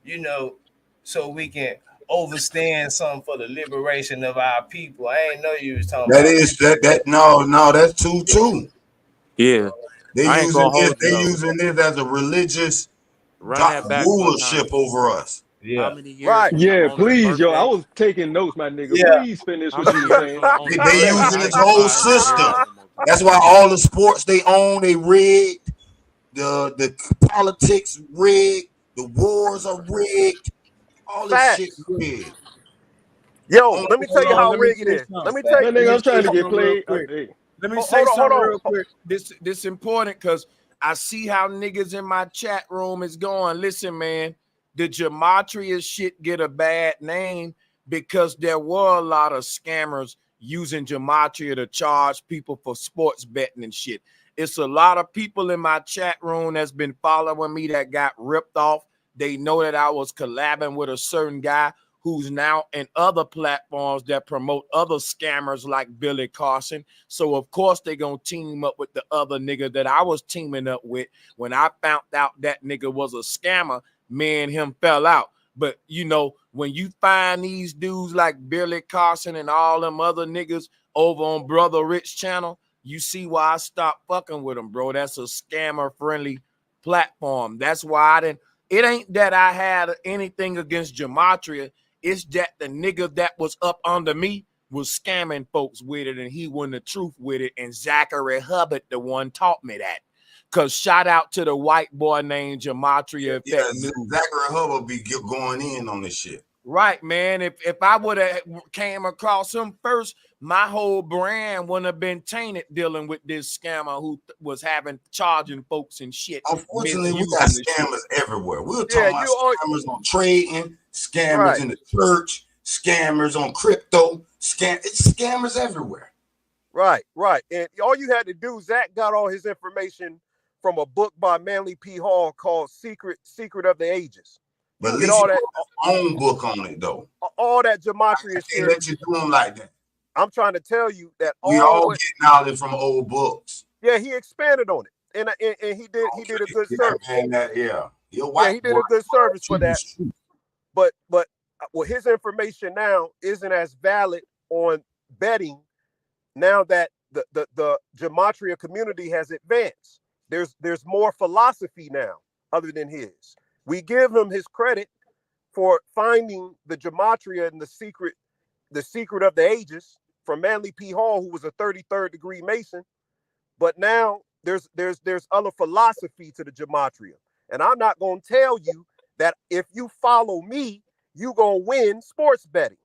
you know, so we can overstand something for the liberation of our people. I ain't know you was talking That about is that. No, that's too. Yeah. They using this as a religious Run that back rulership over us. Yeah. How many years? Right. Yeah, please, yo. I was taking notes, my nigga. Yeah. Please finish what you were saying. They using this whole system. That's why all the sports they own, they rigged. The politics rigged. The wars are rigged. All this shit rigged. Yo, let me tell you how rigged it is. Let me tell you. Nigga, I'm trying to get played. Let me say something real quick. This important, because I see how niggas in my chat room is going. Listen, man, the gematria shit get a bad name because there were a lot of scammers using gematria to charge people for sports betting and shit. It's a lot of people in my chat room that's been following me that got ripped off. They know that I was collabing with a certain guy who's now in other platforms that promote other scammers like Billy Carson. So, of course, they're going to team up with the other nigga that I was teaming up with. When I found out that nigga was a scammer, me and him fell out. But, you know, when you find these dudes like Billy Carson and all them other niggas over on Brother Rich channel, you see why I stopped fucking with them, bro. That's a scammer-friendly platform. That's why it ain't that I had anything against gematria. It's that the nigga that was up under me was scamming folks with it, and he wasn't the truth with it. And Zachary Hubbard, the one, taught me that. Because shout out to the white boy named Gematria Effect News. Zachary Hubbard be going in on this shit. Right, man. If I would have came across him first, my whole brand wouldn't have been tainted dealing with this scammer who was charging folks and shit, Unfortunately, we got misusing the shit. scammers everywhere. We were Yeah, talking about scammers on trading, scammers right. in the church, scammers on crypto, it's scammers everywhere. Right. And all you had to do, Zach got all his information from a book by Manly P. Hall called Secret of the Ages. You But at get least all he that put his own book on it, though. All that gematria They shit. let you do them like that. I'm trying to tell you that We all get knowledge from old books. Yeah, he expanded on it, and he did a good service. And he did a good service for that. But his information now isn't as valid on betting now that the gematria community has advanced. There's more philosophy now other than his. We give him his credit for finding the gematria and the secret of the ages from Manly P. Hall, who was a 33rd degree Mason. But now there's other philosophy to the gematria. And I'm not going to tell you that if you follow me, you're going to win sports betting.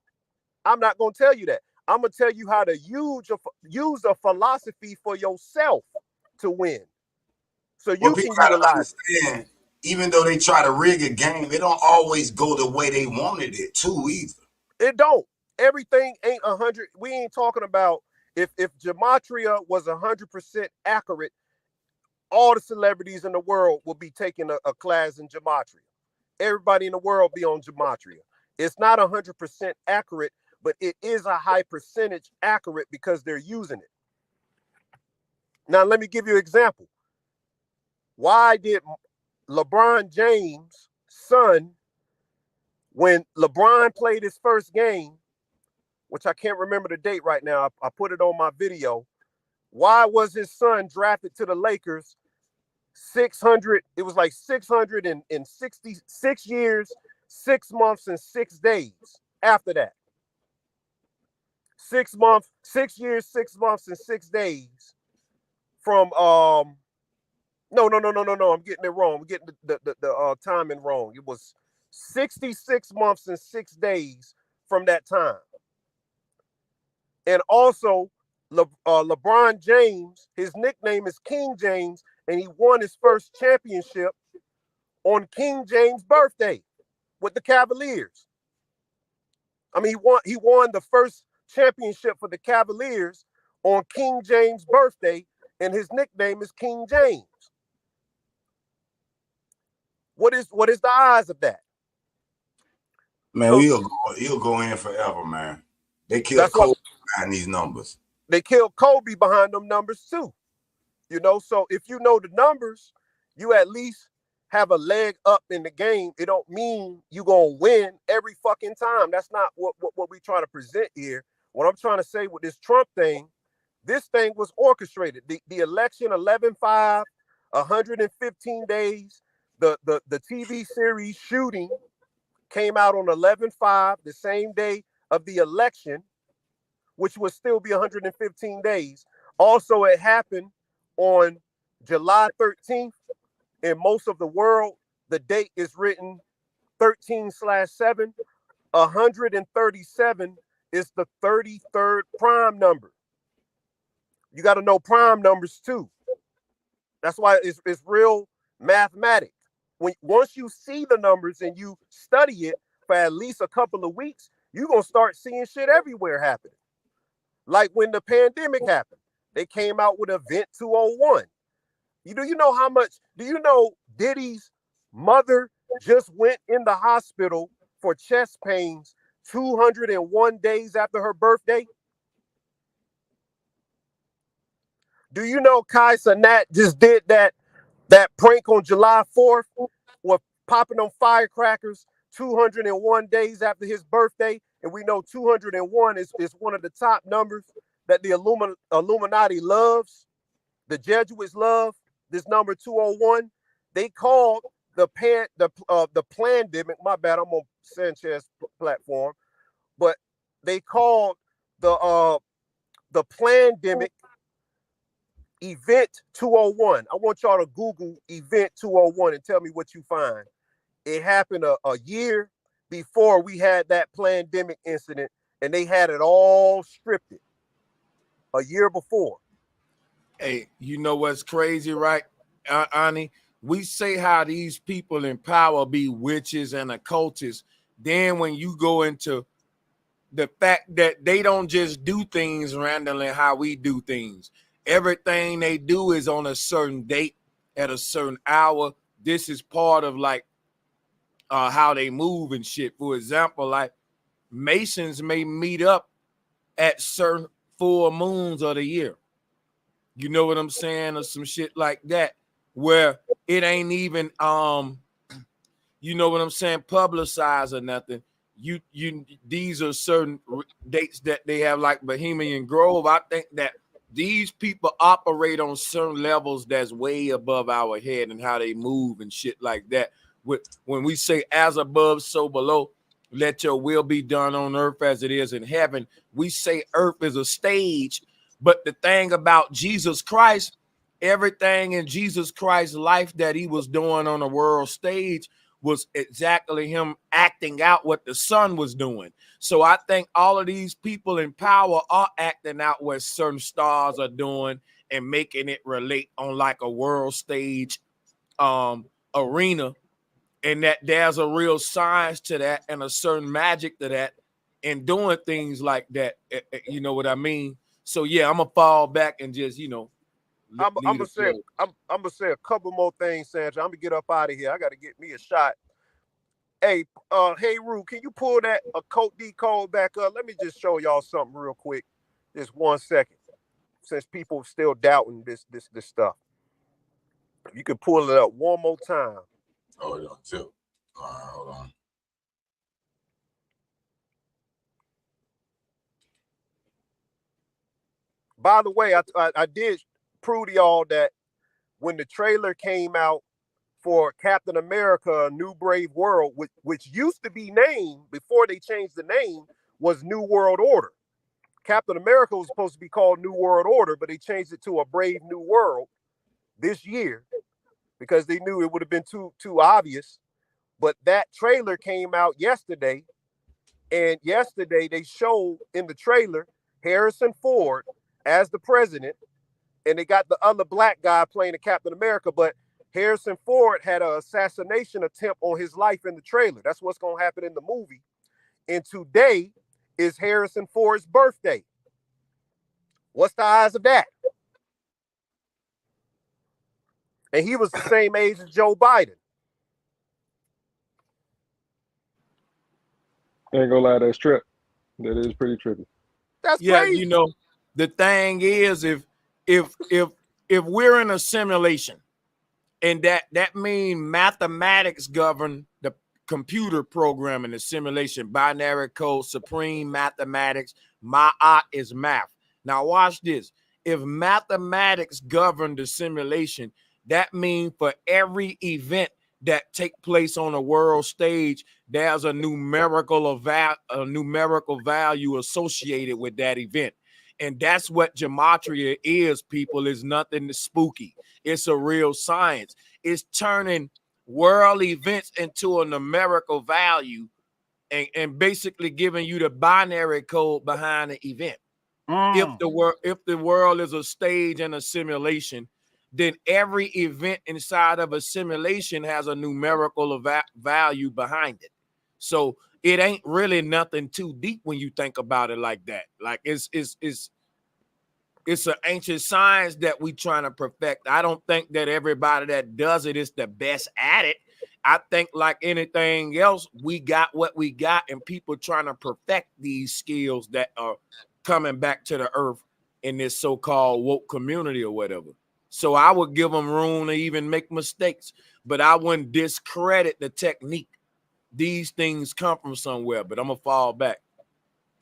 I'm not going to tell you that. I'm going to tell you how to use a philosophy for yourself to win. So you can utilize it. Even though they try to rig a game, it don't always go the way they wanted it to either. It don't. Everything ain't 100. We ain't talking about if gematria was 100% accurate, all the celebrities in the world will be taking a class in gematria. Everybody in the world be on gematria. It's not 100% accurate, but it is a high percentage accurate because they're using it. Now, let me give you an example. Why did LeBron James' son, when LeBron played his first game, which I can't remember the date right now, I put it on my video. Why was his son drafted to the Lakers 600? It was like 666 years, 6 months, and 6 days after that. 6 months, 6 years, 6 months, and 6 days from no, I'm getting it wrong. I'm getting the timing wrong. It was 66 months and 6 days from that time. And also, LeBron James, his nickname is King James, and he won his first championship on King James' birthday with the Cavaliers. I mean, he won the first championship for the Cavaliers on King James' birthday, and his nickname is King James. What is the odds of that? Man, he'll go in forever, man. They killed Kobe behind these numbers. They killed Kobe behind them numbers too. So if you know the numbers, you at least have a leg up in the game. It don't mean you're gonna win every fucking time. That's not what we trying to present here. What I'm trying to say with this Trump thing, this thing was orchestrated. The election 11/5, 115 days. The TV series Shooting came out on 11/5, the same day of the election, which would still be 115 days. Also, it happened on July 13th. In most of the world, the date is written 13/7. 137 is the 33rd prime number. You got to know prime numbers too. That's why it's real mathematics. Once you see the numbers and you study it for at least a couple of weeks, you're going to start seeing shit everywhere happening. Like when the pandemic happened, they came out with Event 201. Do you know Diddy's mother just went in the hospital for chest pains 201 days after her birthday? Do you know Kai Cenat just did that prank on July 4th with popping on firecrackers 201 days after his birthday? And we know 201 is one of the top numbers that the Illuminati loves. The Jesuits love this number 201. They called the pandemic. My bad, I'm on Sanchez platform, but they called the pandemic Event 201. I want y'all to Google Event 201 and tell me what you find. It happened a year before we had that pandemic incident, and they had it all scripted a year before. Hey, you know what's crazy, right, Ani? We say how these people in power be witches and occultists. Then when you go into the fact that they don't just do things randomly how we do things. Everything they do is on a certain date at a certain hour. This is part of like how they move and shit. For example, like Masons may meet up at certain full moons of the year. You know what I'm saying? Or some shit like that, where it ain't even you know what I'm saying, publicized or nothing. You these are certain dates that they have, like Bohemian Grove. I think that these people operate on certain levels that's way above our head and how they move and shit like that. When we say as above, so below, let your will be done on earth as it is in heaven, we say earth is a stage. But the thing about Jesus Christ, everything in Jesus Christ's life that he was doing on the world stage was exactly him acting out what the son was doing. So I think all of these people in power are acting out what certain stars are doing and making it relate on like a world stage arena, and that there's a real science to that and a certain magic to that and doing things like that. You know what I mean? So yeah, I'm gonna fall back and just, you know, I'm gonna say a couple more things, Sanchez. I'm gonna get up out of here. I gotta get me a shot. Hey, hey, Rue, can you pull that occult decode back up? Let me just show y'all something real quick. Just 1 second, since people still doubting this stuff. You can pull it up one more time. Hold on, too. Hold on. By the way, I did prove to y'all that when the trailer came out for Captain America: New Brave World, which used to be named before they changed the name, was New World Order. Captain America was supposed to be called New World Order, but they changed it to A Brave New World this year because they knew it would have been too obvious. But that trailer came out yesterday, and yesterday they showed in the trailer Harrison Ford as the president, and they got the other black guy playing the Captain America, but Harrison Ford had an assassination attempt on his life in the trailer. That's what's going to happen in the movie. And today is Harrison Ford's birthday. What's the odds of that? And he was the same age as Joe Biden. Ain't gonna lie, that's trip. That is pretty trippy. That's crazy. You know, the thing is, if we're in a simulation, and that means mathematics govern the computer program in the simulation, binary code, supreme mathematics, Ma'at is math. Now watch this. If mathematics govern the simulation, that means for every event that take place on a world stage, there's a numerical value associated with that event. And that's what gematria is, people. Is nothing spooky. It's a real science. It's turning world events into a numerical value and basically giving you the binary code behind the event. If the world is a stage and a simulation, then every event inside of a simulation has a numerical value behind it. So it ain't really nothing too deep when you think about it like that. Like it's an ancient science that we trying to perfect. I don't think that everybody that does it is the best at it. I think like anything else, we got what we got, and people trying to perfect these skills that are coming back to the earth in this so-called woke community or whatever. So I would give them room to even make mistakes, but I wouldn't discredit the technique. These things come from somewhere, but I'm gonna fall back.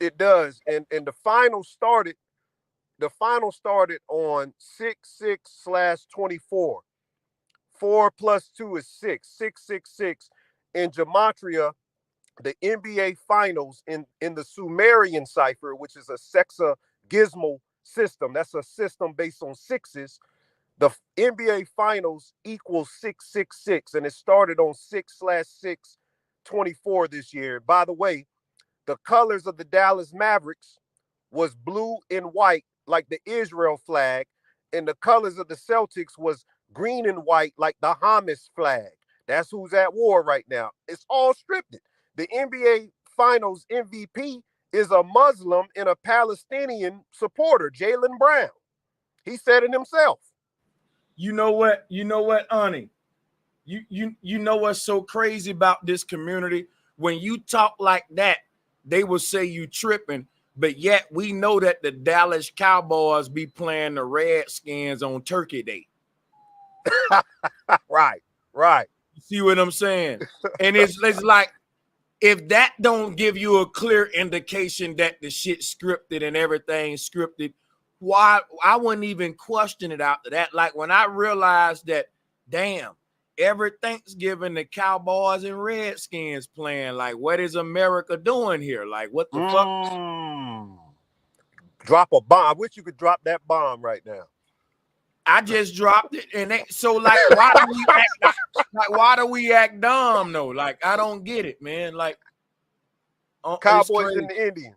It does, and the final started. The final started on 6/6/24. 4 + 2 is 6. 666 in gematria. The NBA Finals in the Sumerian cipher, which is a sexagismal system. That's a system based on sixes. The NBA Finals equals 666, and it started on 6/6/24. 24 this year. By the way, the colors of the Dallas Mavericks was blue and white, like the Israel flag, and the colors of the Celtics was green and white, like the Hamas flag. That's who's at war right now. It's all scripted. The NBA Finals MVP is a Muslim and a Palestinian supporter, Jaylen Brown. He said it himself. You know what? You know what, Ani? You know what's so crazy about this community? When you talk like that, they will say you tripping, but yet we know that the Dallas Cowboys be playing the Redskins on Turkey Day. Right. You see what I'm saying? And it's like, if that don't give you a clear indication that the shit scripted and everything's scripted, why I wouldn't even question it after that. Like when I realized that, damn, every Thanksgiving the Cowboys and Redskins playing, like what is America doing here? Like what the fuck? Drop a bomb. I wish you could drop that bomb right now. I just dropped it, and so like, why do we act dumb though? Like I don't get it, man. Like Cowboys and the Indians.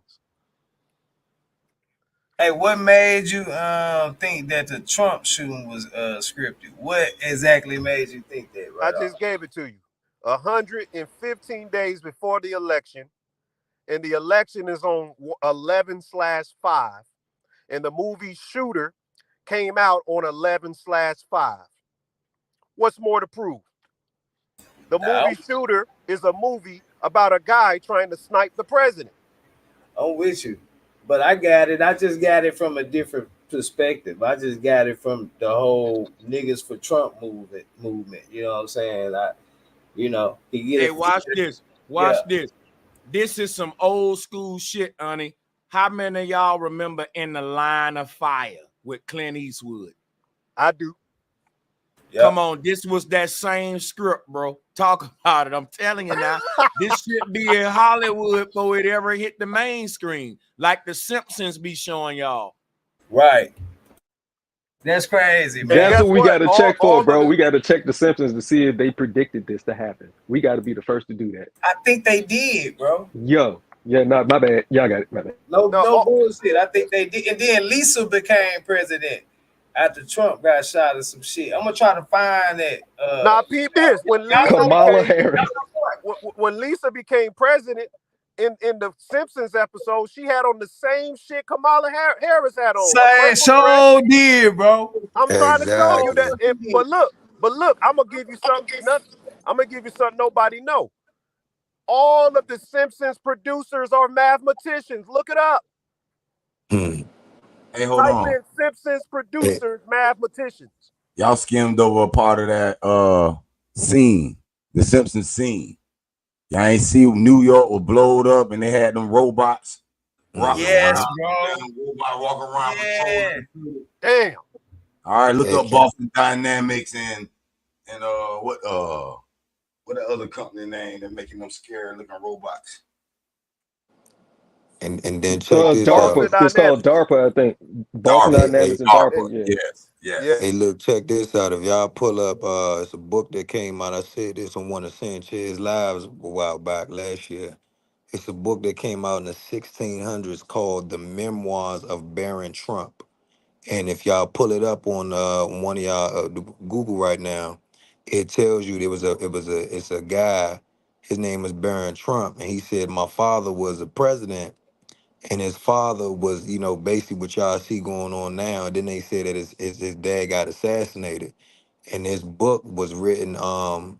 Hey, what made you think that the Trump shooting was scripted? What exactly made you think that? I just gave it to you. 115 days before the election, and the election is on 11/5, and the movie Shooter came out on 11/5. What's more to prove? The movie Shooter is a movie about a guy trying to snipe the president. I'm with you, but I got it. I just got it from a different perspective. I just got it from the whole niggas for Trump movement. You know what I'm saying? Hey, watch this. Watch this. This is some old school shit, honey. How many of y'all remember In the Line of Fire with Clint Eastwood? I do. Yep. Come on, this was that same script, bro. Talk about it. I'm telling you now, this should be in Hollywood before it ever hit the main screen, like the Simpsons be showing y'all. Right. That's crazy, man. That's what we got to check for, bro. We got to check the Simpsons to see if they predicted this to happen. We got to be the first to do that. I think they did, bro. Yeah, no, my bad. Y'all got it, my bad. No bullshit. I think they did. And then Lisa became president after Trump got shot or some shit. I'm gonna try to find that. Peep this. When Lisa became president in the Simpsons episode, she had on the same shit Kamala Harris had on. Same show did, bro. I'm trying to show you that. But look, I'm gonna give you something. I'm gonna give you something nobody know. All of the Simpsons producers are mathematicians. Look it up. Hey, hold on. Type in Simpsons producers, mathematicians. Y'all skimmed over a part of that scene, the Simpsons scene. Y'all ain't see New York was blowed up and they had them robots walking around. Walk around. Yeah. Damn. All right, look up Boston Dynamics and what the other company name that making them scary looking robots. And then check this DARPA. out. It's called DARPA, I think. Boston Dynamics and DARPA. Yes. Hey, look, check this out. If y'all pull up, it's a book that came out. I said this on one of Sanchez lives a while back last year. It's a book that came out in the 1600s called The Memoirs of Baron Trump. And if y'all pull it up on one of y'all Google right now, it tells you it's a guy. His name is Baron Trump, and he said my father was a president. And his father was, basically what y'all see going on now. And then they said that his dad got assassinated. And his book was written, I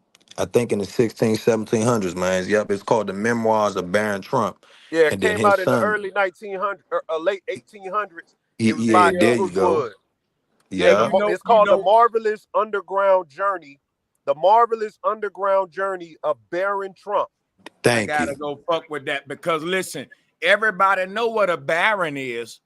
think in the 1700s, man. Yep, it's called The Memoirs of Baron Trump. Yeah, it and then came his out in the son, early 1900s, or late 1800s. Yeah, It was by there you go. Wood. Yeah. It's called The Marvelous Underground Journey. The Marvelous Underground Journey of Baron Trump. I gotta go fuck with that because listen, everybody know what a baron is.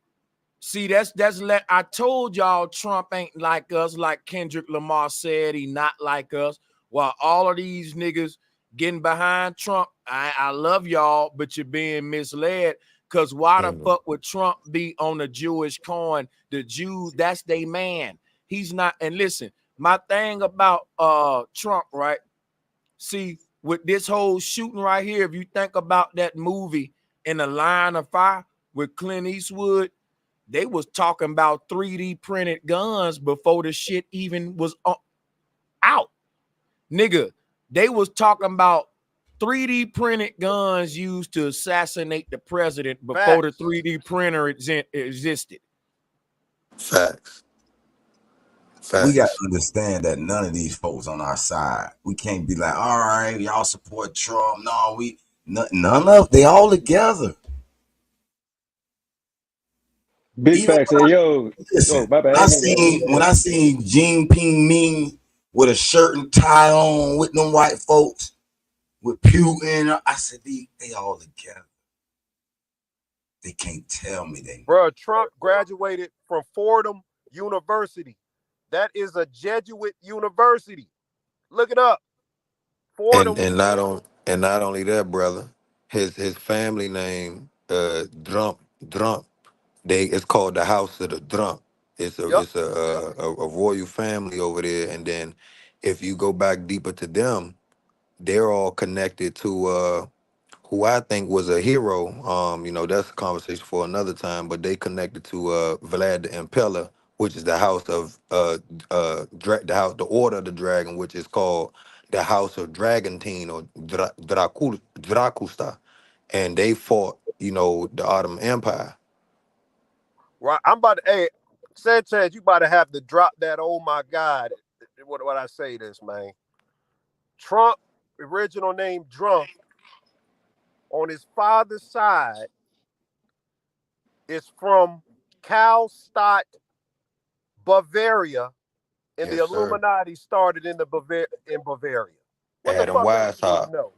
See, I told y'all Trump ain't like us, like Kendrick Lamar said, he not like us. While all of these niggas getting behind Trump, I love y'all, but you're being misled. Cause why the fuck would Trump be on the Jewish coin? The Jews, that's their man. He's not. And listen, my thing about Trump, right? See, with this whole shooting right here, if you think about that movie In the Line of Fire with Clint Eastwood, they was talking about 3D printed guns before the shit even was out. Nigga, they was talking about 3D printed guns used to assassinate the president before the 3D printer existed. Facts. We got to Facts. understand that none of these folks on our side. We can't be like, all right, y'all support Trump. No, none of they all together. Big Even facts. And yo, listen, my bad. when I seen Jinping Ming with a shirt and tie on with them white folks with Putin, I said they all together. They can't tell me they. Bro, Trump graduated from Fordham University. That is a Jesuit university. Look it up. Fordham. And not only that, brother, his family name, Drump. It's called the House of the Drump. It's a Yep. it's a royal family over there. And then if you go back deeper to them, they're all connected to who I think was a hero. That's a conversation for another time. But they connected to Vlad the Impaler, which is the house of the Order of the Dragon, which is called the House of Dragantine or Dracusta, and they fought, the Ottoman Empire. Right. I'm about to, hey, Sanchez, you about to have to drop that. Oh my God. What I say this, man. Trump, original name Trump, on his father's side is from Karlstadt, Bavaria, and the Yes, sir. Illuminati started in Bavaria. What the Adam fuck else you need Weishaupt. to know?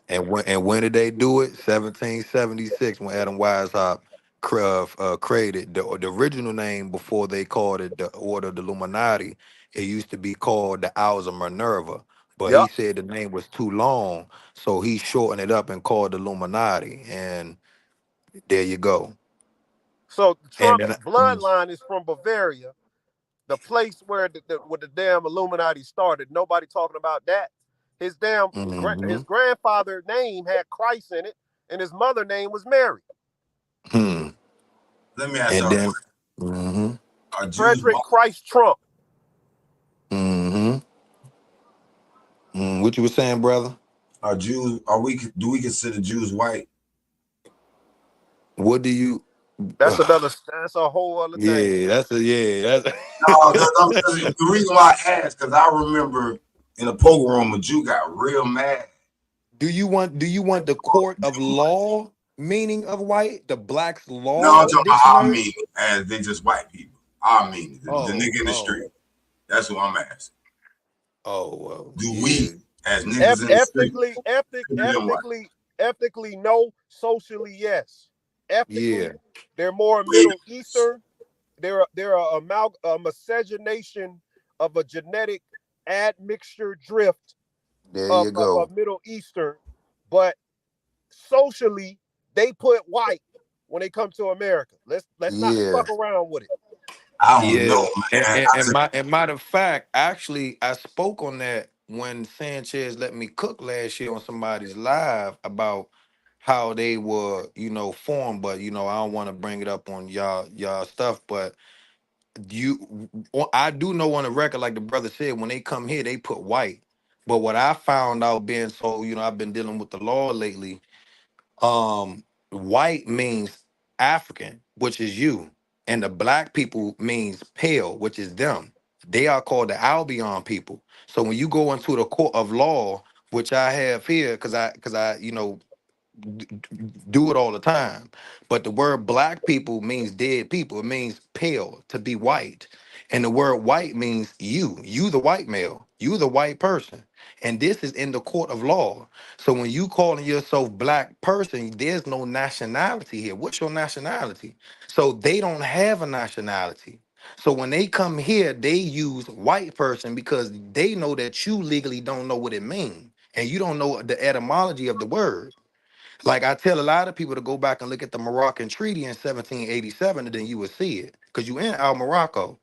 And when did they do it? 1776, when Adam Weishaupt created the original name before they called it the Order of the Illuminati. It used to be called the Owls of Minerva, but he Yep. said the name was too long, so he shortened it up and called the Illuminati. And there you go. So And Trump's then, bloodline is from Bavaria, the place where the damn Illuminati started. Nobody talking about that. His his mhm. grandfather name had Christ in it, and his mother name was Mary. Let me ask And y'all. then, mm-hmm. Are Jews? Frederick Christ Trump. Mm-hmm. What you were saying, brother? Are Jews? Do we consider Jews white? What do you? That's a whole other thing. Yeah, that's. No, the reason why I asked, because I remember in a poker room, a Jew got real mad. Do you want the court of law meaning of white? The Black's No, Law I'm talking about I Dictionary? mean as they just white people. I mean the Oh, nigga in the street. oh, That's what I'm asking. oh, well, Do yeah, we as niggas in the street consider them white? Ethically, no. Socially, yes. yeah. Ethically, they're more Middle Eastern. They're a miscegenation of a genetic admixture drift There of, you of, go. of Middle Eastern, but socially they put white when they come to America. Let's not Yeah, fuck around with it. I don't yeah. know, man. And matter of fact, actually, I spoke on that when Sanchez let me cook last year on somebody's live about how they were, formed. But I don't want to bring it up on y'all stuff. But I do know on the record, like the brother said, when they come here, they put white. But what I found out being so, I've been dealing with the law lately. White means African, which is you, and the black people means pale, which is them. They are called the Albion people. So when you go into the court of law, which I have here, because I do it all the time. But the word black people means dead people. It means pale, to be white. And the word white means you the white male, you the white person. And this is in the court of law. So when you calling yourself black person, there's no nationality here. What's your nationality? So they don't have a nationality. So when they come here, they use white person because they know that you legally don't know what it means. And you don't know the etymology of the word. Like I tell a lot of people to go back and look at the Moroccan Treaty in 1787, and then you will see it. Because you in Al Morocco.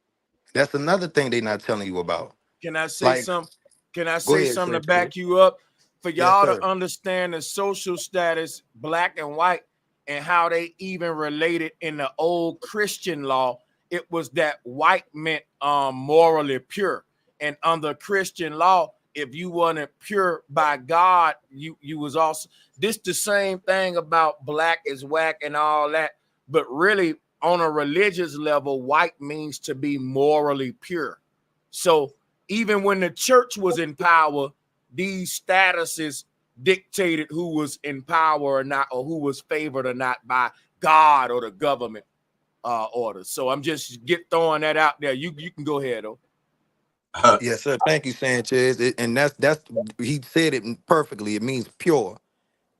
That's another thing they're not telling you about. Can I say Like, something? Can I go say ahead, something to Sanchez. back you up? for Yes, y'all sir. to understand the social status, black and white, and how they even related in the old Christian law. It was that white meant morally pure, and under Christian law, if you wasn't pure by God, you was also this the same thing about black is whack and all that, but really on a religious level, white means to be morally pure. So even when the church was in power, these statuses dictated who was in power or not, or who was favored or not by God or the government orders. So I'm just throwing that out there. You can go ahead though. Yes, sir. Thank you, Sanchez. And that's he said it perfectly. It means pure,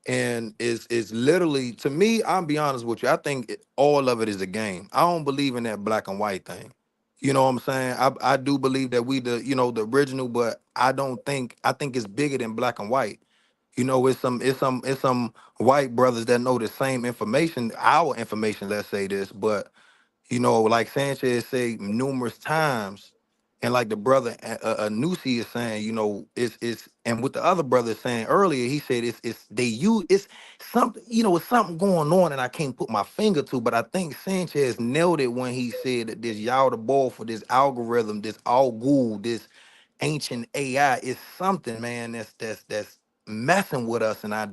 and is literally, to me. I'll be honest with you. I think all of it is a game. I don't believe in that black and white thing. You know what I'm saying? I do believe that we the original, but I don't think I think it's bigger than black and white. It's some white brothers that know the same information, our information. Let's say this, but like Sanchez said numerous times, and like the brother Nusi is saying, it's and what the other brother is saying earlier, he said it's something, it's something going on, and I can't put my finger to, but I think Sanchez nailed it when he said that this y'all the ball for this algorithm, this all ghoul, this ancient AI is something, man, that's messing with us, and I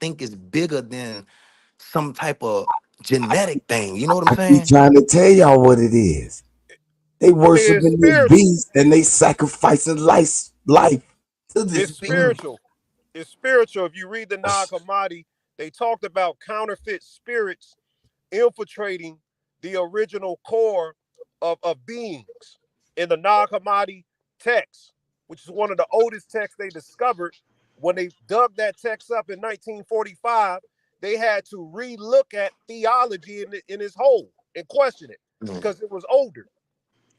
think it's bigger than some type of genetic thing. You know what I'm I keep saying? trying to tell y'all what it is. They I mean, it's worshiping this spiritual. beast and they sacrificing life to this It's beast. spiritual. It's spiritual. If you read the Nag Hammadi, they talked about counterfeit spirits infiltrating the original core of beings in the Nag Hammadi text, which is one of the oldest texts they discovered. When they dug that text up in 1945, they had to re-look at theology in its whole and question it because it was older.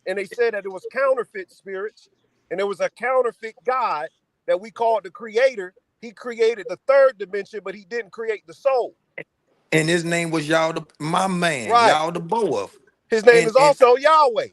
And they said that it was counterfeit spirits and there was a counterfeit God that we called the creator. He created the third dimension, but he didn't create the soul. And his name was my man, Right. Yah the Boeth. His name And is also Yahweh.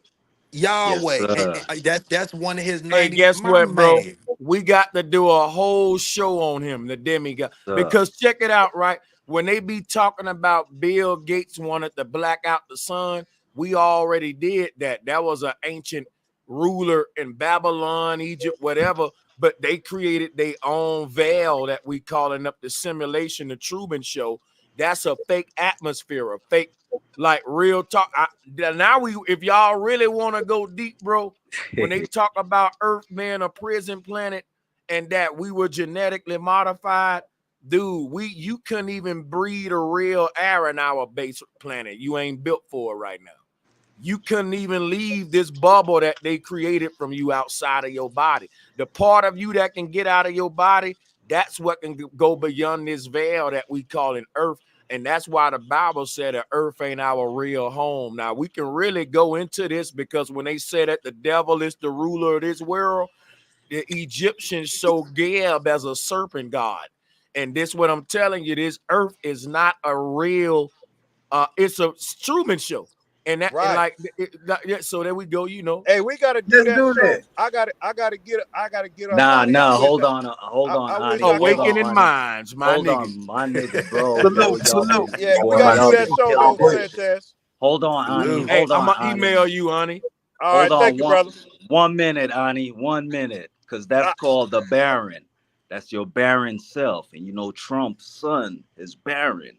Yes, Yahweh. sir. That's one of his Hey, 90, guess my what, bro? man. We got to do a whole show on him, the demigod. Sir. Because check it out, right? When they be talking about Bill Gates wanted to black out the sun, we already did that. That was an ancient ruler in Babylon, Egypt, whatever. But they created their own veil that we calling up the simulation, the Truman Show. That's a fake atmosphere, a fake, like real talk. Now if y'all really want to go deep, bro, when they talk about Earth being a prison planet and that we were genetically modified, dude, you couldn't even breathe a real air in our base planet. You ain't built for it right now. You couldn't even leave this bubble that they created from you outside of your body. The part of you that can get out of your body, that's what can go beyond this veil that we call an earth. And that's why the Bible said that earth ain't our real home. Now, we can really go into this because when they said that the devil is the ruler of this world, the Egyptians show Geb as a serpent god. And this what I'm telling you, this earth is not a real, it's a Truman Show. And that and Right. so there we go, Hey, we gotta do Let's that do show. that. I gotta get up Nah, out of here. nah. Hold on, I wish Ani. I could. Hold on, Awakening Ani. minds, my Hold nigga. on, my nigga, bro. Salute, salute. Yeah, we Boy, gotta do y'all that been show killing though, this. Sanchez. Hold on, Ani. Salute. Hey, Hold I'm on, gonna Ani. email you, honey. All right, Hold thank on you, brother. 1 minute, Ani. 1 minute. Because that's called the Baron. That's your Baron self. And you know Trump's son is Baron.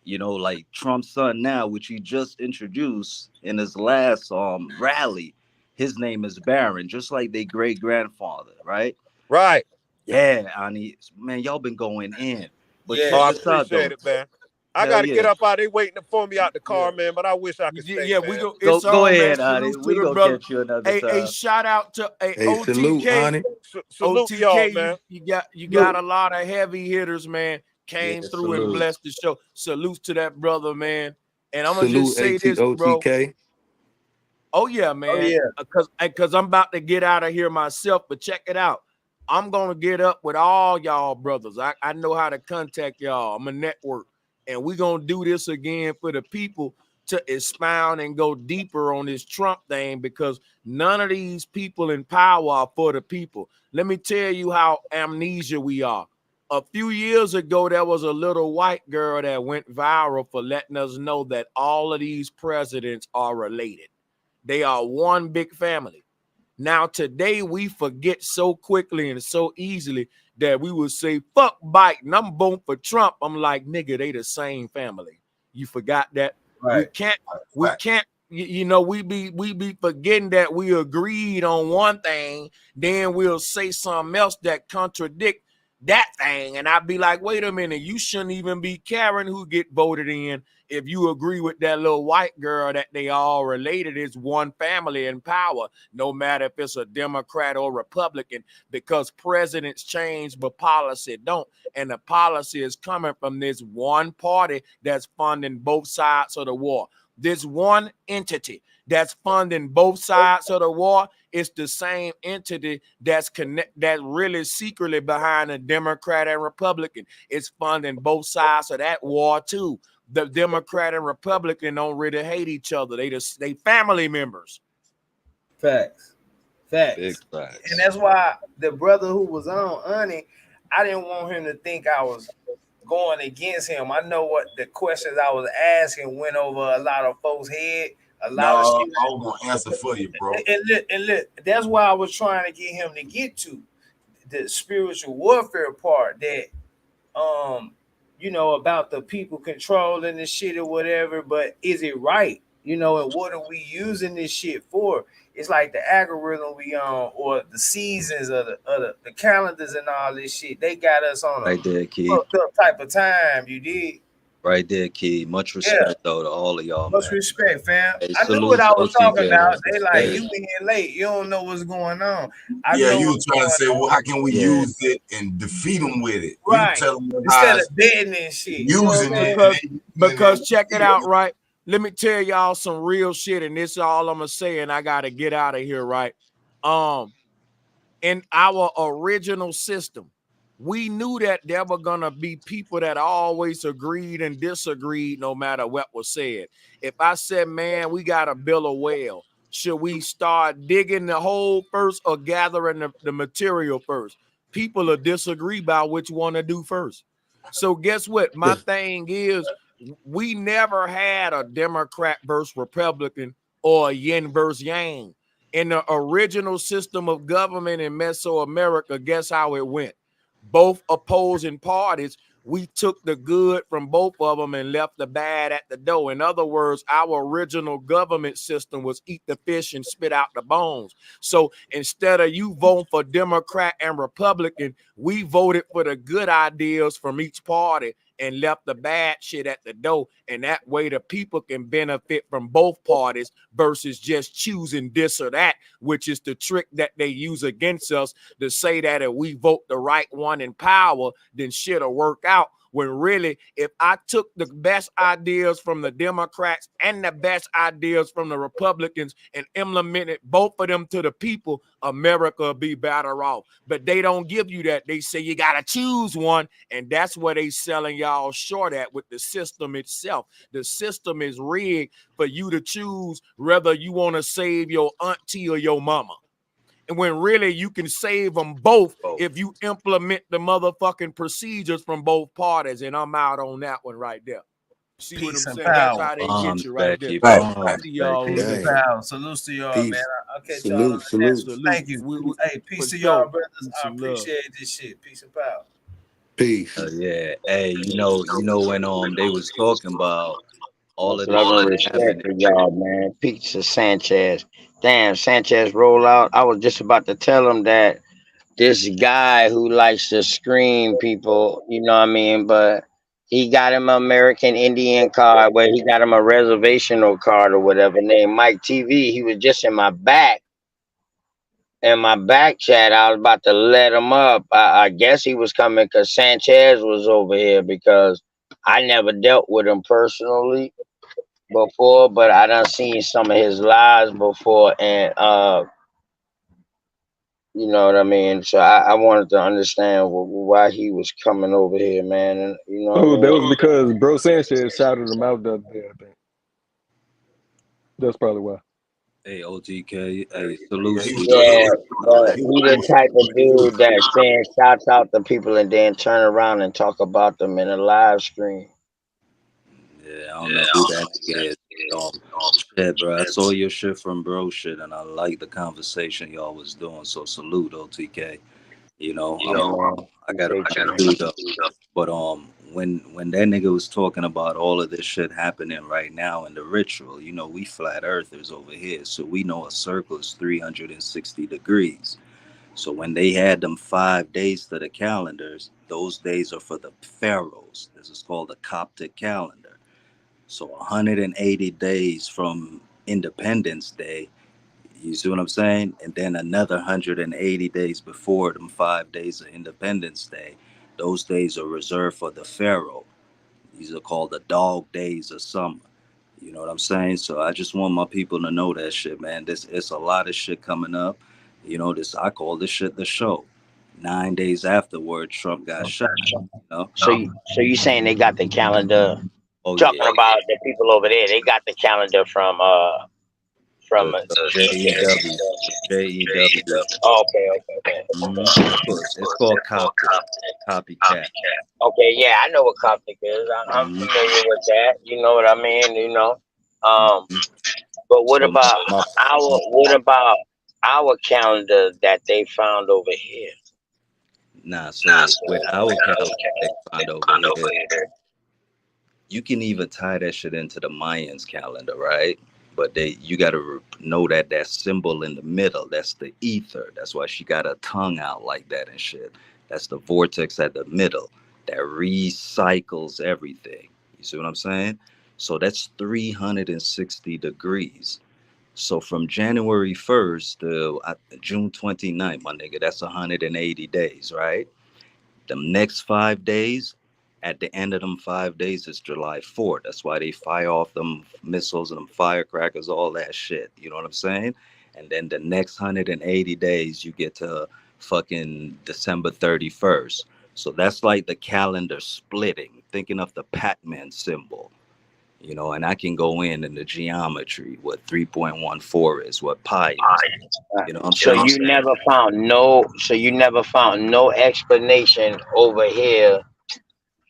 Like Trump's son now, which he just introduced in his last rally, his name is Baron, just like their great grandfather, right? Right. Yeah, Ani, man, y'all been going in. But Oh, check Yeah. I this out appreciate though. it, man. I Hell gotta get yeah. up out. They waiting for me out the Yeah. car, man. But I wish I could stay, Yeah, we man. go. Go It's go on, man. ahead, Ani. Salute to We the gonna brother. catch you another A time. shout out to a Hey, salute, OTK. honey. Salute to y'all, man. You got Salute. a lot of heavy hitters, man. Yeah, Came through and salute. blessed the show. Salute to that brother, man. And I'm gonna just Salute say this, bro. OTK. Oh yeah, Oh man. yeah. Because I'm about to get out of here myself. But check it out. I'm gonna get up with all y'all brothers. I know how to contact y'all. I'm a network, and we're gonna do this again for the people to expound and go deeper on this Trump thing, because none of these people in power are for the people. Let me tell you how amnesia we are. A few years ago, there was a little white girl that went viral for letting us know that all of these presidents are related. They are one big family. Now, today, we forget so quickly and so easily that we will say, fuck Biden, I'm voting for Trump. I'm like, nigga, they the same family. You forgot that? Right. We can't, you know, we be forgetting that we agreed on one thing, then we'll say something else that contradict that thing. And I'd be like, wait a minute, you shouldn't even be caring who get voted in if you agree with that little white girl that they all related. Is one family in power, no matter if it's a Democrat or Republican, because presidents change, but policy don't. And the policy is coming from this one party that's funding both sides of the war. This one entity that's funding both sides of the war is the same entity that's really secretly behind the Democrat and Republican. It's funding both sides of that war too. The Democrat and Republican don't really hate each other. They family members. Facts. Big Facts. facts. And that's why the brother who was on Honey, I didn't want him to think I was going against him. I know what the questions I was asking went over a lot of folks' head. A lot of shit. I was gonna answer for you, bro. And look, that's why I was trying to get him to get to the spiritual warfare part, that you know, about the people controlling the shit or whatever. But is it right? You know, and what are we using this shit for? It's like the algorithm we on, or the seasons of the calendars and all this shit. They got us on a Right there, Key. fucked up type of time. You did. Right there, Key. Much respect though to all of y'all, Much man. respect, fam. Hey, I knew salute what I to was OTK, talking about. man. They like, Hey. you in here late. You don't know what's going on. I Yeah, know you were what's trying to say, going well, on. how can we use it and defeat them with it? Right. You telling them Instead how of betting and shit. You know what using I'm it. saying? Because check it out, right? Let me tell y'all some real shit, and this is all I'm gonna say, and I gotta get out of here, right? In our original system, we knew that there were gonna be people that always agreed and disagreed no matter what was said. If I said, man, we gotta build a well, should we start digging the hole first or gathering the material first? People will disagree about which one to do first. So guess what? My thing is, we never had a Democrat versus Republican or a yin versus yang. In the original system of government in Mesoamerica, guess how it went? Both opposing parties, we took the good from both of them and left the bad at the door. In other words, our original government system was eat the fish and spit out the bones. So instead of you voting for Democrat and Republican, we voted for the good ideas from each party and left the bad shit at the door. And that way the people can benefit from both parties versus just choosing this or that, which is the trick that they use against us to say that if we vote the right one in power, then shit'll work out. When really, if I took the best ideas from the Democrats and the best ideas from the Republicans and implemented both of them to the people, America will be better off. But they don't give you that. They say you got to choose one, and that's what they selling y'all short at with the system itself. The system is rigged for you to choose whether you want to save your auntie or your mama. And when really you can save them both if you implement the motherfucking procedures from both parties. And I'm out on that one right there. See what I'm saying? That's how they get you right there. See y'all later. Salutes to y'all, Peace. man. I'll catch y'all on the next one. Thank you. Hey, peace to y'all, brothers. I appreciate this shit. Peace and power. Peace. Yeah. Hey, you know when they was talking about all of Love and this respect for y'all, man. Peace to Sanchez. Damn, Sanchez roll out. I was just about to tell him that this guy who likes to scream people, you know what I mean, but he got him an American Indian card where he got him a reservational card or whatever named Mike TV. He was just in my back chat. I was about to let him up. I guess he was coming because Sanchez was over here, because I never dealt with him personally before, but I done seen some of his lives before, and you know what I mean. So I wanted to understand why he was coming over here, man. And you know what I Oh, mean. that was because Bro Sanchez shouted him out the other day, I think. That's probably why. Hey, OTK. Hey, salute He to was you. Yeah, pushing. but He was he the pushing type of too. dude that saying shouts out to people and then turn around and talk about them in a live stream. Yeah, I don't know who that nigga is. Shit, bro. I saw your shit from bro shit, and I like the conversation y'all was doing. So salute, OTK. You know, Yeah, man. I got a Appreciate you, point man. too, though. But when that nigga was talking about all of this shit happening right now in the ritual, you know, we flat earthers over here, so we know a circle is 360 degrees. So when they had them 5 days to the calendars, those days are for the pharaohs. This is called the Coptic calendar. So 180 days from Independence Day, you see what I'm saying? And then another 180 days before them 5 days of Independence Day, those days are reserved for the pharaoh. These are called the dog days of summer. You know what I'm saying? So I just want my people to know that shit, man. This it's a lot of shit coming up. You know, this I call this shit the show. 9 days afterward, Trump got shot. You know? So you saying they got the calendar? Oh Talking yeah, about the people over there, they got the calendar from the JEW, JEW. Oh, okay. It's called Coptic, copycat. Okay, yeah, I know what Coptic is. I'm Hmm. familiar with that. You know what I mean? Um, but So my what about our calendar that they found over here? nah. So with our calendar they find over here, you can even tie that shit into the Mayans calendar, right? But you got to know that symbol in the middle, that's the ether. That's why she got her tongue out like that and shit. That's the vortex at the middle that recycles everything. You see what I'm saying? So that's 360 degrees. So from January 1st to June 29th, my nigga, that's 180 days, right? The next 5 days, at the end of them 5 days is July 4th. That's why they fire off them missiles and them firecrackers, all that shit. You know what I'm saying? And then the next 180 days, you get to fucking December 31st. So that's like the calendar splitting, thinking of the Pac-Man symbol, you know, and I can go in the geometry, what 3.14 is, what pi is. You know what I'm So saying? you never found no explanation over here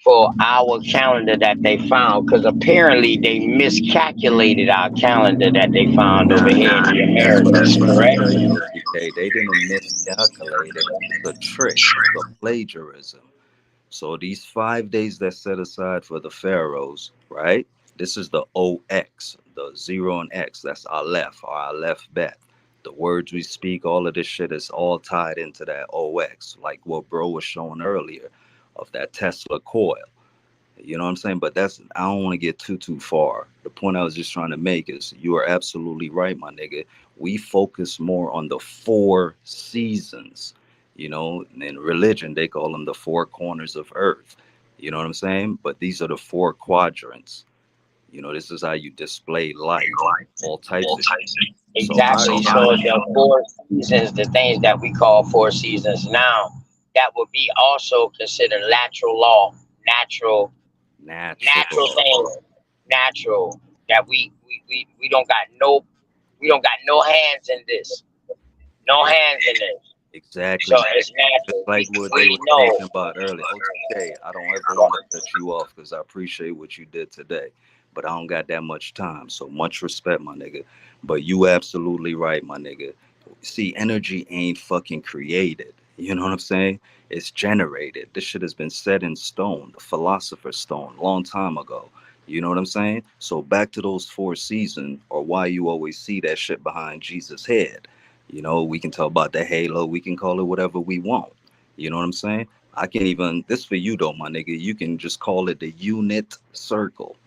for our calendar that they found, because apparently they miscalculated our calendar that they found over Nah, here in the that's what I'm Americas, trying to correct? tell you, OTK. They didn't miscalculate it. It's a trick. It's a plagiarism. So these 5 days that's set aside for the pharaohs, right? This is the OX, the zero and X. That's Aleph or Aleph Bet. The words we speak, all of this shit is all tied into that OX, like what bro was showing earlier of that Tesla coil. You know what I'm saying? But I don't want to get too far. The point I was just trying to make is you are absolutely right, my nigga. We focus more on the four seasons. You know, in religion they call them the four corners of earth. You know what I'm saying? But these are the four quadrants. You know, this is how you display light, all types of shit. So Exactly. So the four seasons, the things that we call four seasons now, that would be also considered natural law, natural natural natural. things, natural, that we don't got no hands in this. No hands in this. So Exactly. it's Just natural. like We what they we were know. talking about earlier. OTK, I don't ever want to cut you off because I appreciate what you did today. But I don't got that much time. So much respect, my nigga. But you absolutely right, my nigga. See, energy ain't fucking created. You know what I'm saying? It's generated. This shit has been set in stone, the philosopher's stone, long time ago. You know what I'm saying? So back to those four seasons, or why you always see that shit behind Jesus' head. You know, we can talk about the halo. We can call it whatever we want. You know what I'm saying? I can even, this for you though, my nigga. You can just call it the unit circle.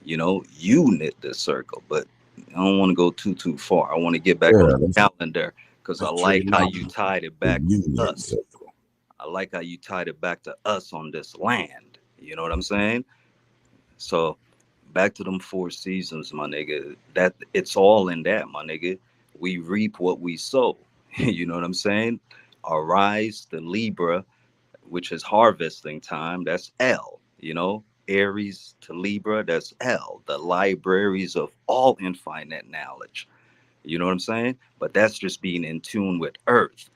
You know, unit the circle. But I don't want to go too far. I want to get back on Yeah, the calendar because I that's like how you trigonometry. tied it The back to unit us. circle. I like how you tied it back to us on this land. You know what I'm saying? So back to them four seasons, my nigga. That it's all in that, my nigga. We reap what we sow. You know what I'm saying? Arise, the Libra, which is harvesting time. That's L. You know, Aries to Libra, that's L, the libraries of all infinite knowledge. You know what I'm saying? But that's just being in tune with Earth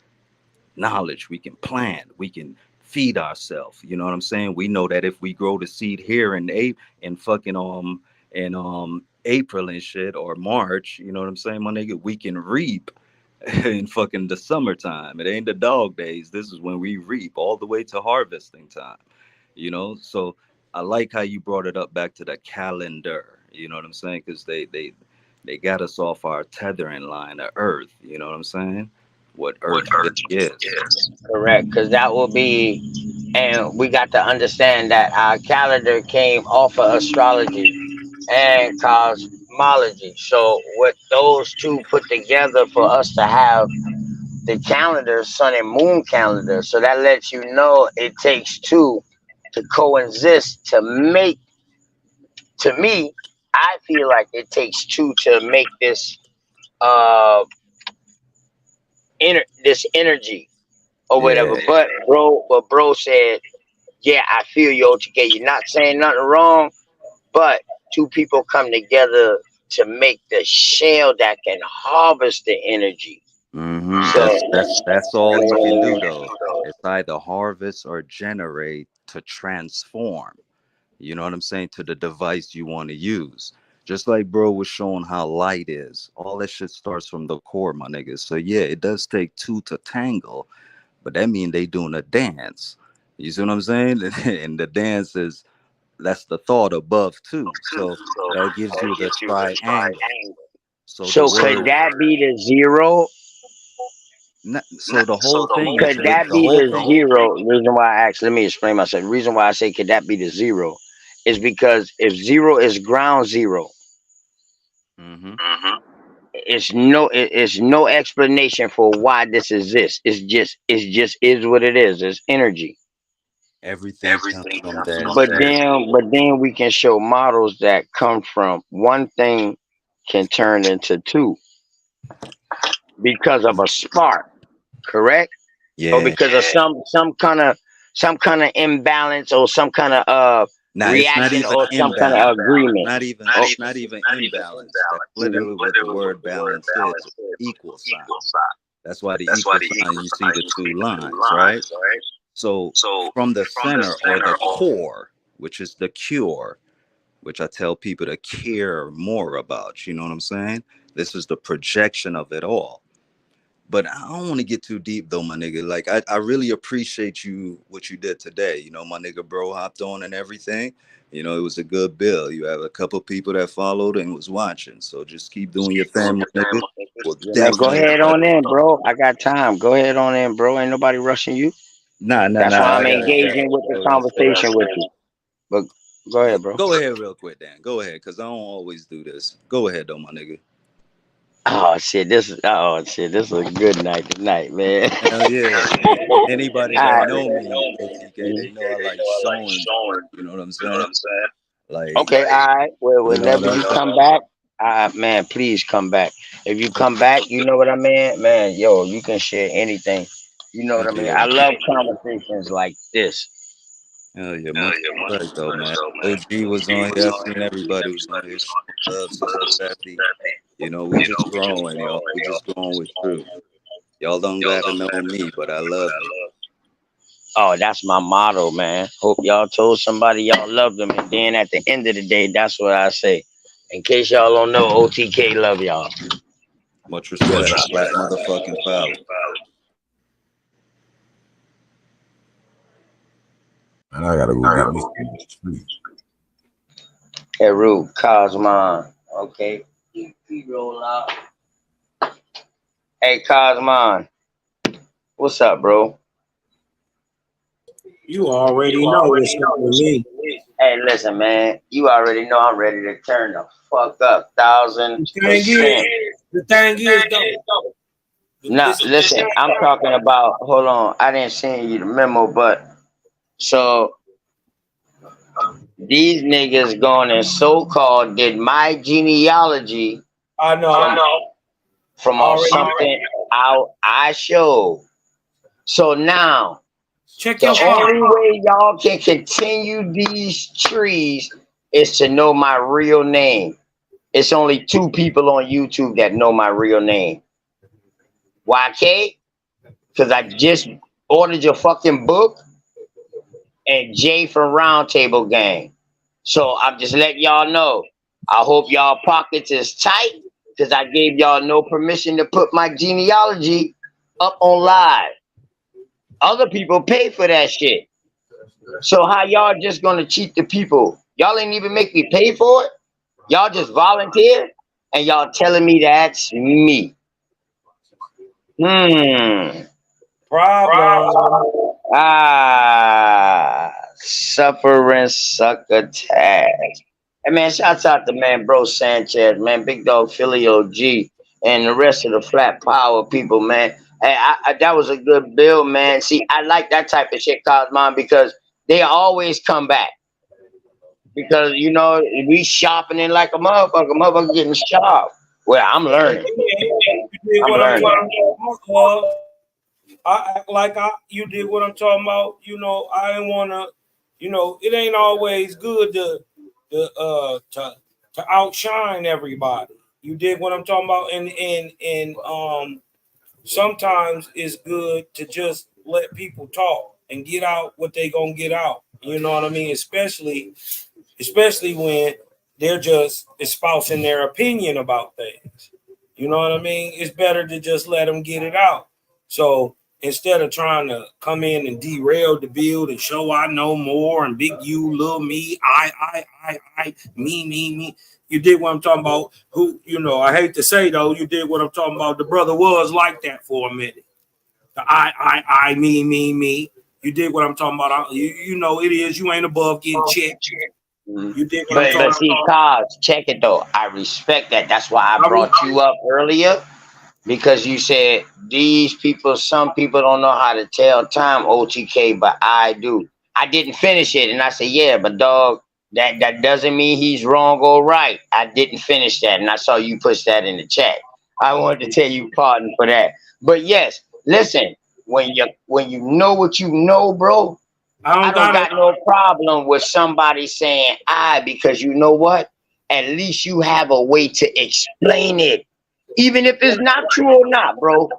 knowledge. We can plan, we can feed ourselves. You know what I'm saying? We know that if we grow the seed here in fucking in April and shit, or March, you know what I'm saying, my nigga, we can reap in fucking the summertime. It ain't the dog days. This is when we reap all the way to harvesting time. You know, so I like how you brought it up back to the calendar. You know what I'm saying? Because they got us off our tethering line of Earth. You know what I'm saying? What Earth really is. Correct, because that will be, and we got to understand that our calendar came off of astrology and cosmology. So with those two put together for us to have the calendar, sun and moon calendar, so that lets you know it takes two to coexist to make. To me, I feel like it takes two to make this uh this energy or whatever. Yeah, But bro said, yeah, I feel you, OTK. You're not saying nothing wrong, but two people come together to make the shell that can harvest the energy. So that's all you can do though. It's either harvest or generate to transform. You know what I'm saying? To the device you want to use. Just like bro was showing how light is. All that shit starts from the core, my niggas. So yeah, it does take two to tangle, but that means they doing a dance. You see what I'm saying? And the dance is, that's the thought above too. So that gives you the triangle. So the so could word, that be the zero? so the whole thing is Could that the be whole the thing. zero? Reason why I asked, let me explain myself. The reason why I say could that be the zero is because if zero is ground zero, Mm-hmm. it's no explanation for why this exists. It's just is what it is. It's energy. Everything comes from that. But then we can show models that come from one thing can turn into two because of a spark, correct? Or Yeah. because of some kind of imbalance or some kind of Now it's not reaction even or some kind of imbalance. agreement. It's not even imbalance. That's literally what the word balance is. Equal sign. That's why the equal sign, you see the two lines, right? So from the center or the core, which is the cure, which I tell people to care more about, you know what I'm saying? This is the projection of it all. But I don't want to get too deep though, my nigga. Like I really appreciate you what you did today. You know, my nigga bro hopped on and everything. You know, it was a good bill. You have a couple people that followed and was watching. So just keep doing your thing, my nigga. We'll Yeah, go definitely ahead on in, bro. I got time. Go ahead on in, bro. Ain't nobody rushing you. That's why I'm I gotta go. engaging with the Real quick. conversation with you. But go ahead, bro. Go ahead real quick, Dan. Go ahead, cause I don't always do this. Go ahead though, my nigga. Oh shit, this is a good night tonight, man. Hell yeah. Anybody All that right. know me, OTK, they know I like showing. You know what I'm saying? Like, Okay, all right. Well, you know what whenever I'm you saying? come back, man, please come back. If you come back, you know what I mean, man. Yo, you can share anything. You know what Hell I mean. yeah. I love conversations like this. Hell yeah. Much respect though, man. OG was on here. I seen everybody was on here. Showing love, Sister Bessie. You know, we just growing, y'all. We just going with truth. Y'all don't gotta know me, but I love you. Oh, that's my motto, man. Hope y'all told somebody y'all love them, and then at the end of the day, that's what I say. In case y'all don't know, OTK love y'all. Much respect. Black motherfucking power. And I gotta go get me some sleep. Heru, Cosmon. Okay. EP roll out. Hey, Cosmon. What's up, bro? You already know what's up with me. Hey, listen, man. You already know I'm ready to turn the fuck up. The thing is, 1000%. the thing is though. No, listen, I'm talking about, hold on. I didn't send you the memo, but so these niggas going and so-called did my genealogy I know. from Already. something I showed. So now Check The your phone. only way y'all can continue these trees is to know my real name. It's only 2 people on YouTube that know my real name. YK, because I just ordered your fucking book, and Jay from Roundtable Gang. So I'm just letting y'all know. I hope y'all pockets is tight, because I gave y'all no permission to put my genealogy up on live. Other people pay for that shit. So how y'all just gonna cheat the people? Y'all ain't even make me pay for it. Y'all just volunteer, and y'all telling me that's me. Problem. Suffering succotash. Hey man, shouts out to man bro Sanchez, man, Big Dog Philly OG, and the rest of the Flat Power people, man. Hey, that was a good bill, man. See, I like that type of shit, Cosmon, because they always come back. Because you know we shopping in like a motherfucker getting sharp. Well, I'm learning. You did I'm what I'm learning. talking about. I act like you did what I'm talking about. You know, I ain't wanna. You know, it ain't always good to outshine everybody. You did what I'm talking about, and sometimes it's good to just let people talk and get out what they gonna get out. You know what I mean? Especially when they're just espousing their opinion about things. You know what I mean? It's better to just let them get it out. So instead of trying to come in and derail the build and show I know more and big you, little me, I, me, you did what I'm talking about. Who, you know, I hate to say though, you did what I'm talking about. The brother was like that for a minute. The I, me. You did what I'm talking about. You know it is. You ain't above getting checked. You did what I'm talking But see, Cos, check it though. I respect that. That's why I brought you up earlier, because you said these people, some people don't know how to tell time, OTK, but I do. I didn't finish it, and I said, yeah, but dog, that doesn't mean he's wrong or right. I didn't finish that, and I saw you push that in the chat. I wanted to tell you pardon for that. But yes, listen, when you know what you know, bro, I don't got no problem with somebody saying because you know what? At least you have a way to explain it. Even if it's not true or not, bro.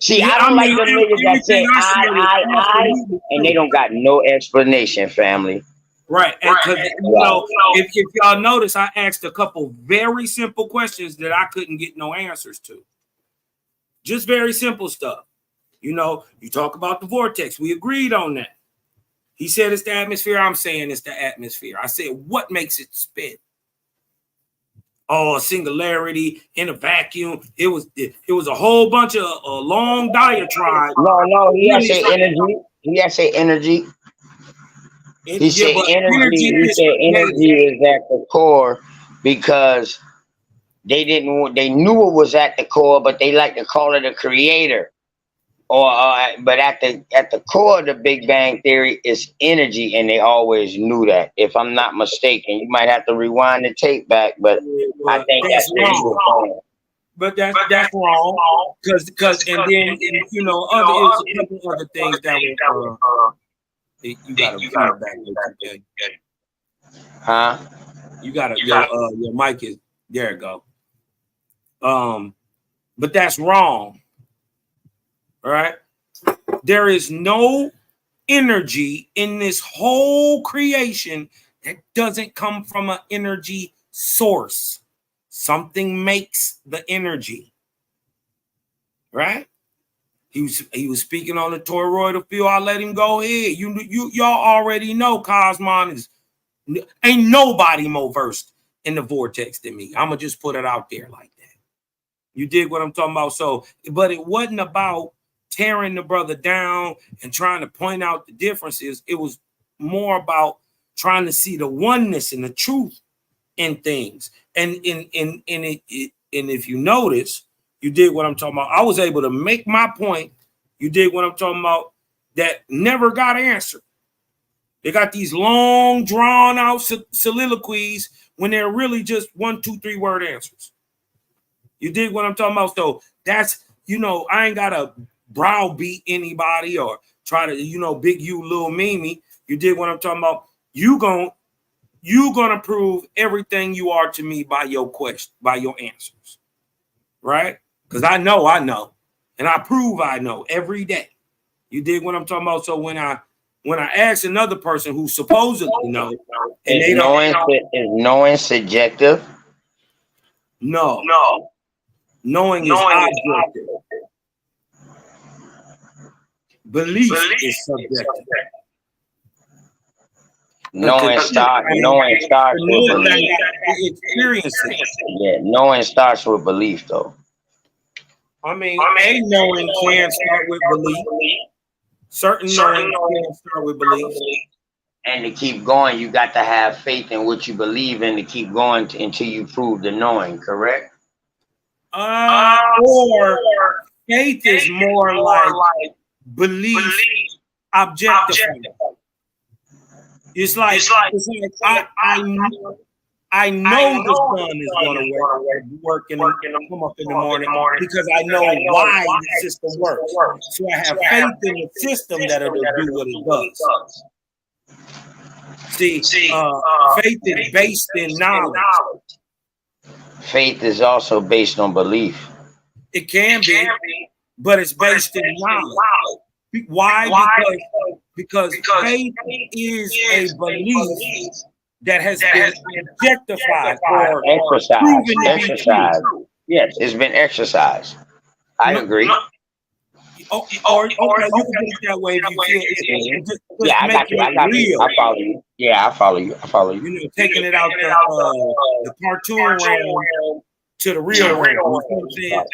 See, Yeah, I don't like mean, them niggas that say I, and they don't got no explanation, family. Right. Because, you know, if y'all notice, I asked a couple very simple questions that I couldn't get no answers to. Just very simple stuff. You know, you talk about the vortex. We agreed on that. He said it's the atmosphere. I'm saying it's the atmosphere. I said, what makes it spin? Oh, a singularity in a vacuum. It was a whole bunch of a long diatribe. No, he has say energy. He has say energy. He said energy. He said energy is at the core because they knew it was at the core, but they like to call it a creator. But at the core of the Big Bang Theory is energy, and they always knew that. If I'm not mistaken, you might have to rewind the tape back, but I think that's wrong. But that's wrong, because and then you know there's a couple other things that were you got to feedback. Huh? You got your mic is there. It go. But that's wrong. All right. There is no energy in this whole creation that doesn't come from an energy source. Something makes the energy. Right? He was speaking on the toroidal field. I let him go ahead. Y'all already know Cosmon is ain't nobody more versed in the vortex than me. I'm gonna just put it out there like that. You dig what I'm talking about? So, but it wasn't about tearing the brother down and trying to point out the differences. It was more about trying to see the oneness and the truth in things. And if you notice, you did what I'm talking about. I was able to make my point. You did what I'm talking about that never got answered. They got these long, drawn out soliloquies when they're really just 1, 2, 3 word answers. You dig what I'm talking about? So that's, you know, I ain't got to browbeat anybody or try to, you know, big you, little Mimi. You did what I'm talking about. You gonna prove everything you are to me by your question, by your answers, right? Because I know, and I prove I know every day. You dig what I'm talking about? So when I ask another person who supposedly knows, and Is they don't, knowing subjective? No. Knowing is objective. Belief is subjective. Knowing starts with belief. Experiencing. Yeah, knowing starts with belief, though. I mean, a knowing can start with belief. Certain knowing can start with belief. And to keep going, you got to have faith in what you believe in to keep going until you prove the knowing, correct? Or faith is more like belief objectified. It's like I know the sun is going to work and come up in the morning because I know why the system works. So I have faith in the system that it'll do what it does. See, faith is based in knowledge. Faith is also based on belief. It can be, but it's based in knowledge. Why? Because faith is a belief that has been objectified or exercised. Yes, it's been exercised. I agree. Or you can put it that way if you feel. Yeah, I got you. I follow you. Yeah, I follow you. You know, taking it out the cartoon realm to the real realm. You know what I'm saying?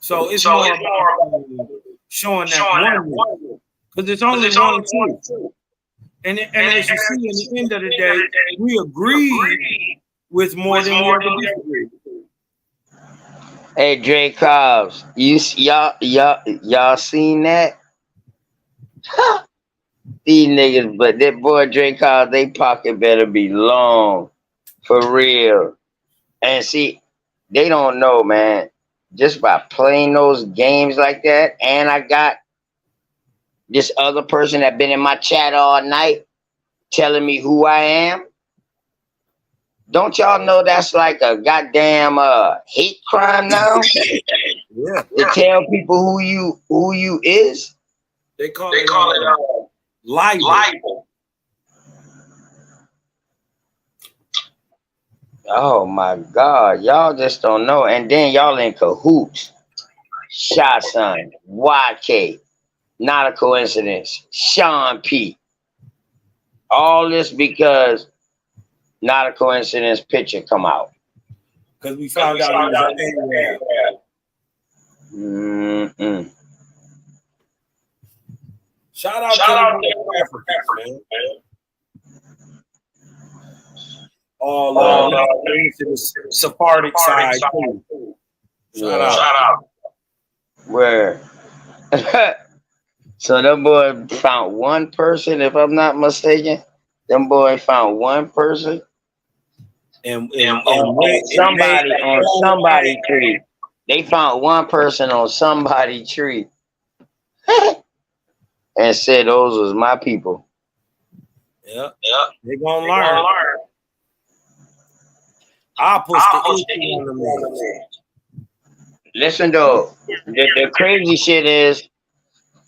So it's more about showing that one, because it's only one truth. And as you see, in the end of the day, we agree with more than we ever disagree. Hey, Dre Cobbs, y'all seen that? These niggas, but that boy Dre Cobbs, they pocket better be long, for real. And see, they don't know, man. Just by playing those games like that, and I got this other person that been in my chat all night telling me who I am. Don't y'all know that's like a goddamn hate crime now? Yeah. To tell people who you is. They call it libel. Oh my God, y'all just don't know. And then y'all in cahoots. Shot Son, YK, not a coincidence. Sean P. All this because not a coincidence picture come out. Because we found out he was an Mm-mm. Shout out to the Africans, man. All to the Sephardic side too. Shout out. Where? So that boy found one person, if I'm not mistaken. Them boy found one person. And somebody on somebody tree. They found one person on somebody tree. And said those was my people. Yeah. They're gonna learn. I'll push the issue on the man. Listen though, the crazy shit is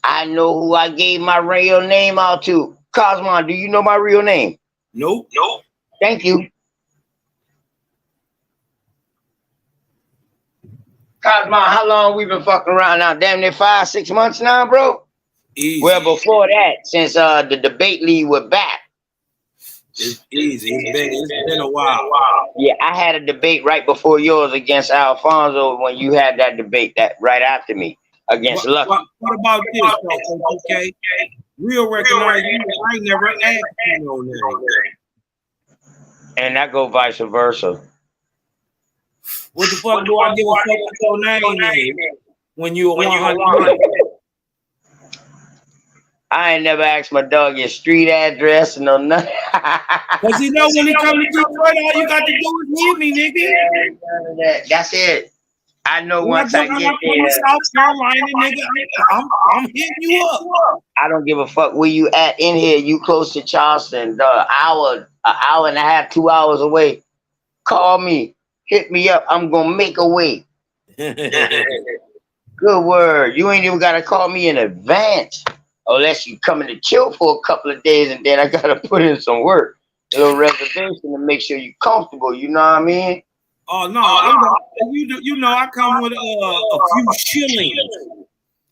I know who I gave my real name out to. Cosmon, do you know my real name? Nope. Thank you. Cosmon, how long we been fucking around now? Damn near 5-6 months now, bro? Easy. Well, before that, since the debate league was back. It's easy. It's been a while. Yeah, I had a debate right before yours against Alfonso when you had that debate that right after me against Lucky. What about this, though, okay? Real recognize you. I ain't never asked you on that. And that go vice versa. What the fuck do I give a fuck with your name when you 100? I ain't never asked my dog your street address and no nothing. Cause you know when he come to Detroit, all you got to do is hit me, nigga. That's it. I know When I once I come get to there, South Carolina, nigga, I'm hitting you up. I don't give a fuck where you at in here. You close to Charleston, an hour and a half, 2 hours away. Call me, hit me up. I'm gonna make a way. Good word. You ain't even gotta call me in advance, unless you coming to chill for a couple of days, and then I gotta put in some work, a little reservation to make sure you comfortable. You know what I mean? Oh no, I'm gonna, you know I come with a few shillings,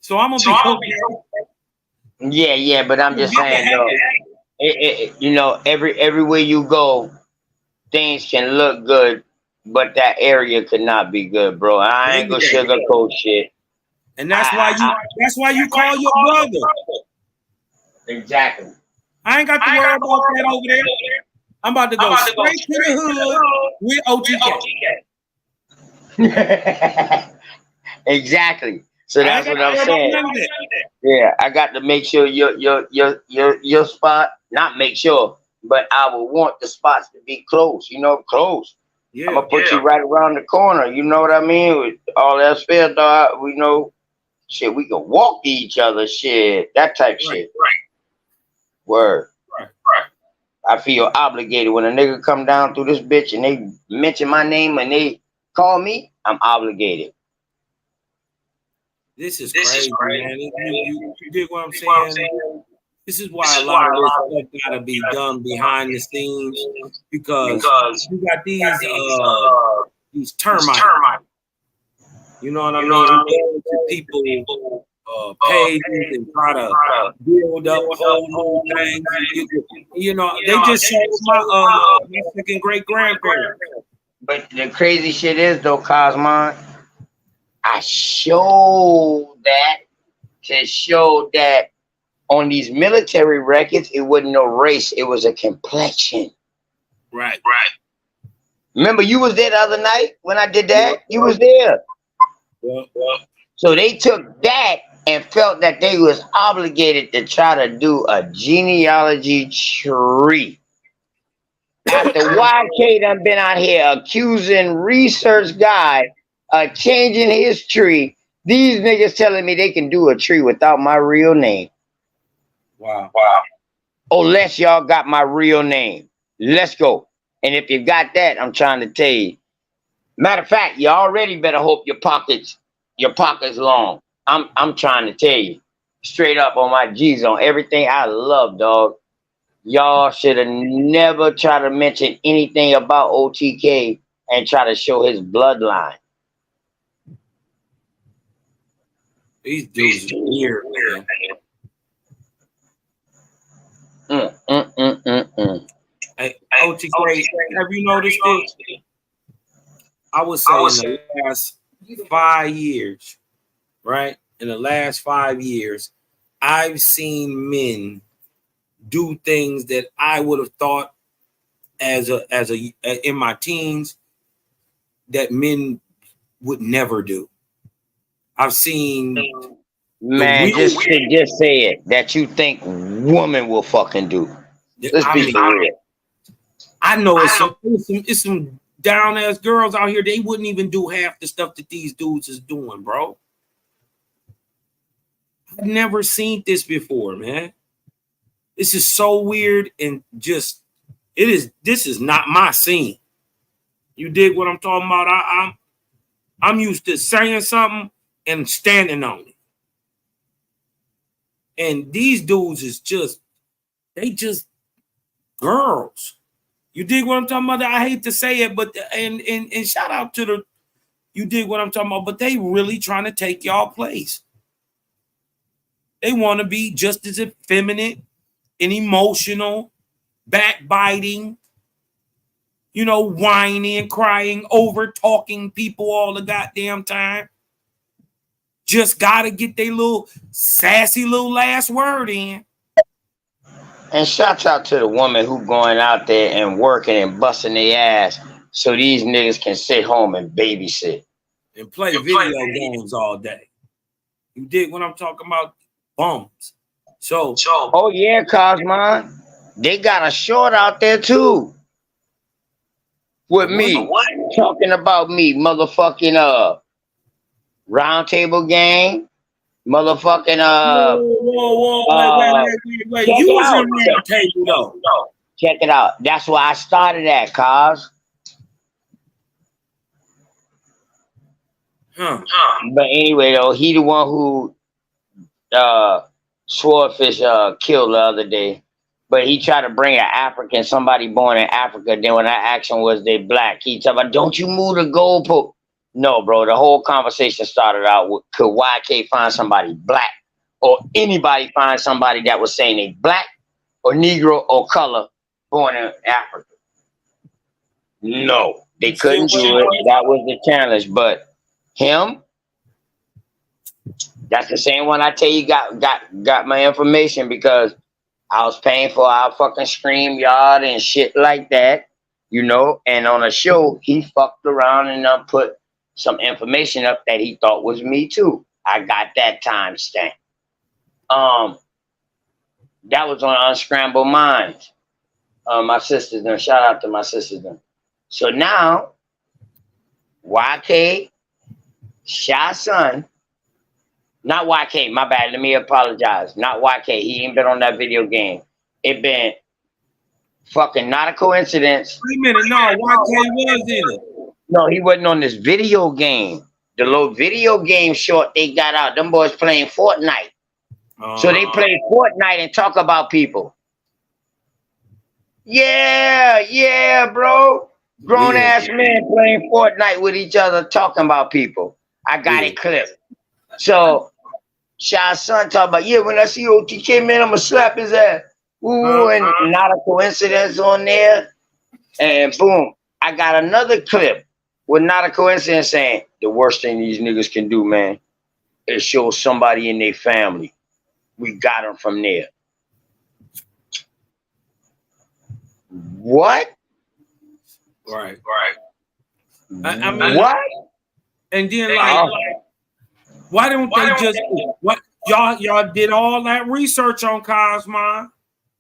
so I'm gonna be okay. Yeah, but I'm just saying though, you know, everywhere you go, things can look good, but that area could not be good, bro. I ain't gonna sugarcoat shit. And that's why you call your brother. Exactly. I ain't got to worry about that over there. I'm about to go straight to the hood with OTK. Exactly. So that's what I'm saying. Yeah, I got to make sure your spot, not make sure, but I would want the spots to be close, you know, close. Yeah, I'm gonna put you right around the corner, you know what I mean? With all that fair, dog, we know shit, we can walk to each other, shit, that type shit. Right. Word. Right. I feel obligated when a nigga come down through this bitch and they mention my name and they call me, I'm obligated. This is crazy, man. You dig what I'm saying? This is why a lot of this stuff gotta be done behind the scenes, because you got these termites. You know what I mean? People pages and try to build up whole new things. You know, they just showed my second great grandparents. But the crazy shit is though, Cosmon, I showed that to show that on these military records, it wasn't no race, it was a complexion. Right. Remember, you was there the other night when I did that? You was there. So they took that and felt that they was obligated to try to do a genealogy tree. After YK done been out here accusing research guy of changing his tree, these niggas telling me they can do a tree without my real name. Wow. Unless y'all got my real name. Let's go. And if you got that, I'm trying to tell you. Matter of fact, you already better hope your pocket's long. I'm trying to tell you. Straight up on my G's on everything I love, dog. Y'all should have never tried to mention anything about OTK and try to show his bloodline. These dudes are weird, man. Hey, OTK, have you noticed this? I would say in the last 5 years, right? In the last 5 years, I've seen men do things that I would have thought as a in my teens that men would never do. I've seen man, just say it that you think women will fucking do. Let's be for real. I know it's some down ass girls out here. They wouldn't even do half the stuff that these dudes is doing, bro. I've never seen this before, man. This is so weird and just this is not my scene. You dig what I'm talking about? I'm used to saying something and standing on it. And these dudes is they just girls. You dig what I'm talking about? I hate to say it, but and shout out to you dig what I'm talking about, but they really trying to take y'all place. They want to be just as effeminate and emotional, backbiting, you know, whining, crying, over talking people all the goddamn time. Just gotta get their little sassy little last word in. And shouts out to the woman who going out there and working and busting their ass so these niggas can sit home and babysit. And play video games all day. You dig what I'm talking about? Bums. So oh yeah, Cosmon. They got a short out there too. With me. Talking about me, motherfucking Roundtable Gang, motherfucking Whoa, wait. check You it was in out. round table though. Check it out. That's why I started at, cause. Huh. But anyway, though, he the one who Swordfish killed the other day. But he tried to bring an African, somebody born in Africa. Then when I asked him was they black, he told me, "Don't you move the goalpost." No, bro. The whole conversation started out with, could YK find somebody black, or anybody find somebody that was saying they black or Negro or color born in Africa? No, they couldn't do it. That was the challenge. But him, that's the same one I tell you got my information, because I was paying for our fucking StreamYard and shit like that, you know. And on a show, he fucked around and put some information up that he thought was me too. I got that timestamp. That was on Unscrambled Minds. My sisters done. Shout out to my sisters done. So now, YK, Shy Son, not YK, my bad. Let me apologize. Not YK. He ain't been on that video game. It been fucking not a coincidence. Wait a minute, no, YK was in it. No, he wasn't on this video game. The little video game short they got out. Them boys playing Fortnite. So they play Fortnite and talk about people. Yeah, bro. Grown ass men playing Fortnite with each other, talking about people. I got it clipped. So Shy Son talking about, when I see OTK, man, I'm gonna slap his ass. Ooh, and not a coincidence on there. And boom, I got another clip with not a coincidence saying the worst thing these niggas can do, man, is show somebody in their family. We got them from there. What? Right. I mean, what? And then like, why don't they just what y'all did all that research on Cosmo?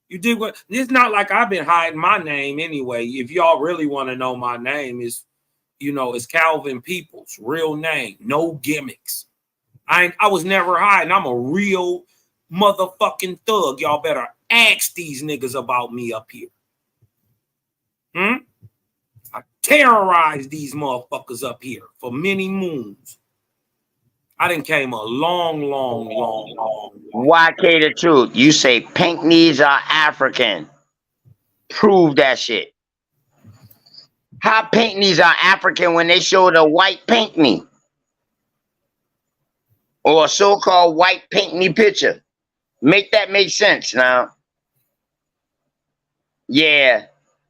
You did what? It's not like I've been hiding my name anyway. If y'all really want to know my name, is it's Calvin Peoples, real name, no gimmicks. I was never hiding. I'm a real motherfucking thug. Y'all better ask these niggas about me up here. I terrorized these motherfuckers up here for many moons. I done came a long. YK the truth. You say pink knees are African. Prove that shit. How pink knees are African when they showed a white pink knee? Or a so-called white pink knee picture. Make that make sense now. Yeah.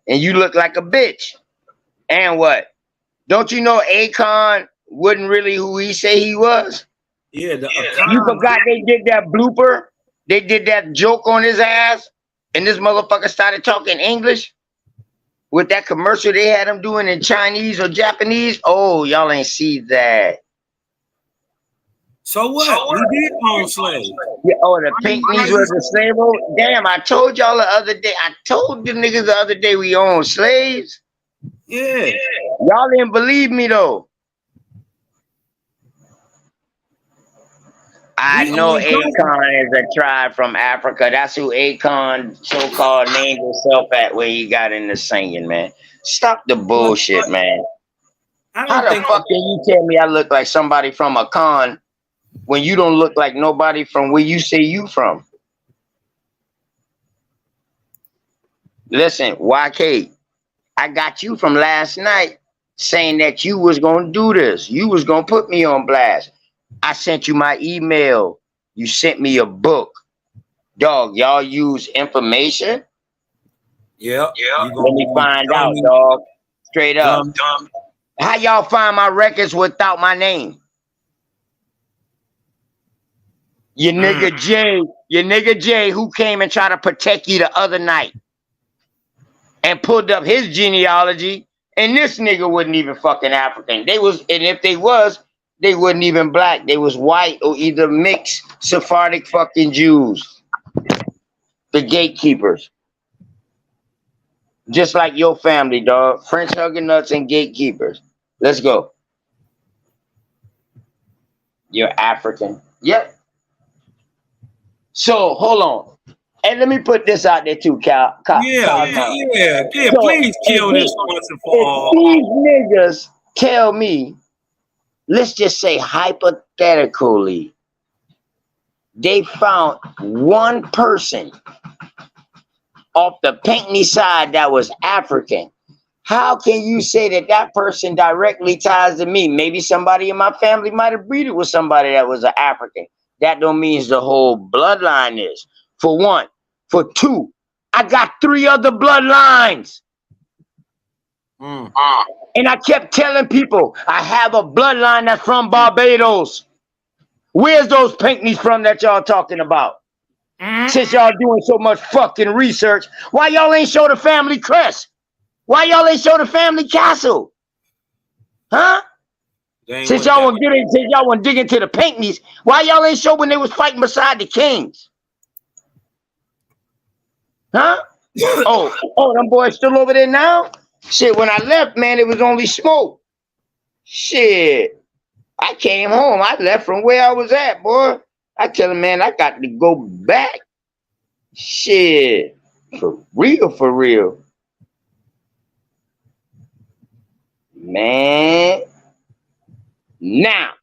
And you look like a bitch. And what? Don't you know Akon wasn't really who he say he was? Yeah. You forgot they did that blooper? They did that joke on his ass? And this motherfucker started talking English? With that commercial they had him doing in Chinese or Japanese? Oh, y'all ain't see that. So what? We did own slaves. Yeah, the pink knees was a slave. Damn, I told y'all the other day. I told the niggas the other day we own slaves. Yeah. Y'all didn't believe me though. I know Akon is a tribe from Africa. That's who Akon so-called named himself at where he got into singing, man. Stop the bullshit, man. How the fuck can you tell me I look like somebody from a con when you don't look like nobody from where you say you from? Listen, YK, I got you from last night saying that you was going to do this. You was going to put me on blast. I sent you my email. You sent me a book. Dog, y'all use information? Yeah. Let me find out, dog. Straight up. How y'all find my records without my name? Your nigga Jay, who came and tried to protect you the other night and pulled up his genealogy, and this nigga wasn't even fucking African. They was, and if they was, they wasn't even black. They was white or either mixed Sephardic fucking Jews. The gatekeepers. Just like your family, dog. French Huggernuts and gatekeepers. Let's go. You're African. Yep. So hold on. And let me put this out there too, Yeah, Cosmo. So please kill this once and for all. these niggas tell me, let's just say hypothetically, they found one person off the Pinckney side that was African. How can you say that that person directly ties to me? Maybe somebody in my family might have breeded with somebody that was an African. That don't mean the whole bloodline is. For one. For two, I got 3 other bloodlines. And I kept telling people, I have a bloodline that's from Barbados. Where's those Pinckneys from that y'all talking about? Since y'all doing so much fucking research, why y'all ain't show the family crest? Why y'all ain't show the family castle? Huh? Since y'all want to dig into the Pinckneys, why y'all ain't show when they was fighting beside the Kings? Huh? Oh, them boys still over there now? Shit, when I left, man, it was only smoke. Shit. I came home. I left from where I was at, boy. I tell him, man, I got to go back. Shit. For real. Man. Now,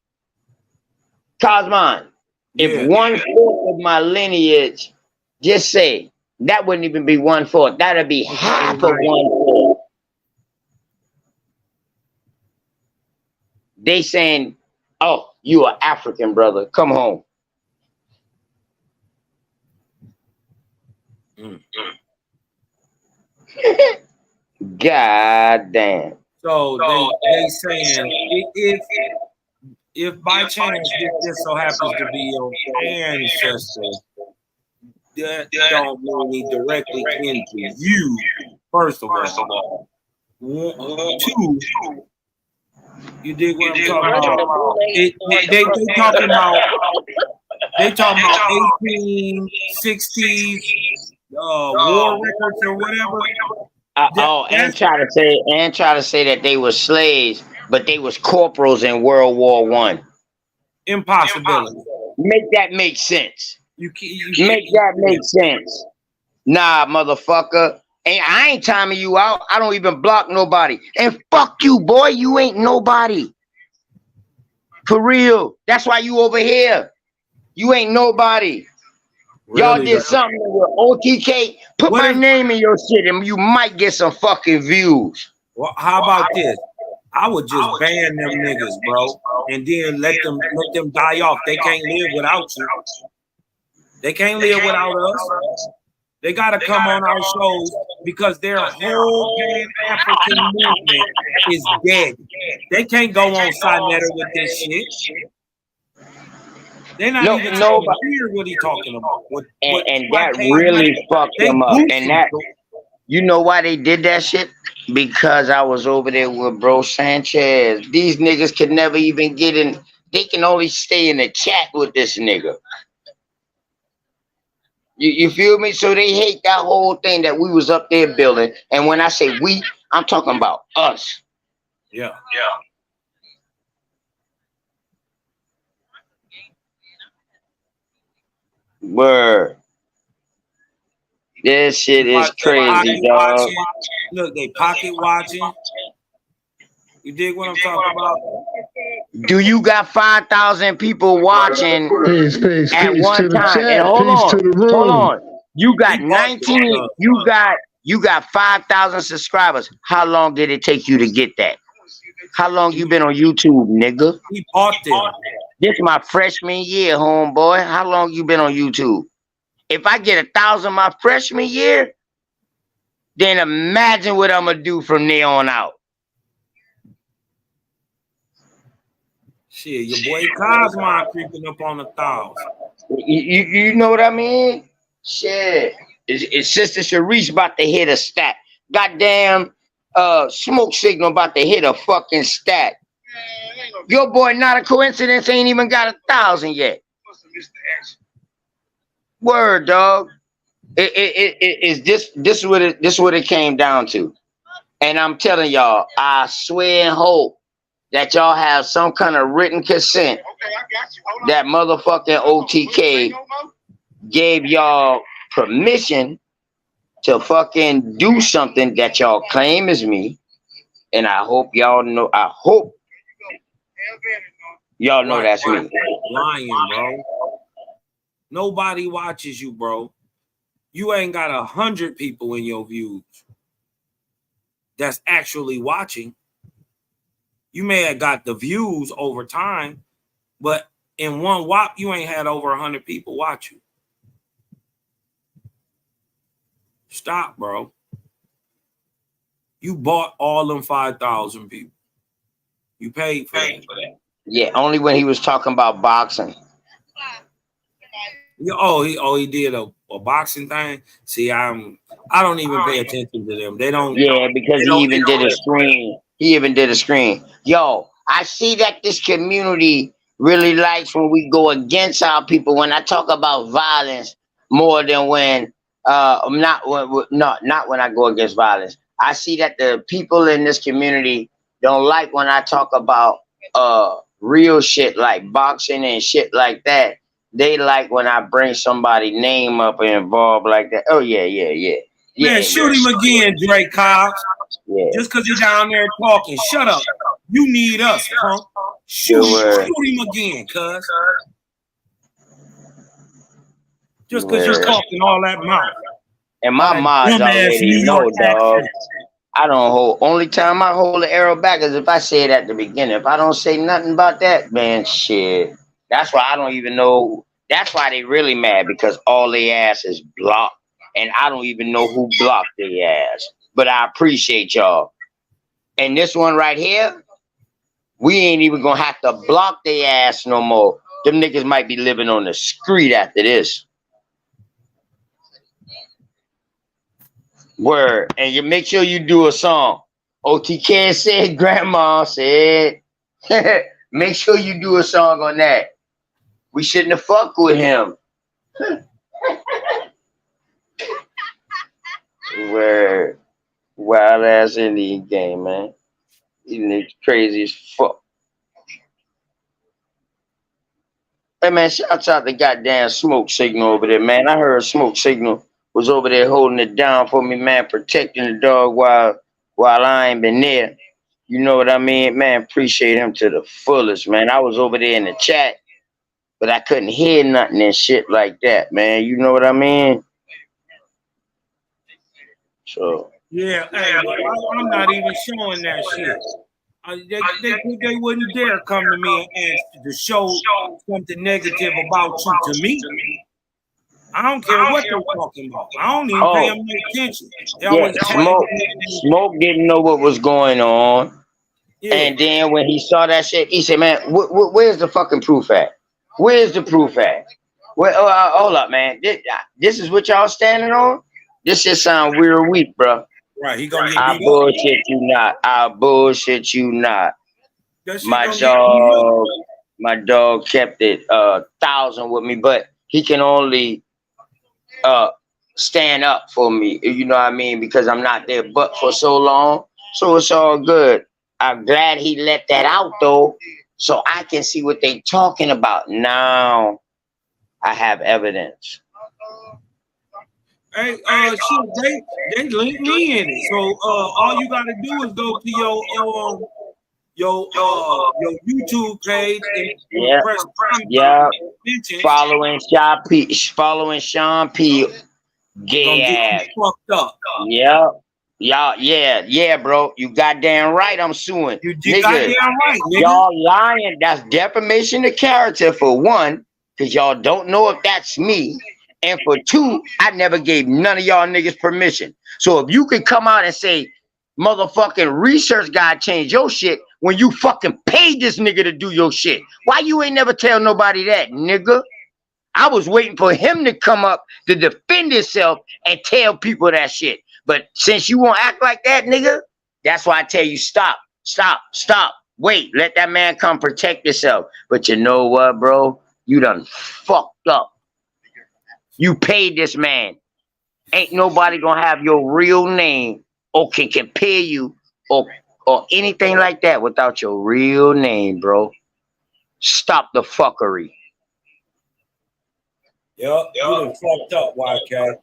Cosmon, if 1/4 of my lineage, just say, that wouldn't even be 1/4. That'd be half of 1/4. They saying, oh, you are African, brother. Come home. God damn. So they saying if by chance this so happens to be your ancestor, that don't mean he directly into you. First of all, 2. You dig what I'm talking about? They talking about 1860s war records or whatever. And try to say that they were slaves, but they was corporals in World War I. Impossibility. Make that make sense. You make that make sense. Nah, motherfucker. And I ain't timing you out. I don't even block nobody. And fuck you, boy. You ain't nobody. For real. That's why you over here. You ain't nobody. Y'all did something with OTK. Put my name in your shit and you might get some fucking views. Well, how about this? I would just ban them niggas, bro, and then let them die off. They can't live without you. They can't live without us. They gotta come on our shows because their whole Pan-African movement is dead. They can't go on Sinetta with this shit. They're not even trying to hear what he's talking about. And that really fucked them up. And that, you know why they did that shit? Because I was over there with bro Sanchez. These niggas could never even get in. They can only stay in the chat with this nigga. You feel me? So they hate that whole thing that we was up there building. And when I say we, I'm talking about us. Yeah. Word. This shit is crazy, dog. Look, they pocket watching. You dig what I'm talking about? Do you got 5,000 people watching at one time? And hold on. You got 19. You got 5,000 subscribers. How long did it take you to get that? How long you been on YouTube, nigga? He bought them. This is my freshman year, homeboy. How long you been on YouTube? If I get 1,000 my freshman year, then imagine what I'm gonna do from there on out. Shit, your boy Cosmo creeping up on 1,000. You know what I mean? Shit. It's Sister Sharice about to hit a stat. Goddamn Smoke Signal about to hit a fucking stat. Your boy, not a coincidence, ain't even got 1,000 yet. Word, dog. This what it came down to. And I'm telling y'all, I swear and hope that y'all have some kind of written consent that motherfucking OTK gave y'all permission to fucking do something that y'all claim is me. And I hope y'all know, I hope y'all know that's me. Lying, bro. Nobody watches you, bro. You ain't got 100 people in your views that's actually watching. You may have got the views over time, but in one WAP, you ain't had over 100 people watch you. Stop, bro. You bought all them 5,000 people. You paid for that. Yeah, only when he was talking about boxing. He did a boxing thing. See, I don't even pay attention to them. They don't. Yeah, because he even did a screen. He even did a screen. Yo, I see that this community really likes when we go against our people. When I talk about violence more than when not when I go against violence. I see that the people in this community don't like when I talk about real shit like boxing and shit like that. They like when I bring somebody's name up and involved like that. Oh yeah. Man, shoot him again, Drake Cobbs. Yeah. Just because he's down there talking. Shut up. You need us, punk. Shoot him again, cuz. Just because you're talking all that mouth. And my mods already know, dog. I don't hold. Only time I hold the arrow back is if I say it at the beginning. If I don't say nothing about that, man, shit. That's why I don't even know. That's why they really mad, because all they ass is blocked. And I don't even know who blocked their ass. But I appreciate y'all. And this one right here, we ain't even gonna have to block their ass no more. Them niggas might be living on the street after this. Word. And you make sure you do a song. OTK said, Grandma said. Make sure you do a song on that. We shouldn't have fucked with him. Word. Wild ass Indian game, man. These niggas crazy as fuck. Hey man, shout out the goddamn Smoke Signal over there, man. I heard Smoke Signal was over there holding it down for me, man, protecting the dog while I ain't been there. You know what I mean? Man, appreciate him to the fullest, man. I was over there in the chat, but I couldn't hear nothing and shit like that, man. You know what I mean? So yeah, hey, I'm not even showing that shit. They wouldn't dare come to me and ask to show something negative about you to me. I don't care what they're talking about. I don't even pay them no attention. Yeah, Smoke didn't know what was going on. Yeah. And then when he saw that shit, he said, man, where's the fucking proof at? Where's the proof at? Hold up, man. This is what y'all standing on? This shit sound real weak, bro. Right, he gonna get I beat bullshit you not. I bullshit you not. My dog kept it 1,000 with me, but he can only stand up for me. You know what I mean? Because I'm not there but for so long. So it's all good. I'm glad he let that out though, so I can see what they talking about. Now I have evidence. Hey, shit, they linked me in it. So all you gotta do is go to your YouTube page and press following Sean P. Gay ass. Fucked up. Yeah, bro. You goddamn right. I'm suing. You goddamn right, nigga. Y'all lying. That's defamation of character for one, because y'all don't know if that's me. And for two, I never gave none of y'all niggas permission. So if you could come out and say, motherfucking research guy changed your shit when you fucking paid this nigga to do your shit, why you ain't never tell nobody that, nigga? I was waiting for him to come up to defend himself and tell people that shit. But since you won't act like that, nigga, that's why I tell you stop. Wait, let that man come protect himself. But you know what, bro? You done fucked up. You paid this man. Ain't nobody gonna have your real name or can compare you or or anything like that without your real name, bro. Stop the fuckery. Yup, you done fucked up, YK.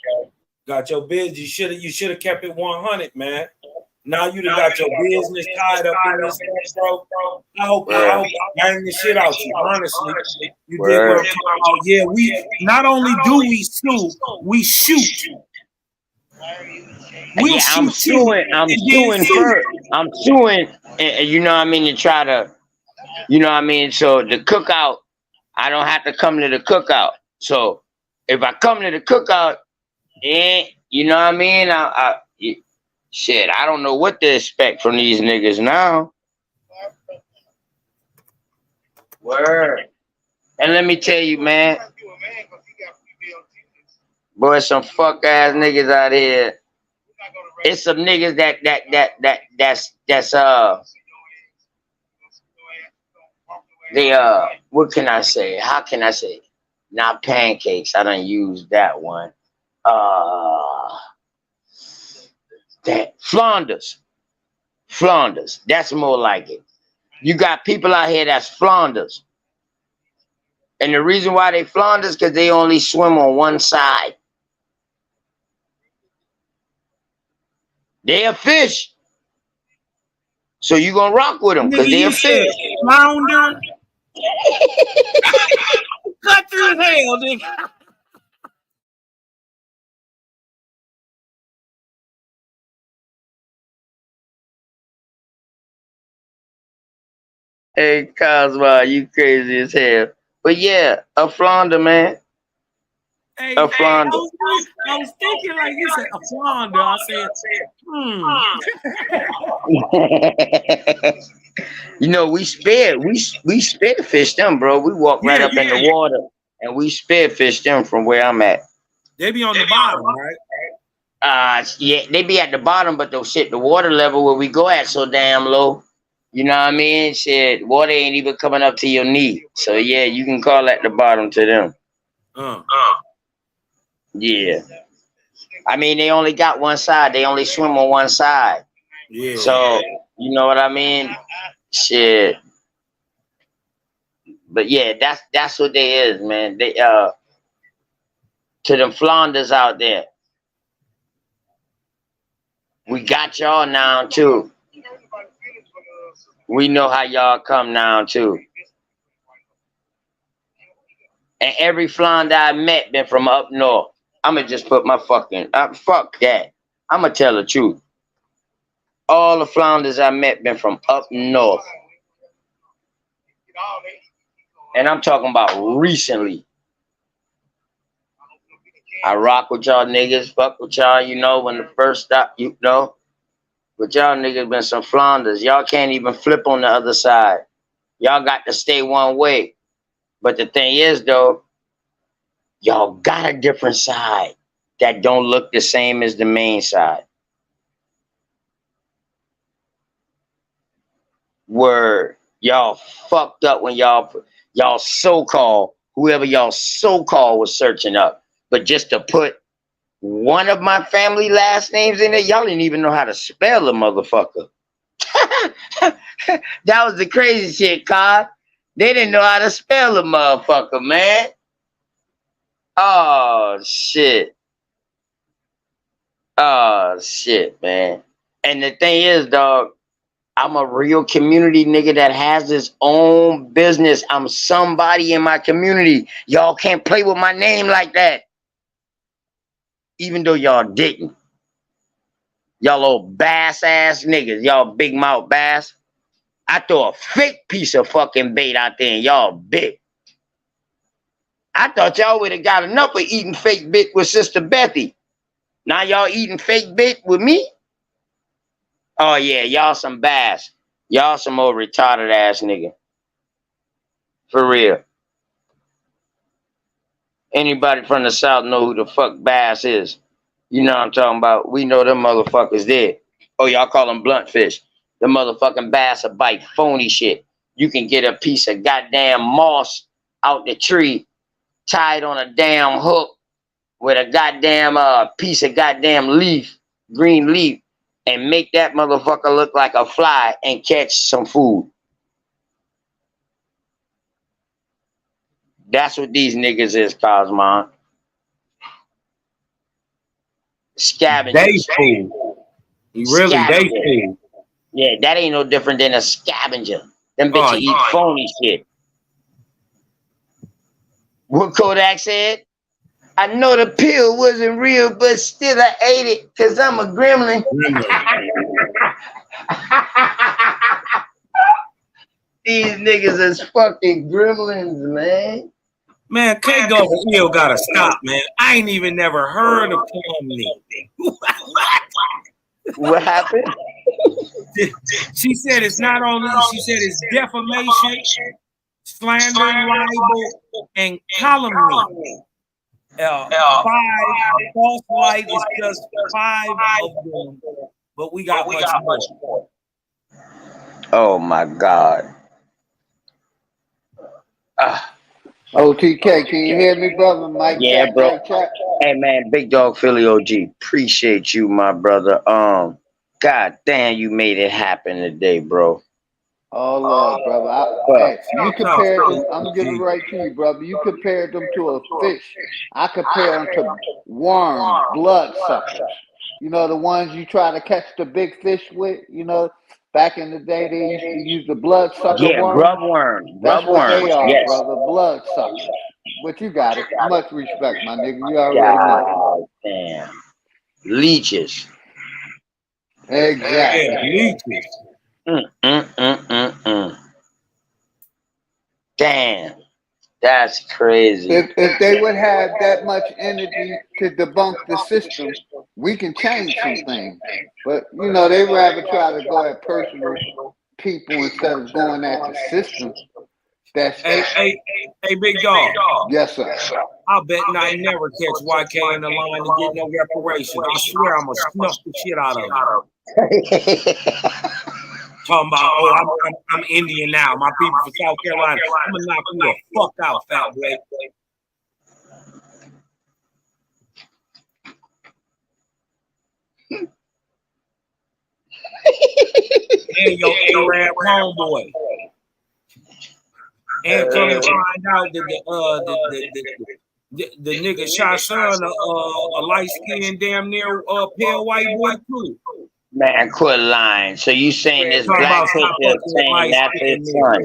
Got your business. You should have kept it 100, man. Now you done got your business tied up in this stuff, bro. I hope I bang the shit out you. Honestly, you dig what I'm talking about? Yeah, we not only do we sue, we shoot. Yeah, I'm suing. I'm suing first. I'm suing, and you know what I mean, to try to, you know what I mean. So the cookout, I don't have to come to the cookout. So if I come to the cookout, you know what I mean. Shit, I don't know what to expect from these niggas now. Word. And let me tell you, man, boy, some fuck ass niggas out here. It's some niggas that's they what can I say? How can I say? Not pancakes. I don't use that one. That Flanders. Flanders. That's more like it. You got people out here that's Flanders. And the reason why they Flanders because they only swim on one side. They a fish. So you gonna rock with them because they a fish. Flounder. Cut through hell, nigga. Hey, Cosmo, you crazy as hell. But yeah, a flounder, man. Hey, a flounder. I was thinking like you said a flounder. I said, You know, we spearfish them, bro. We walk right up in the water and we spearfish them from where I'm at. They be on the bottom, right? Yeah, they be at the bottom, but the water level where we go at so damn low. You know what I mean? Shit, water ain't even coming up to your knee. So yeah, you can call at the bottom to them. Yeah. I mean, they only got one side. They only swim on one side. Yeah. So you know what I mean? Shit. But yeah, that's what they is, man. They to them Flanders out there. We got y'all now too. We know how y'all come now too. And every Flounder I met been from up north. I'ma just put my fucking fuck that. I'ma tell the truth. All the Flounders I met been from up north. And I'm talking about recently. I rock with y'all niggas, fuck with y'all, you know, when the first stop, you know. But y'all niggas been some Flounders. Y'all can't even flip on the other side. Y'all got to stay one way. But the thing is, though, y'all got a different side that don't look the same as the main side. Word. Y'all fucked up when y'all so-called, whoever y'all so-called was searching up. But just to put one of my family last names in there, y'all didn't even know how to spell a motherfucker. That was the crazy shit, Cod. They didn't know how to spell a motherfucker, man. Oh, shit. Oh, shit, man. And the thing is, dog, I'm a real community nigga that has his own business. I'm somebody in my community. Y'all can't play with my name like that. Even though y'all didn't. Y'all old bass ass niggas. Y'all big mouth bass. I throw a fake piece of fucking bait out there and y'all big. I thought y'all would have got enough of eating fake bait with Sister Bethy. Now y'all eating fake bait with me? Oh yeah, y'all some bass. Y'all some old retarded ass nigga. For real. Anybody from the South know who the fuck bass is. You know what I'm talking about. We know them motherfuckers there. Oh, y'all call them bluntfish. The motherfucking bass will bite phony shit. You can get a piece of goddamn moss out the tree, tied on a damn hook with a goddamn piece of goddamn leaf, green leaf. and make that motherfucker look like a fly and catch some food. That's what these niggas is, Cosmon. Scavengers. They fool. You really they Scavengers. fool. Yeah, that ain't no different than a scavenger. Them Oh, bitches eat phony shit. What Kodak said? I know the pill wasn't real, but still I ate it because I'm a gremlin. These niggas is fucking gremlins, man. Man, K Go Hill gotta stop, man. I ain't even never heard of calumny. What happened? She said it's not only, she said it's defamation, slander, libel, and calumny. 5 false light is just 5 of them, but we got much more. Oh my God. OTK, can you hear me, brother? Mike, Yeah, check, bro. check, check. Hey man, Big Dog Philly OG. Appreciate you, my brother. God damn, you made it happen today, bro. Oh Lord, brother. Hey, you compared them. I'm giving it right to you, brother. You compared them to a fish. I compare them to worms, bloodsuckers. You know, the ones you try to catch the big fish with. You know, back in the day they used to use the bloodsucker Yeah, worm. grub worms. That's Grub what they worms. are, Yes. brother. Bloodsuckers. But you got it. Much respect, my nigga. You already know. God damn. Leeches. Exactly. Yeah, leeches. Damn. That's crazy. If they would have that much energy to debunk the system, we can change some things. But you know, they rather try to go at personal people instead of going at the system. That's Hey, Big Dog. Yes, sir. I bet I never catch YK in the line and get no reparations. I swear I'm gonna snuff the shit out of him. Talking about, oh, I'm Indian now. My people from South Carolina. I'm gonna knock you the fuck out, fat boy. And your Arab homeboy. And come to find out that the nigga shot son a light skinned damn near pale white boy too. Man, quit lying. So you saying this black picture saying that's his son?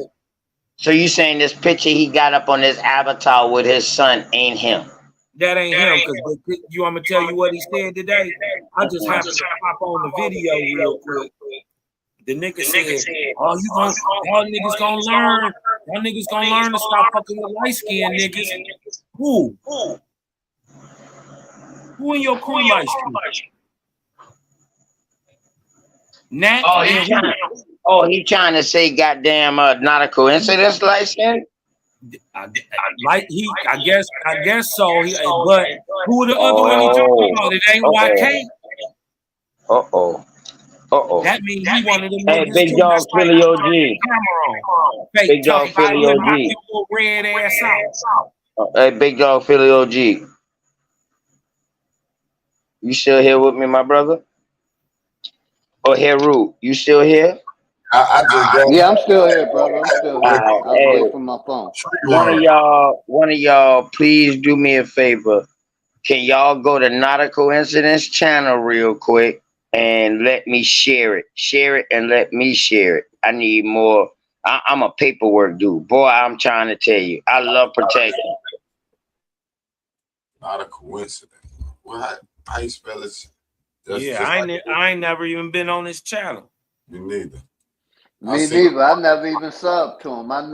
So you saying this picture he got up on his avatar with his son ain't him? That ain't him, because you want me to tell you what he said today? I just happened to pop on the video real quick. The nigga said, "Oh, y'all niggas gonna learn. Y'all niggas gonna learn to stop fucking with light skinned niggas." Who? Who in your crew light skinned? Nat? He trying to say goddamn not a coincidence light skin? I guess so. But who the other one he talking about? It ain't YK. That means he one of them Hey, niggas Big too. Dog That's like Philly OG. Fake Big Dog talking about Philly him, knock OG. your red ass out. Hey, Big Dog Philly OG. You still here with me, my brother? Or Heru, you still here? Yeah, I'm still here, brother. I'm still here. I was away from my phone. One of y'all, please do me a favor. Can y'all go to Not a Coincidence channel real quick and let me share it? Share it and let me share it. I need more. I'm a paperwork dude. Boy, I'm trying to tell you. I love protection. Not a coincidence. What? How you spell it? Yeah, I ain't never even been on this channel. Me neither. Me neither. I never even subbed to him. I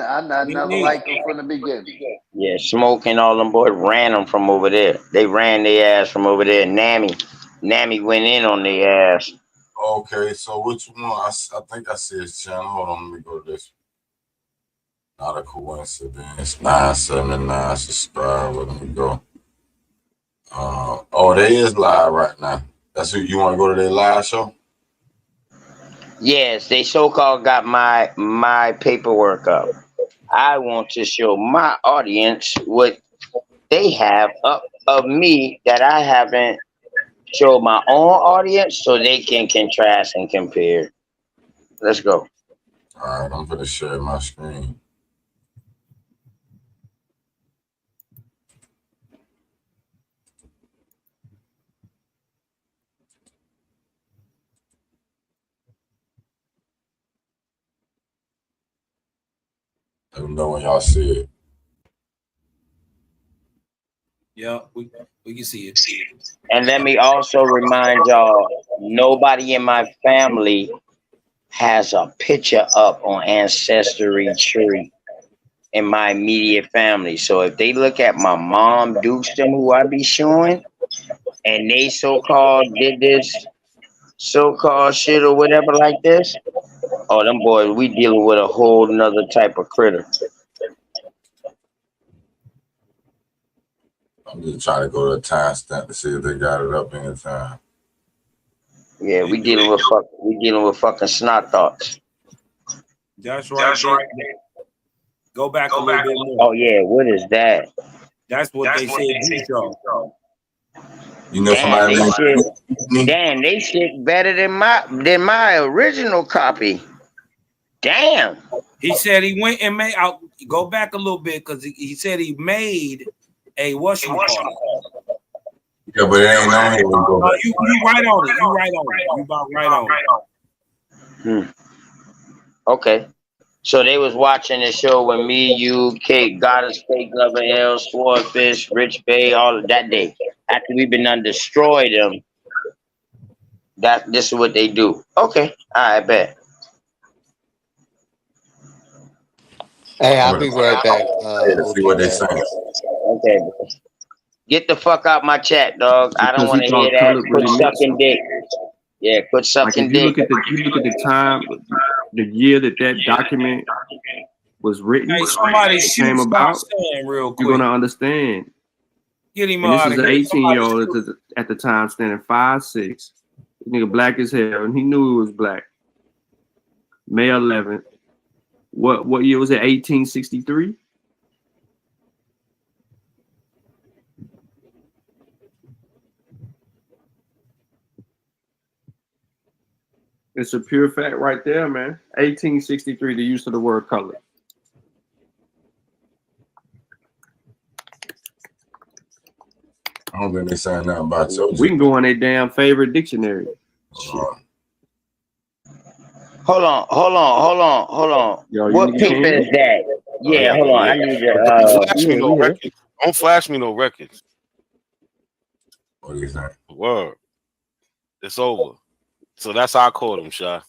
never liked him from the beginning. Yeah, Smoking all them boys ran them from over there. They ran their ass from over there. Nami went in on their ass. Okay, so which one? I think I see his channel. Hold on, let me go to this. Not a coincidence. 979 subscribe. Let me go. They is live right now. That's who you want to go to their live show? Yes, they so-called got my paperwork up. I want to show my audience what they have up of me that I haven't show my own audience so they can contrast and compare. Let's go. All right, I'm gonna share my screen. Let me know when y'all see it. Yeah, we can see it. And let me also remind y'all, nobody in my family has a picture up on Ancestry Tree in my immediate family. So if they look at my mom, Dukeston, who I be showing, and they so-called did this so-called shit or whatever like this, oh, them boys, we dealing with a whole nother type of critter. I'm just trying to go to a timestamp to see if they got it up in time. Yeah, we dealing with fucking snot thoughts. That's right. Go back a little bit more. Oh yeah, what is that? That's what they said. You know, Damn, they shit better than my original copy. Damn. He said he went and made. I'll go back a little bit because he said he made a whatchamacallit. Yeah, but it ain't on here. You right on it. You right on it. You about right on it. Okay. So they was watching the show when me, you, Kate, Goddess, Fake Lover, L, Swordfish, Rich Bay, all of that day. After we've been done destroyed them, this is what they do. Okay, I bet. Hey, I'll be right back. See what they saying. Okay. Get the fuck out my chat, dog. I don't want to hear that. Quit sucking dick. Yeah, quit sucking dick. If you look at the time, the year that document was written, hey, somebody came about, real quick. You're gonna understand. Get him and out this is of an here. 18-year-old at the time, standing 5'6". Nigga black as hell, and he knew he was black. May 11th. What year was it? 1863. It's a pure fact right there, man. 1863, the use of the word color. I don't think they saying nothing about you. We can go on their damn favorite dictionary. Hold on. Yo, what paper is that? Yeah, hold on. I need to. Don't flash me no records. What do you think? Word. It's over. So that's how I called him, Shy.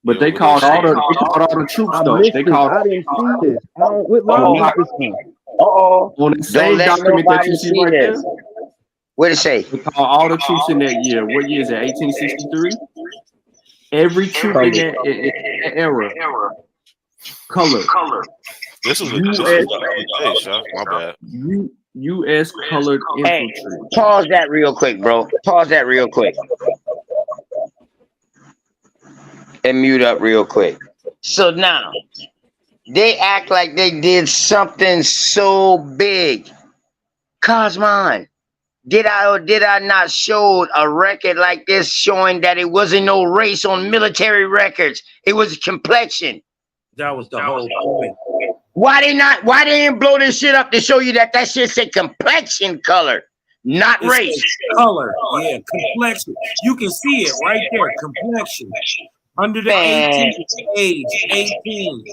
But they called all the troops though. They called. I didn't see this. What line is this in? On the same document that you see right there. What it say? They called all the troops in that year. What year is it? 1863. Every troop in that era. Color. This was my bad. U.S. colored infantry. Hey, pause that real quick, bro. Pause that real quick. And mute up real quick. So now, they act like they did something so big. Cosmon, did I or did I not show a record like this showing that it wasn't no race on military records? It was complexion. That was the whole point. Why they didn't blow this shit up to show you that shit said complexion color, not race? Color, yeah, complexion. You can see it right there, complexion. Under the 18 age, 18.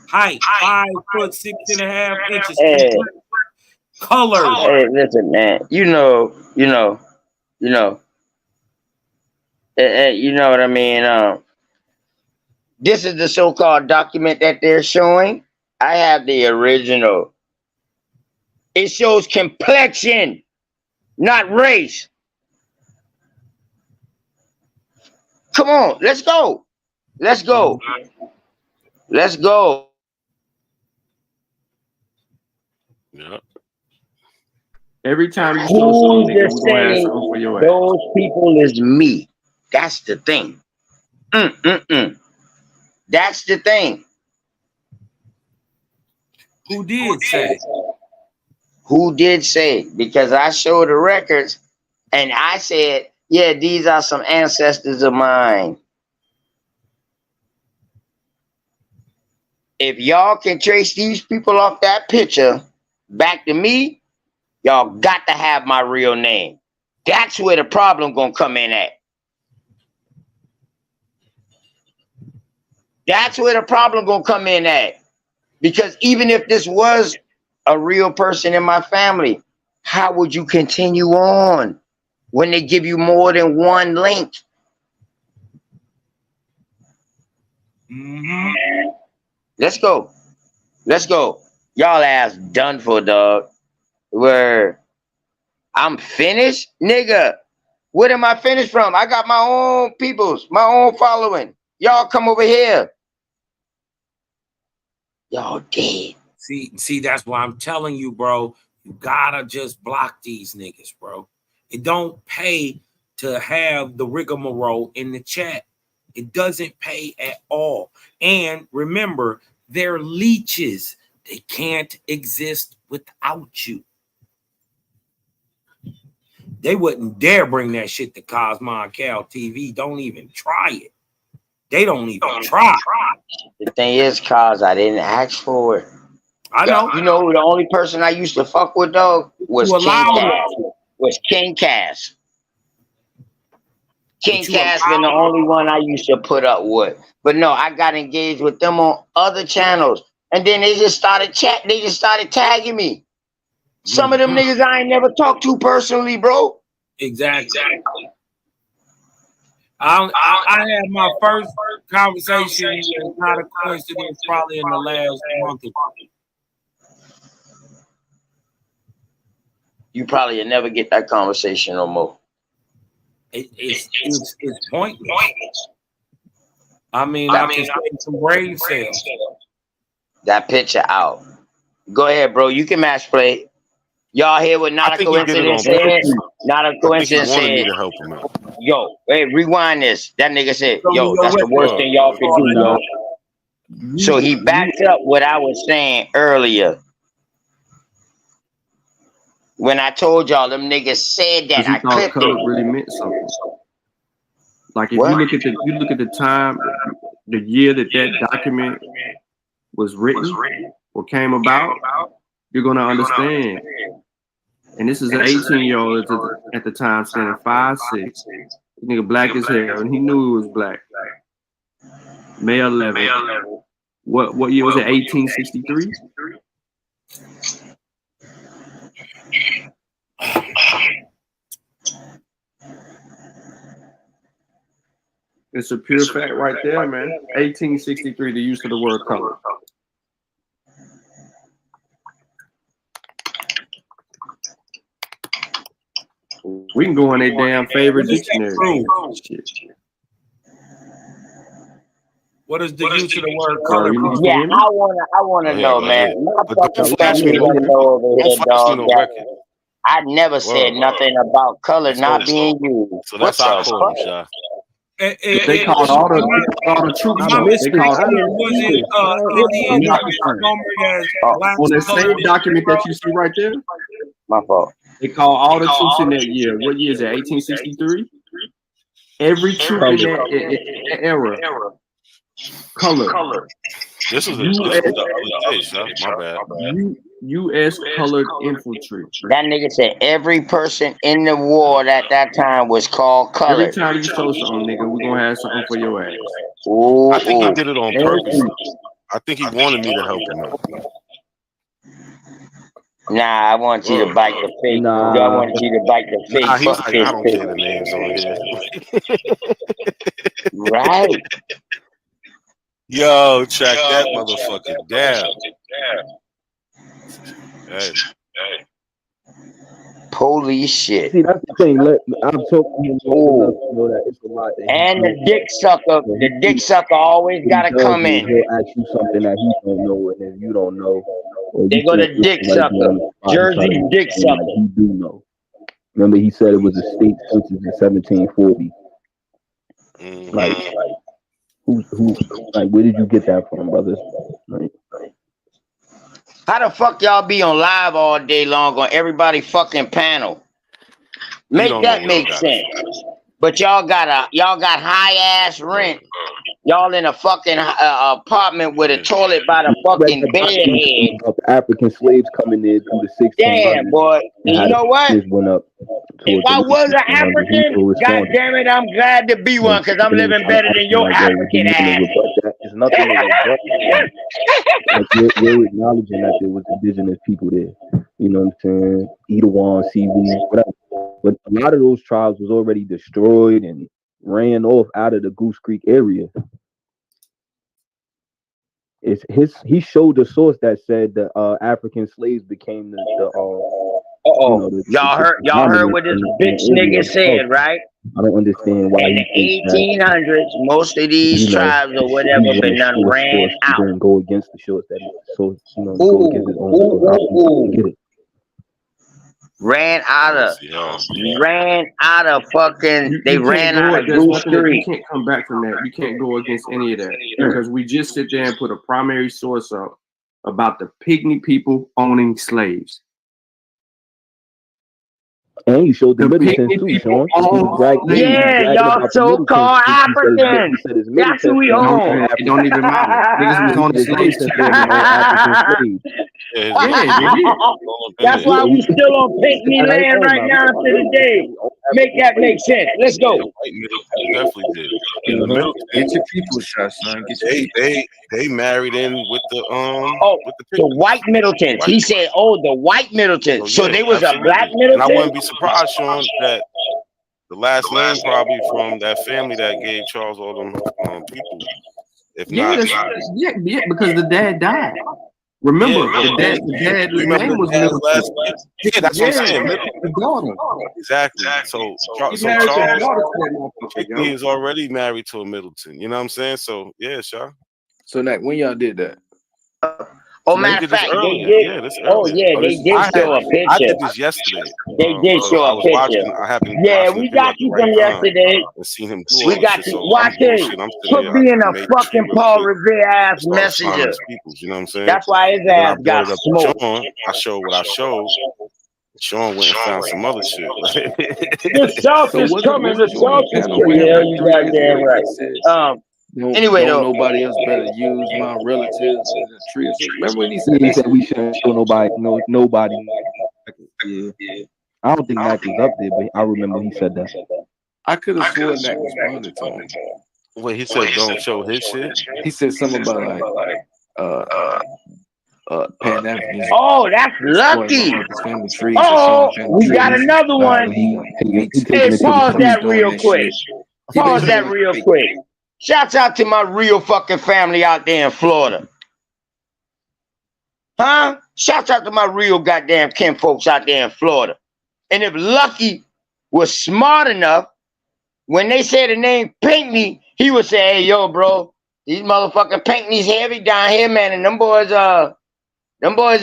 Height, 5'6.5" inches. Hey. Color. Hey, listen, man. You know what I mean. This is the so-called document that they're showing. I have the original. It shows complexion, not race. Come on, let's go. Let's go. Let's go. Yep. Every time you Who's just saying those people is me? That's the thing. That's the thing. Who did say? who did say, because I showed the records and I said, yeah, these are some ancestors of mine. If y'all can trace these people off that picture back to me, y'all got to have my real name. That's where the problem gonna come in at. That's where the problem gonna come in at. Because even if this was a real person in my family, how would you continue on when they give you more than one link? Let's go. Let's go. Y'all ass done for, dog. Where I'm finished? Nigga, what am I finished from? I got my own peoples, my own following. Y'all come over here. Y'all dead. See, that's why I'm telling you, bro. You gotta just block these niggas, bro. It don't pay to have the rigmarole in the chat. It doesn't pay at all. And remember, they're leeches. They can't exist without you. They wouldn't dare bring that shit to Cosmo Cal TV. Don't even try it. They don't even try. The thing is, cause I didn't ask for it. I know. You know, the only person I used to fuck with, dog, was King Cass. Was King Cass. King Cass been the only one I used to put up with. But no, I got engaged with them on other channels. And then they just started chatting. They just started tagging me. Some of them niggas I ain't never talked to personally, bro. Exactly. I had my first conversation, and not a coincidence, probably in the last month or two. You probably will never get that conversation no more. It's pointless. I mean, I can say some brain cells. That picture out. Go ahead, bro. You can match play. Y'all hear what Not a Coincidence said? Not a Coincidence said. Yo, hey, rewind this. That nigga said, yo, that's the worst thing y'all can do, yo. So he backed up what I was saying earlier. When I told y'all them niggas said that, I clipped color it. really meant something. Like if you look at the time, the year that document was written or came about, you're gonna understand. And this is an 18-year-old at the time, standing 5'6". Nigga black as hell, and he knew he was black. May 11th. What year was it? 1863. It's a pure fact right there, man. 1863, the use of the word color. We can go in a damn favorite dictionary. Shit. What is the use of the word color? Yeah, I wanna know, man. Motherfucking family don't know over here, dog. I never said nothing about color not being used. So that's our quorum, Shy. They called all the troops. They called on the same document that you see right there. My fault. They call all the troops in that year. What year is it? 1863. Every troop in that era. Color. This was the other day, Shy. My bad. U.S. colored infantry. That nigga said every person in the war at that time was called colored. Every time you show something, nigga, we're gonna have something for your ass. Ooh, I think he did it on purpose. I think he wanted me to help him out. Nah, I want you to bite the fake. I want you to bite the fake. Nah, he was like, I don't care the names on here. Right. Yo, track that motherfucker down. Hey. Police shit. See, that's the thing. I'm talking him that it's a lot. And the dick sucker always gotta come in. He'll ask you something that he don't know, and then you don't know. They go to dick sucker. Jersey dick sucker. Like he do know. Remember, he said it was a state census in 1740. Like, who, like, where did you get that from, brothers? Right. How the fuck y'all be on live all day long on everybody fucking panel? Make that make sense. But y'all got high ass rent. Y'all in a fucking apartment with a toilet by the fucking bed head. About the African slaves coming in through the 1600s. Yeah, boy. And you know what? Went up If I was an African, god damn it, I'm glad to be one because I'm living better than your African ass. There's nothing to rebut. Like you're acknowledging that there was indigenous people there. You know what I'm saying? Edawan, Siwu, whatever. But a lot of those tribes was already destroyed and ran off out of the Goose Creek area. He showed the source that said the African slaves became Y'all heard what this bitch nigga said, right? I don't understand why in the 1800s, most of these tribes or whatever been done ran out. And go against the shorts that go against his own source. Get it. Ran out of fucking. They ran out of Goose Creek. You can't come back from that. You can't go against any of that because we just sit there and put a primary source up about the pygmy people owning slaves. And you showed the Middletons too, Sean. Yeah, y'all so-called Africans. That's who we own. It don't even matter. Niggas was on the slaves. That's why we still on pygmy land right now to the day. Make that make sense. Let's go. Definitely did. And the Middletons, get your people shot, son. They married in with the the white Middletons. He said, the white Middletons. So they was absolutely. A black Middleton. And I wouldn't be surprised, Sean, that the last name probably from that family that gave Charles all them people. If not, because the dad died. Remember, the dad name was Middleton. Yeah, that's what I'm saying. Exactly. So Charles is already married to a Middleton. You know what I'm saying? So yeah, Sean. So Nat, when y'all did that? Matter of fact, they did. They did show a picture. I did this yesterday. They did show a picture. I happened to we got you from yesterday. And seen him do we got you. Watch it. Quit being a fucking Paul Revere ass messenger. You know what I'm saying? That's why his ass got smoked. I showed what I showed. Sean went and found some other shit. The South is coming. The South is coming. Yeah, you goddamn right. Anyway, though, nobody else better use my relatives as a tree. Remember when he said we shouldn't show nobody? Yeah. I don't think Mac was up there, but I remember he said that. I could have sworn Mac responded to him. Wait, he said don't show his shit. He said something about Pan Africans. Oh, that's lucky. We got another one. Hey, pause that real quick. Pause that real quick. Shouts out to my real fucking family out there in Florida. Huh? Shouts out to my real goddamn kin folks out there in Florida. And if Lucky was smart enough, when they say the name Pinckney, he would say, hey, yo, bro, these motherfucking Pinckney's heavy down here, man. And them boys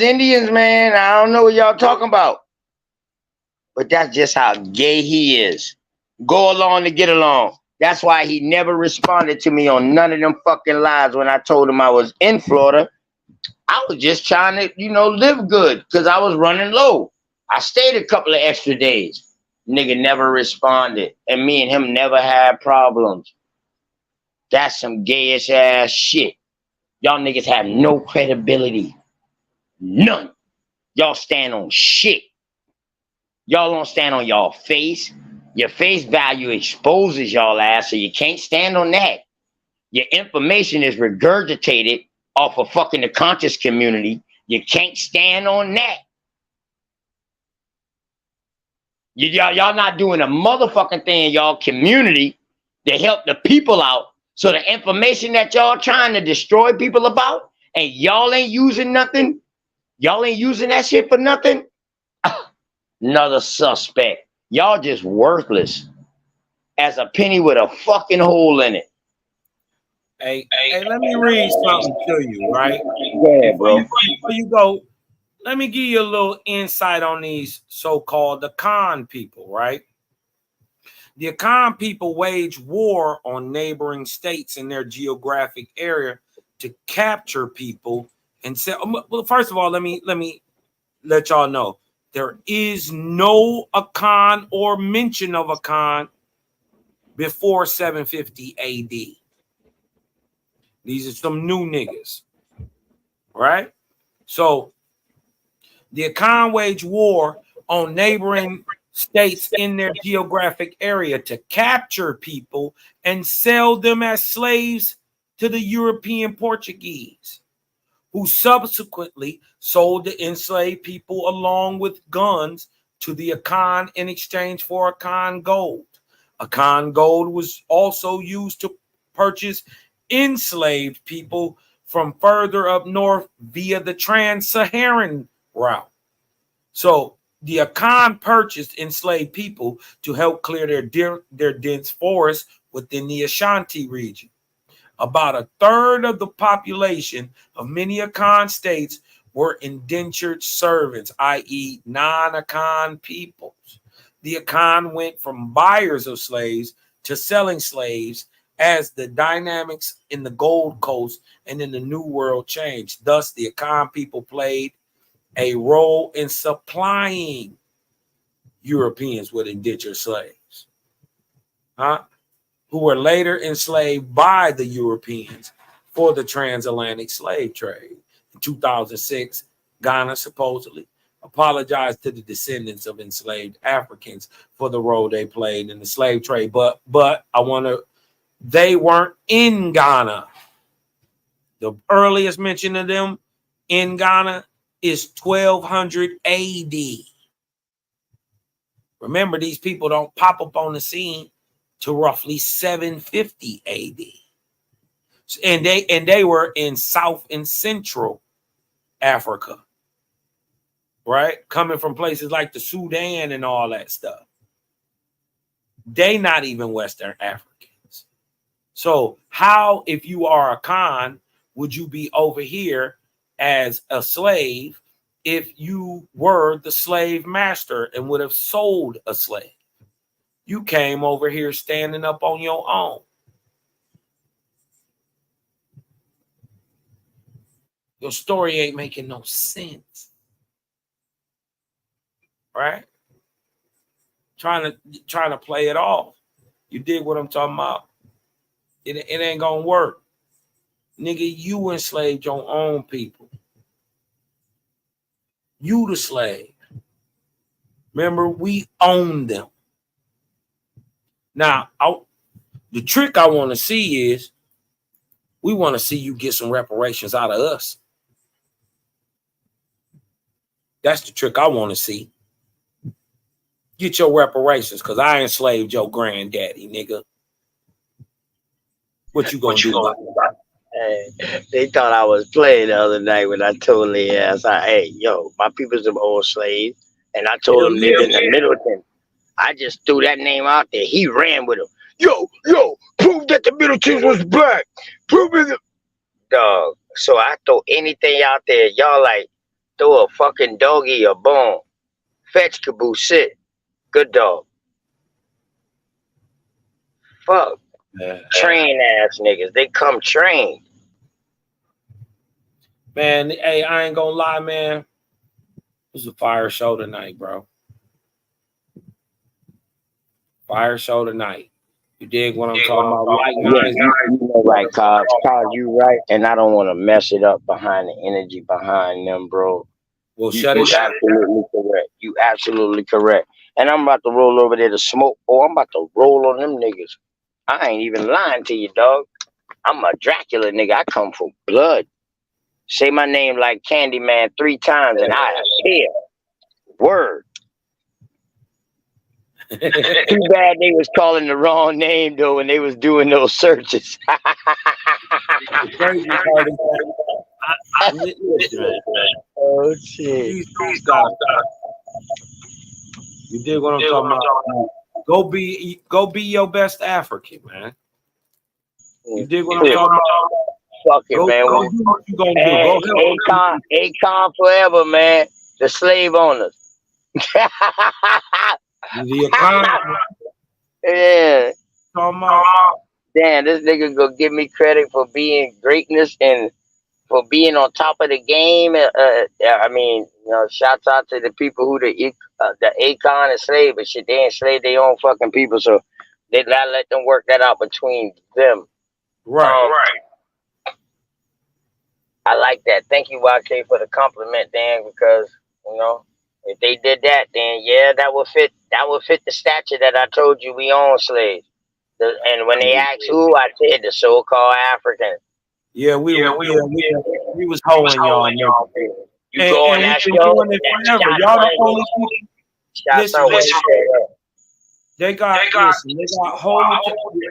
Indians, man. I don't know what y'all talking about. But that's just how gay he is. Go along to get along. That's why he never responded to me on none of them fucking lies when I told him I was in Florida. I was just trying to, live good because I was running low. I stayed a couple of extra days. Nigga never responded. And me and him never had problems. That's some gayish ass shit. Y'all niggas have no credibility. None. Y'all stand on shit. Y'all don't stand on y'all face. Your face value exposes y'all ass, so you can't stand on that. Your information is regurgitated off of fucking the conscious community. You can't stand on that. Y'all not doing a motherfucking thing in y'all community to help the people out. So the information that y'all trying to destroy people about, and y'all ain't using nothing, y'all ain't using that shit for nothing. Another suspect. Y'all just worthless as a penny with a fucking hole in it. Hey, let me read something to you, right? Yeah, bro. Before you go, let me give you a little insight on these so-called Akan people, right? The Akan people wage war on neighboring states in their geographic area to capture people and say, well, first of all, let me let y'all know there is no Akan or mention of Akan before 750 AD. These are some new niggas, right? So the Akan waged war on neighboring states in their geographic area to capture people and sell them as slaves to the European Portuguese, who subsequently sold the enslaved people along with guns to the Akan in exchange for Akan gold. Akan gold was also used to purchase enslaved people from further up north via the trans-Saharan route. So the Akan purchased enslaved people to help clear their dense forests within the Ashanti region. About a third of the population of many Akan states were indentured servants, i.e. non-Akan peoples. The Akan went from buyers of slaves to selling slaves as the dynamics in the Gold Coast and in the New World changed. Thus, the Akan people played a role in supplying Europeans with indentured slaves, who were later enslaved by the Europeans for the transatlantic slave trade. In 2006, Ghana supposedly apologized to the descendants of enslaved Africans for the role they played in the slave trade. But they weren't in Ghana. The earliest mention of them in Ghana is 1200 AD. Remember, these people don't pop up on the scene to roughly 750 AD. And they were in South and Central Africa, right? Coming from places like the Sudan and all that stuff. They not even Western Africans. So how, if you are a Khan, would you be over here as a slave if you were the slave master and would have sold a slave? You came over here standing up on your own. Your story ain't making no sense, right? Trying to play it off. You dig what I'm talking about? It ain't gonna work. Nigga, you enslaved your own people. You the slave. Remember, we own them. Now, the trick I want to see is we want to see you get some reparations out of us. That's the trick I want to see. Get your reparations, because I enslaved your granddaddy, nigga. What you gonna do about it? Hey, they thought I was playing the other night when I told their ass, hey, yo, my people's some old slaves. And I told him lived in the Middleton. I just threw that name out there. He ran with him. Yo, prove that the Middletons was black. Prove it. Dog. So I throw anything out there. Y'all like, throw a fucking doggy a bone. Fetch caboose, sit. Good dog. Fuck. Train ass niggas. They come trained. Man, hey, I ain't gonna lie, man. It was a fire show tonight, bro. Fire show tonight. You dig what I'm talking about? Yeah, you know, right, Cos, you right, and I don't want to mess it up behind the energy behind them, bro. Well, shut it down. Absolutely correct. You absolutely correct. And I'm about to roll over there to smoke. Oh, I'm about to roll on them niggas. I ain't even lying to you, dog. I'm a Dracula nigga. I come for blood. Say my name like Candyman 3 times and I appear. Word. Too bad they was calling the wrong name though when they was doing those searches. The crazy part is oh shit. You dig what I'm talking about? Go be your best African, man. You dig what I'm talking about? Fuck it, man. Go do what you gonna do. Akon forever, man. The slave owners. The economy. Yeah. Damn, this nigga gonna give me credit for being greatness and for being on top of the game. I mean, you know, shouts out to the people who the Akon enslaved, but shit, they enslaved their own fucking people, so they gotta let them work that out between them. Right. I like that. Thank you, YK, for the compliment, Dan, because you know, if they did that, then yeah, that would fit. That would fit the stature that I told you we own slaves. And when they asked who, I said the so-called Africans. Yeah, we was hoeing y'all, nigga. You go on And that we've been show, doing it that forever. shot Y'all the running, only people. Listen, they got a whole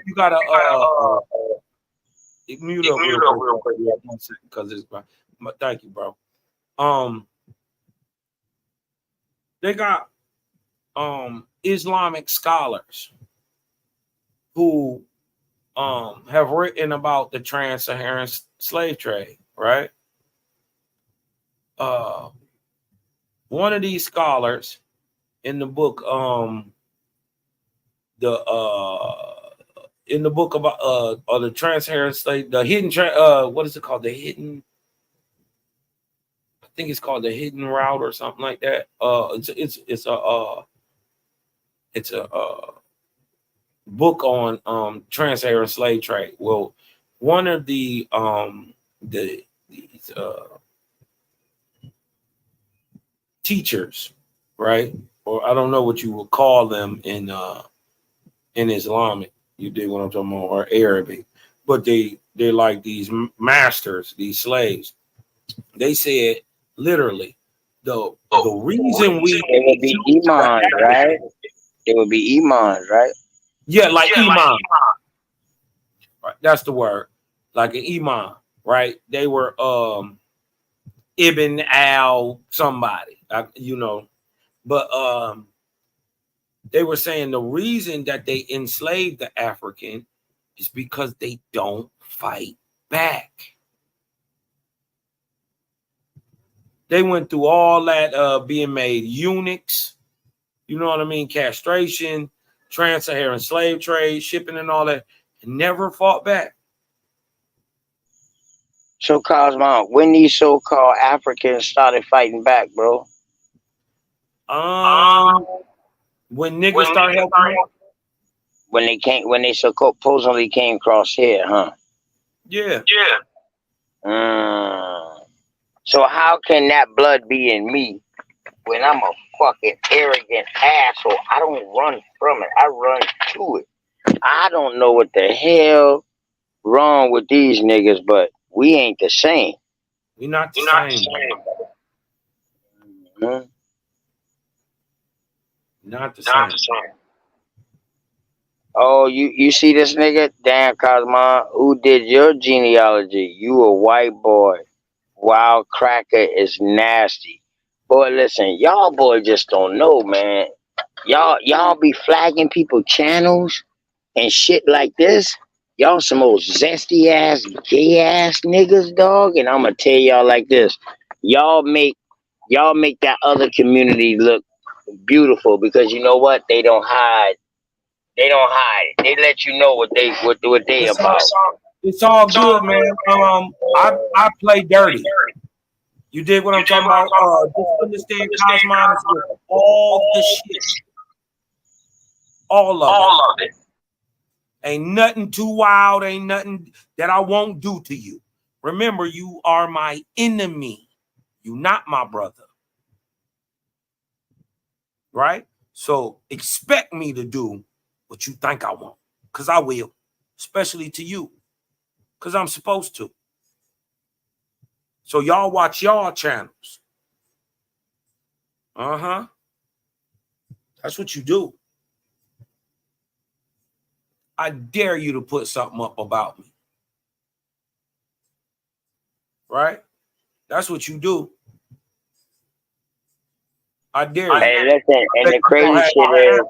you gotta mute up real quick. Yeah, 1 second, because it's thank you, bro. They got Islamic scholars who have written about the trans-Saharan slave trade, right? One of these scholars in the book, in the book about the trans-Saharan slave, the hidden what is it called? The hidden, I think it's called the hidden route or something like that. It's a book on trans-Saharan slave trade. Well, one of these teachers, right? Or I don't know what you would call them in Islamic. You dig what I'm talking about, or Arabic, but they're like these masters, these slaves. They said literally the reason we it would be imams, right? It would be imams, right? Yeah, like imam. Right, that's the word. Like an imam, right? They were Ibn al somebody, you know, but they were saying the reason that they enslaved the African is because they don't fight back. They went through all that being made eunuchs, you know what I mean? Castration, trans-Saharan slave trade, shipping and all that, and never fought back. So, Cosmo, when these so-called Africans started fighting back, bro? When niggas start helping them? When they supposedly came across here, huh? Yeah. So how can that blood be in me when I'm a fucking arrogant asshole? I don't run from it. I run to it. I don't know what the hell wrong with these niggas, but we ain't the same. We're not the same. Mm-hmm. Not the same. Oh, you see this nigga? Damn, Cosmo, who did your genealogy? You a white boy. Wild cracker is nasty. Boy, listen, y'all boy just don't know, man. Y'all be flagging people channels and shit like this. Y'all some old zesty ass, gay ass niggas, dog. And I'ma tell y'all like this. Y'all make that other community look beautiful because you know what? They don't hide. They don't hide. They let you know what they about. It's all good, man. I play dirty. You did what I'm talking about. Just understand Cosmos with all the shit. All of it. Ain't nothing too wild. Ain't nothing that I won't do to you. Remember, you are my enemy. You not my brother. Right? So expect me to do what you think I want. Because I will. Especially to you. Because I'm supposed to. So y'all watch y'all channels. That's what you do. I dare you to put something up about me. Right? That's what you do. I dare you. Hey, listen, and the crazy shit is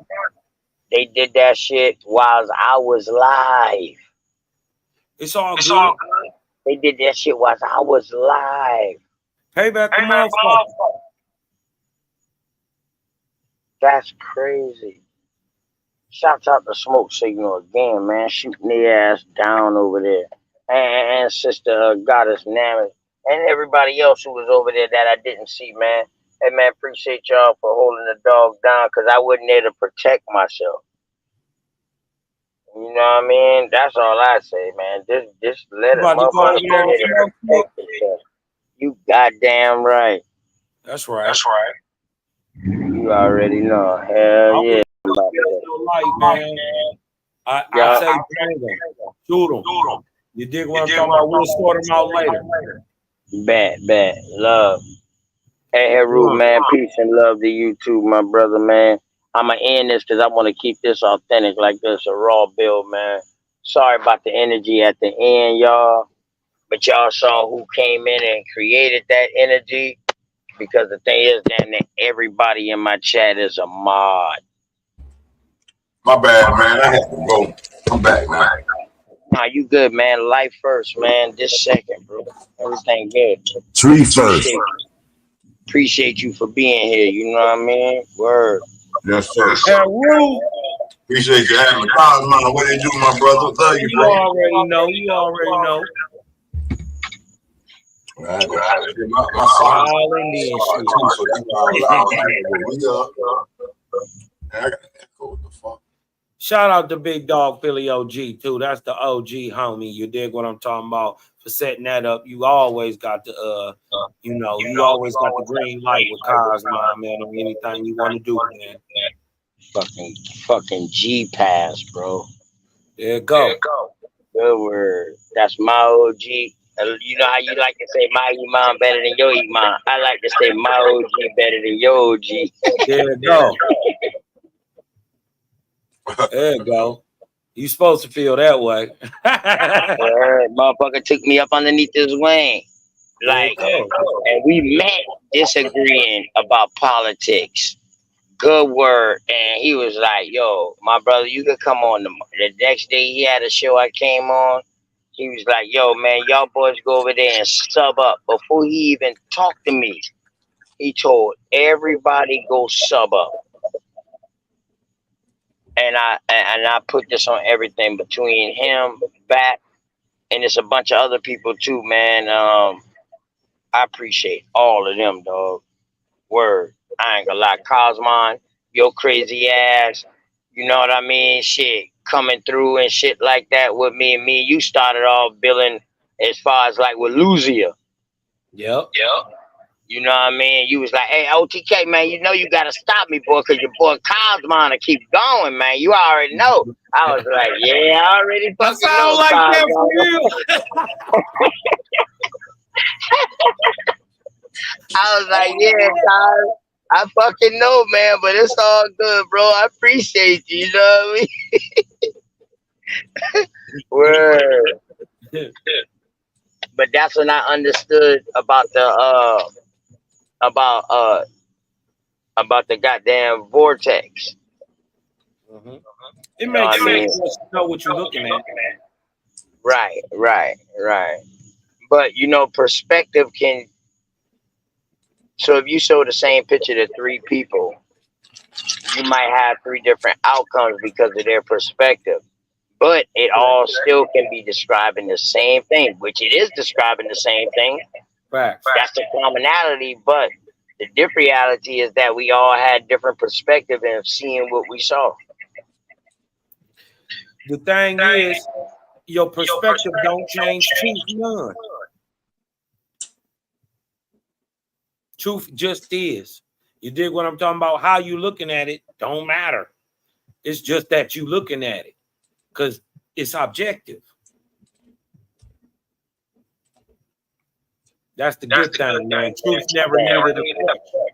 they did that shit while I was live. It's all good. They did that shit while I was live. Payback the motherfucker. That's crazy. Shouts out to Smoke Signal again, man. Shooting their ass down over there. And Sister Goddess Namis. and everybody else who was over there that I didn't see, man. Hey, man, appreciate y'all for holding the dog down because I wasn't there to protect myself. You know what I mean? That's all I say, man. Just let it About to go over motherfuckers there go and ahead and smoke. protect themselves. You goddamn right. That's right. That's right. You already know. Hell I'm yeah. light, man. I say bang them, shoot them. You dig what I'm talking about? We'll sort them out later. Bet. Love. Hey, Haru, man. Peace and love to you too, my brother, man. I'ma end this because I want to keep this authentic like this, a raw build, man. Sorry about the energy at the end, y'all. But y'all saw who came in and created that energy. Because the thing is, damn near everybody in my chat is a mod. My bad, man. I had to go. I'm back, man. Nah, you good, man. Life first, man. This second, bro. Everything good. Tree first. Appreciate you for being here. You know what I mean? Word. Yes, sir. Haru. Appreciate you having me. Cosmo, what you do, my brother? Love you, You bro. already know. You already know. Right. My song. Shout out to Big Dog Philly OG too. That's the OG homie. You dig what I'm talking about for setting that up. You always got the you always got the green light with Cosmo, man, on anything you want to do, man. Fucking G pass, bro. There you go. Good word. That's my OG. You know how you like to say my Iman better than your Iman. I like to say my OG better than your OG. There you go. There you go. You supposed to feel that way. Motherfucker took me up underneath his wing. Like, and we met disagreeing about politics. Good word. And he was like, yo, my brother, you could come on. The next day he had a show I came on. He was like, yo, man, y'all boys go over there and sub up. Before he even talked to me, he told everybody go sub up. And I put this on everything between him, Bat, and it's a bunch of other people too, man. I appreciate all of them, dog. Word. I ain't gonna lie. Cosmon, your crazy ass, you know what I mean? Shit, coming through and shit like that with me and me. You started off billing as far as like with Luzia. Yep. You know what I mean? You was like, hey, OTK, man, you know you gotta stop me, boy, because your boy Cosmon to keep going, man. You already know. I was like, yeah, I already fucking know. Like that for real. I was like, yeah, Cos, I fucking know, man, but it's all good, bro. I appreciate you, you know what I mean? Word. But that's when I understood about the goddamn vortex. It makes sense once you know what you're looking at. Right. But perspective can. So if you show the same picture to three people, you might have three different outcomes because of their perspective. But it all still can be describing the same thing, which it is describing the same thing. Facts. That's the commonality, but the different reality is that we all had different perspective in seeing what we saw. The thing is, your perspective don't change truth none. Truth just is. You dig what I'm talking about? How you looking at it don't matter. It's just that you looking at it because it's objective. That's the good thing, man. Truth never needed a question.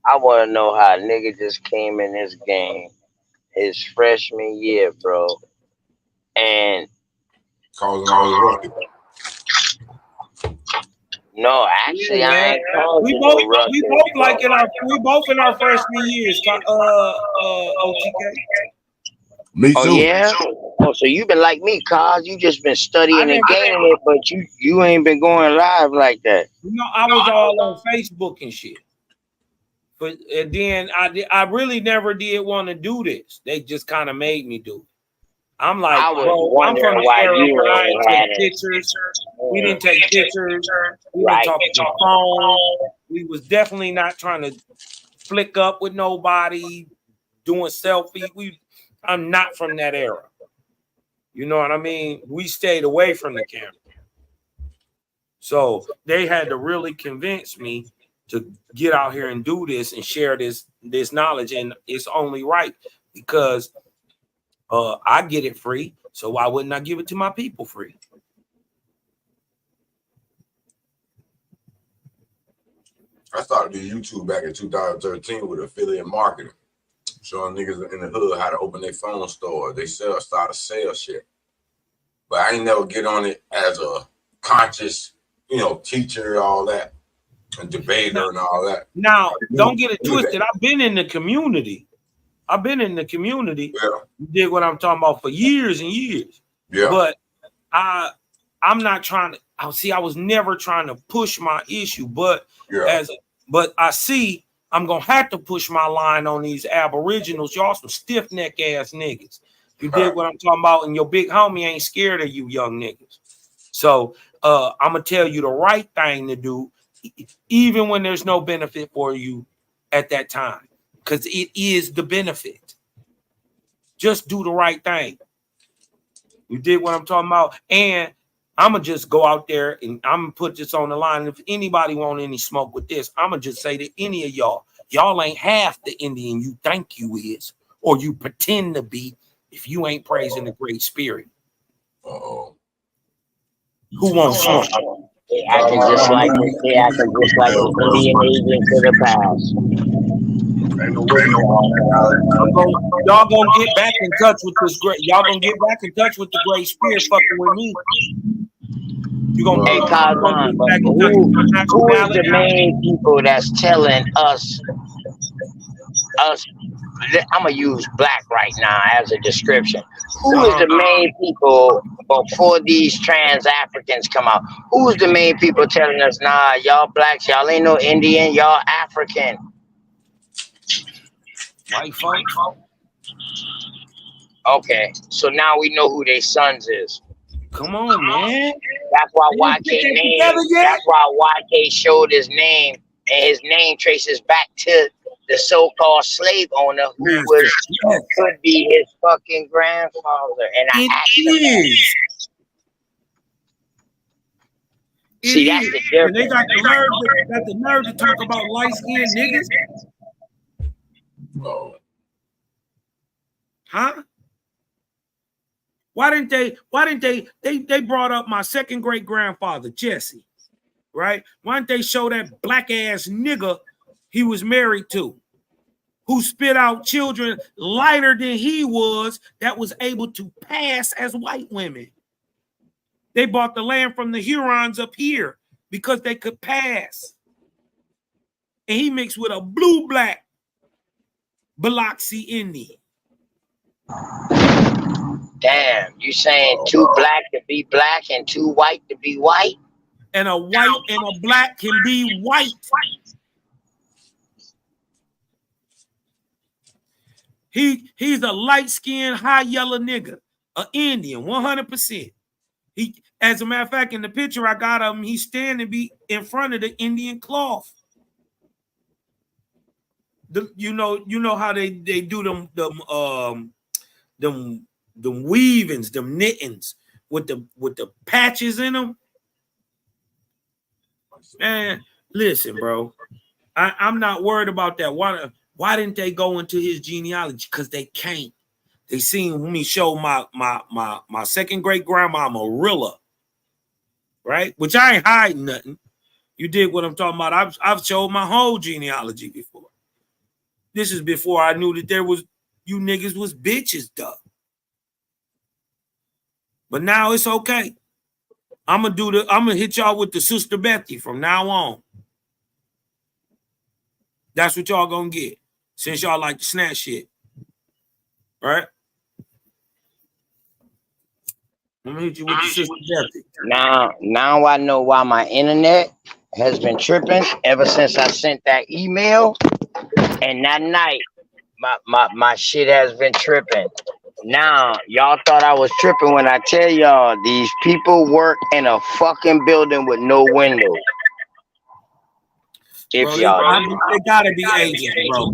I want to know how a nigga just came in this game his freshman year, bro, and no, actually, yeah, I ain't called we you both no ruckus, we both bro. like we both in our freshman years. OTK. Me too. Oh yeah. Oh, so you've been like me, cause you just been studying and gaining it, but you ain't been going live like that. I was all on Facebook and shit. But then I really never did want to do this. They just kind of made me do it. I'm like, I was bro, I'm from wondering the why era you where I ain't take had it. pictures We didn't take pictures. We didn't Right. talk on the phone. We was definitely not trying to flick up with nobody, doing selfie. I'm not from that era. You know what I mean? We stayed away from the camera. So they had to really convince me to get out here and do this and share this knowledge. And it's only right because I get it free. So why wouldn't I give it to my people free? I started doing YouTube back in 2013 with affiliate marketing, showing niggas in the hood how to open their phone store. They start to sell shit. But I ain't never get on it as a conscious, teacher, all that, and debater and all that. Now, don't get it twisted. I've been in the community. Yeah. You dig what I'm talking about for years and years. Yeah. But I'm not trying to. I was never trying to push my issue, but I see I'm gonna have to push my line on these aboriginals. Y'all some stiff neck ass niggas. You dig what I'm talking about? And your big homie ain't scared of you young niggas. So I'm gonna tell you the right thing to do, even when there's no benefit for you at that time, because it is the benefit. Just do the right thing. You dig what I'm talking about? And I'm going to just go out there and I'm going to put this on the line. If anybody want any smoke with this, I'm going to just say to any of y'all ain't half the Indian you think you is, or you pretend to be, if you ain't praising the Great Spirit. Uh-oh. Who wants smoke? They acting just like the Indian agents of the past. Y'all gonna get back in touch with this great. Y'all gonna get back in touch with the Great Spirit fucking with me. You gonna Hey, Kazan, but who is the main people that's telling us? I'm gonna use black right now as a description. Who is the main people before these trans Africans come out? Who's the main people telling us, nah, y'all blacks, y'all ain't no Indian, y'all African? White folks. Okay, so now we know who their sons is. Come on, man. That's why That's why YK showed his name, and his name traces back to the so-called slave owner who could be his fucking grandfather. And I asked him. See, that's the difference. And they got the nerve to talk about light-skinned niggas. Oh. Huh? Why didn't they brought up my second great grandfather, Jesse, right? Why didn't they show that black ass nigga he was married to, who spit out children lighter than he was, that was able to pass as white women? They bought the land from the Hurons up here because they could pass. And he mixed with a blue-black Biloxi Indian. Damn, you saying too black to be black and too white to be white? And a white and a black can be white. He's a light-skinned, high yellow nigga, an Indian, 100%. He, as a matter of fact, in the picture I got of him, he's standing in front of the Indian cloth. You know how they do them weavings, them knittings with the patches in them. Man, listen, bro. I'm not worried about that. Why didn't they go into his genealogy? Because they can't. They seen me show my second great grandma Marilla, right? Which I ain't hiding nothing. You dig what I'm talking about? I've showed my whole genealogy before. This is before I knew that you niggas was bitches, duh. But now it's okay. I'm gonna hit y'all with the Sister Bethy from now on. That's what y'all gonna get, since y'all like to snatch shit. Right? I'm gonna hit you with the Sister Bethy. Now I know why my internet has been tripping ever since I sent that email. And that night, my shit has been tripping. Now, y'all thought I was tripping when I tell y'all these people work in a fucking building with no windows. If Bro, y'all they gotta be agents, bro.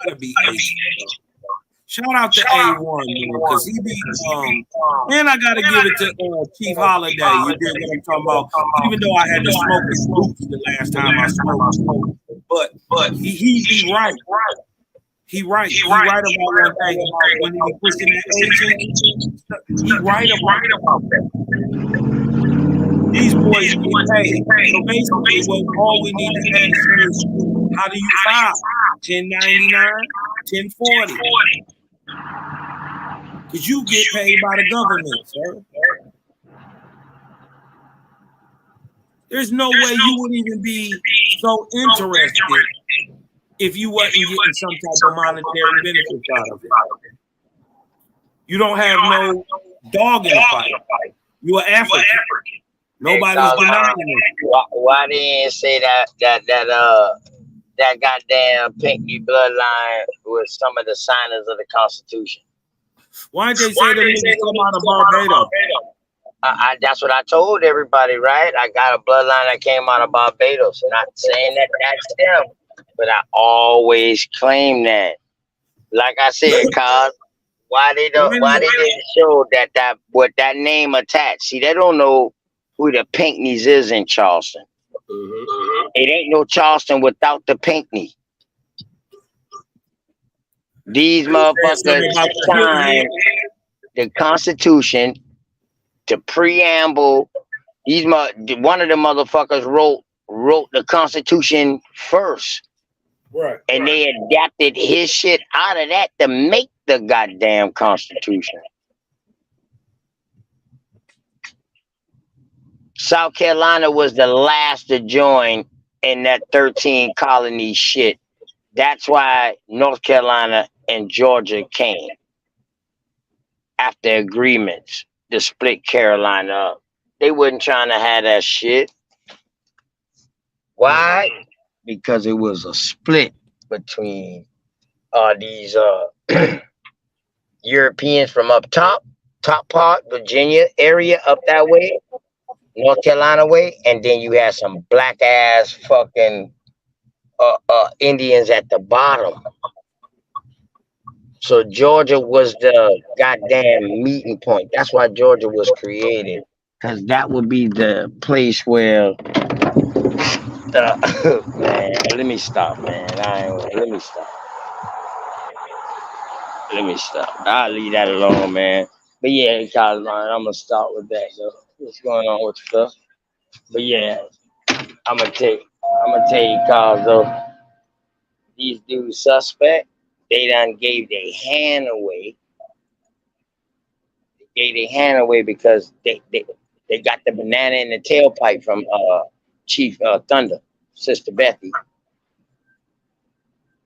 Gotta be agents, bro. Shout out to A1, man, because he be and I gotta give it to Chief Holiday. You did what I'm talking about. Even though I had to smoke his boots the last time I smoked, but he be right. He right. He right about one thing about when he be pushing that agent. He right about that. These boys get paid. So basically, all we need to answer is, how do you file? 1099, 1040. Because you get paid by the government, sir. There's no way you would even be so interested if you wasn't getting some type of monetary benefits out of it. You don't have no dog in the fight. You're African. Nobody's denying it. Why they didn't say that goddamn Pinky bloodline was some of the signers of the Constitution? Why didn't they say them niggas come out of Barbados? That's what I told everybody, right? I got a bloodline that came out of Barbados. Not saying that that's them, but I always claim that. Like I said, cause why they didn't show that what that name attached? See, they don't know who the Pinckneys is in Charleston. It ain't no Charleston without the Pinckney. These motherfuckers signed the Constitution, the preamble. One of the motherfuckers wrote the Constitution first. Right. And they adapted his shit out of that to make the goddamn Constitution. South Carolina was the last to join in that 13 colony shit. That's why North Carolina and Georgia came after agreements to split Carolina up. They wasn't trying to have that shit. Why? Because it was a split between these Europeans from up top part, Virginia area up that way, North Carolina way, and then you had some black ass fucking Indians at the bottom. So Georgia was the goddamn meeting point. That's why Georgia was created, because that would be the place where man, let me stop, man. Let me stop. I'll leave that alone, man. But yeah, Cosmine, I'm gonna start with that, though. What's going on with stuff? But yeah, I'm gonna tell you, Cos, though. These dudes suspect, they done gave their hand away. They gave their hand away because they got the banana in the tailpipe from Chief Thunder, Sister Bethy.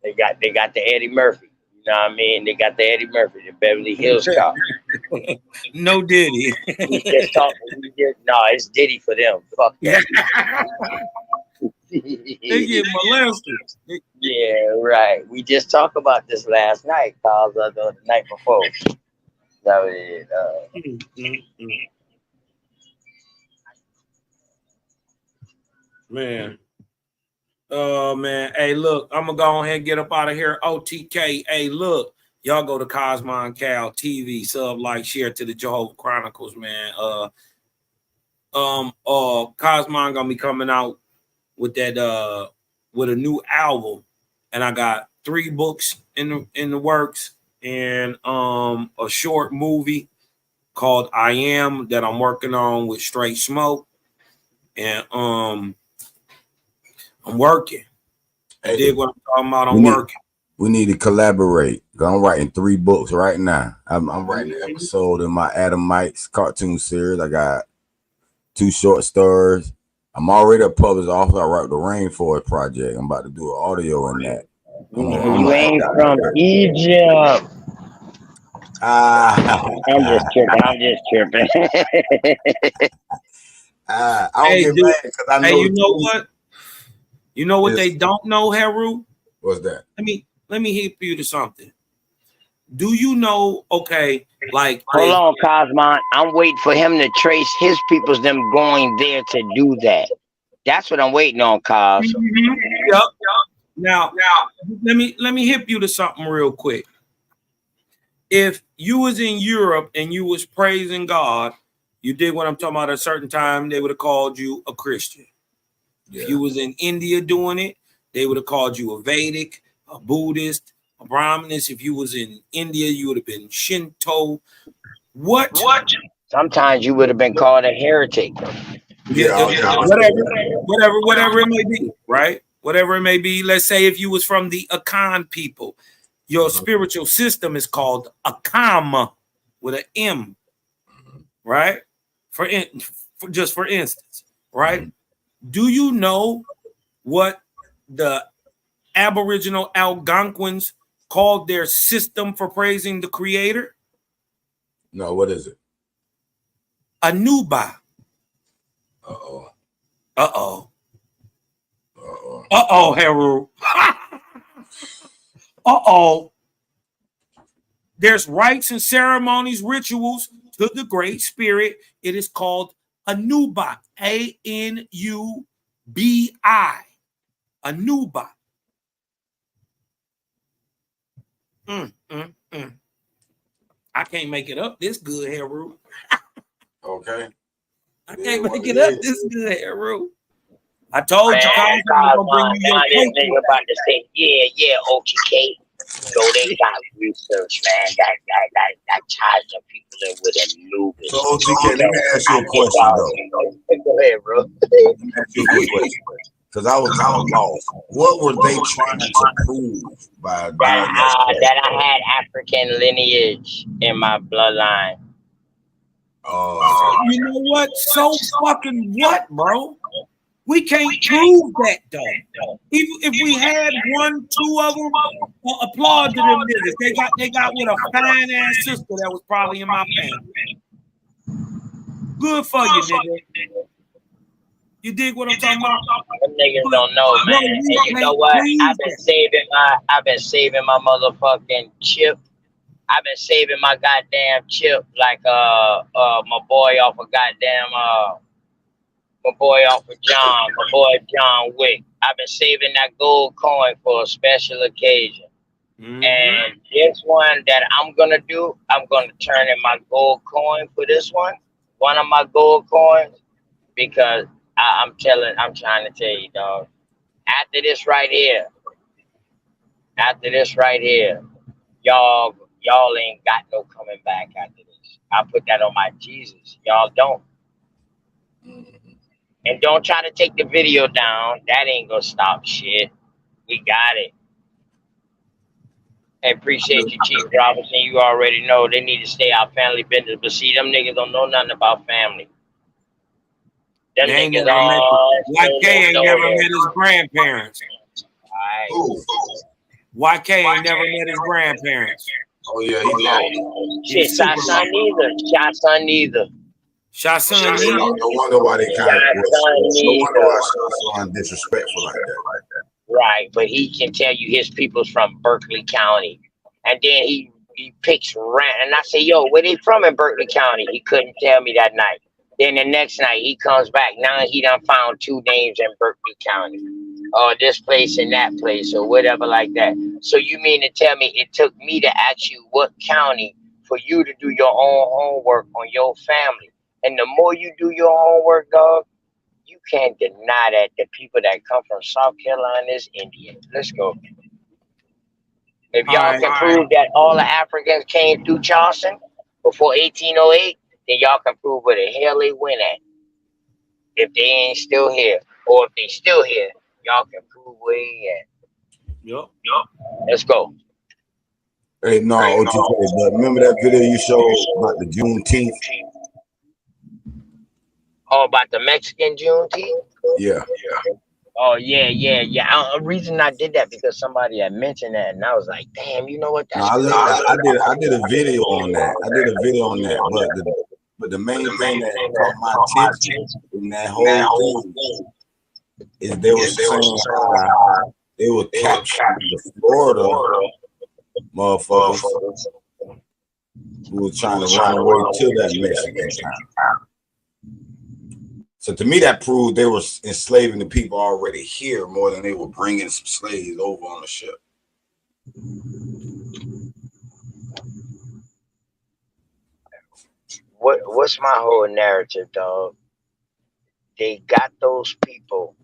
They got the Eddie Murphy. You know what I mean? They got the Eddie Murphy, the Beverly Hills Cop. No Diddy. No, it's Diddy for them. Fuck that. They get molested. Yeah, right. We just talked about this last night, Carl, the night before. That was it. Man. Oh, man. Hey, look, I'm going to go ahead and get up out of here. OTK. Hey, look, y'all go to Cosmon Cal TV, sub, like, share to the Jehovah Chronicles, man. Cosmon going to be coming out with that, with a new album. And I got 3 books in the works and a short movie called I Am that I'm working on with Straight Smoke. And I'm working. Hey, dig what I'm talking about? I'm working. We need to collaborate. I'm writing 3 books right now. I'm writing an episode in my Adam Mike's cartoon series. I got 2 short stories. I'm already a published author. I wrote the Rainforest Project. I'm about to do an audio in that. You ain't from Egypt. I'm just tripping. I don't get mad because I know. Hey, you know what? You know what they don't know, Heru? What's that? Let hit you to something. Do you know? Okay, like hold on, Cosmon. I'm waiting for him to trace his people's them going there to do that. That's what I'm waiting on, Cos. Yep. Now, let me hip you to something real quick. If you was in Europe and you was praising God, you did what I'm talking about. At a certain time, they would have called you a Christian. Yeah. If you was in India doing it, they would have called you a Vedic, a Buddhist, a Brahminist. If you was in India, you would have been Shinto. What? Sometimes you would have been called a heretic. Yeah, whatever it may be, right? Whatever it may be. Let's say if you was from the Akan people, your spiritual system is called Akama with an M, right? For instance, right? Do you know what the Aboriginal Algonquins called their system for praising the Creator? No, what is it? Anuba. Uh-oh. Uh-oh. Uh-oh. Uh-oh, Heru. Uh-oh. There's rites and ceremonies, rituals to the Great Spirit. It is called Anuba. A-N-U-B-I. Anuba. I can't make it up this good, Heru. Okay. I can't make it up this good, Heru. I told you, I'm gonna bring you your nigga about to say, yeah, OTK. So they got research, man. That ties the people in with Anubis. So OTK, let me ask you a question, though. Go ahead, bro. Let me ask you a quick question. Because I was lost. What were they trying to prove by doing that I had African lineage in my bloodline? You know what? So fucking what, bro? We can't prove that though. If we had 1, 2 of them, applaud to them niggas. They got with a fine ass sister that was probably in my family. Good for you, nigga. You dig what I'm talking about? Them niggas don't know, man. And you know what? I've been saving my motherfucking chip. I've been saving my goddamn chip like my boy off of my boy John Wick. I've been saving that gold coin for a special occasion. And this one that I'm gonna do, I'm gonna turn in my gold coin for this one of my gold coins, because I'm trying to tell you, dog. After this right here, y'all ain't got no coming back after this. I put that on my Jesus. Y'all don't. And don't try to take the video down. That ain't gonna stop shit. We got it. I appreciate you, Chief Robinson. You already know they need to stay out family business. But see, them niggas don't know nothing about family. Them niggas YK ain't never met his grandparents. YK ain't never met his grandparents. Oh yeah, he lost. Shit, Shotson neither. Shotson neither. No wonder why they kind of disrespectful like that. Right, but he can tell you his people's from Berkeley County, and then he picks random. And I say, yo, where they from in Berkeley County? He couldn't tell me that night. Then the next night he comes back. Now he done found 2 names in Berkeley County, or this place and that place, or whatever like that. So you mean to tell me it took me to ask you what county for you to do your own homework on your family? And the more you do your homework, dog, you can't deny that the people that come from South Carolina is Indian. Let's go. If y'all can prove that all the Africans came through Charleston before 1808, then y'all can prove where the hell they went at. If they ain't still here, or if they still here, y'all can prove where they at. Yup. Let's go. Hey, no, OTK, but remember that video you showed about the Juneteenth? Oh, about the Mexican Juneteenth? Yeah. Oh, yeah. The reason I did that because somebody had mentioned that, and I was like, damn, you know what? That's I did a video on that. But the main thing that caught my attention in that whole thing is they were saying They were capturing the Florida motherfuckers who were trying to run away to that Mexican town. So to me, that proved they were enslaving the people already here more than they were bringing some slaves over on the ship. What's my whole narrative, dog? They got those people.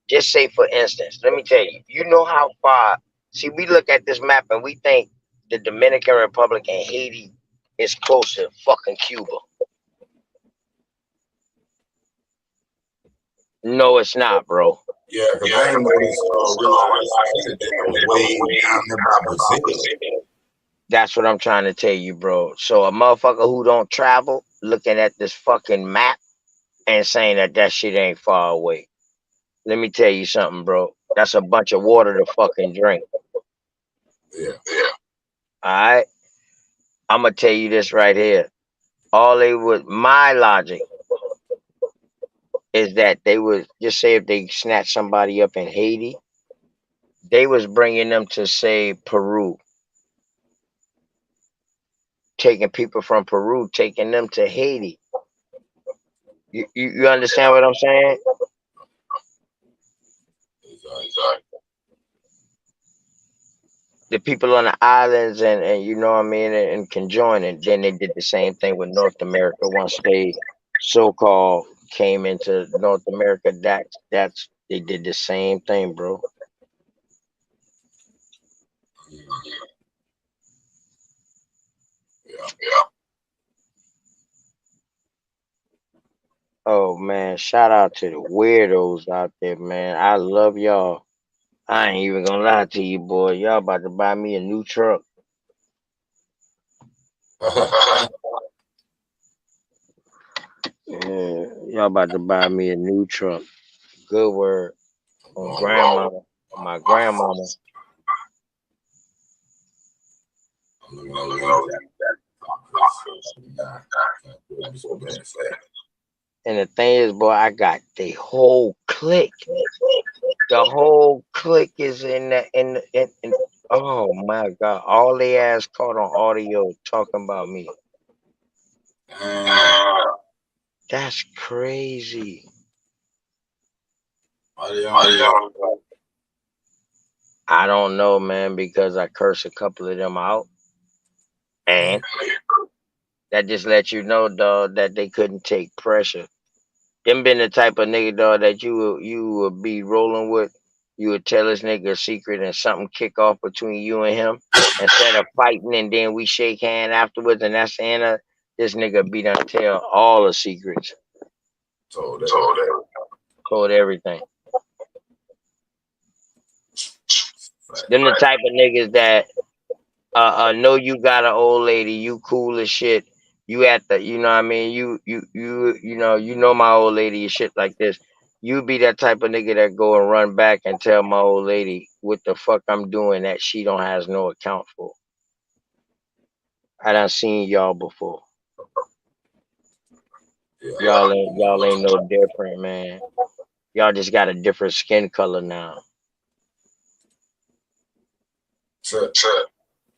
Just say, for instance, let me tell you, you know how far. See, we look at this map and we think the Dominican Republic and Haiti is close to fucking Cuba. No, it's not, bro. Yeah, because I ain't realized that was way down there by Brazil. That's what I'm trying to tell you, bro. So a motherfucker who don't travel looking at this fucking map and saying that shit ain't far away. Let me tell you something, bro. That's a bunch of water to fucking drink. Yeah. All right. I'm gonna tell you this right here. My logic is that they would just say if they snatch somebody up in Haiti, they was bringing them to, say, Peru, taking people from Peru, taking them to Haiti. You understand what I'm saying? The people on the islands and you know what I mean, and conjoining. Then they did the same thing with North America once they so-called came into North America. That's they did the same thing, bro. Yeah. Oh man, shout out to the weirdos out there, man. I love y'all. I ain't even gonna lie to you, boy. Y'all about to buy me a new truck. Yeah, y'all about to buy me a new truck. Good word. On grandmama, my grandmama. And the thing is, boy, I got the whole clique. The whole clique is in oh my god, all they ass caught on audio talking about me. That's crazy. I don't know, man, because I cursed a couple of them out. And that just lets you know, dog, that they couldn't take pressure. Them been the type of nigga, dog, that you would be rolling with. You would tell this nigga a secret and something kick off between you and him. Instead of fighting and then we shake hand afterwards and that's the end of this nigga be done tell all the secrets. Told everything. Them the type of niggas that know you got an old lady, you cool as shit. You at the, you know what I mean? You know my old lady and shit like this. You be that type of nigga that go and run back and tell my old lady what the fuck I'm doing that she don't has no account for. I done seen y'all before. Y'all ain't no different, man. Y'all just got a different skin color now.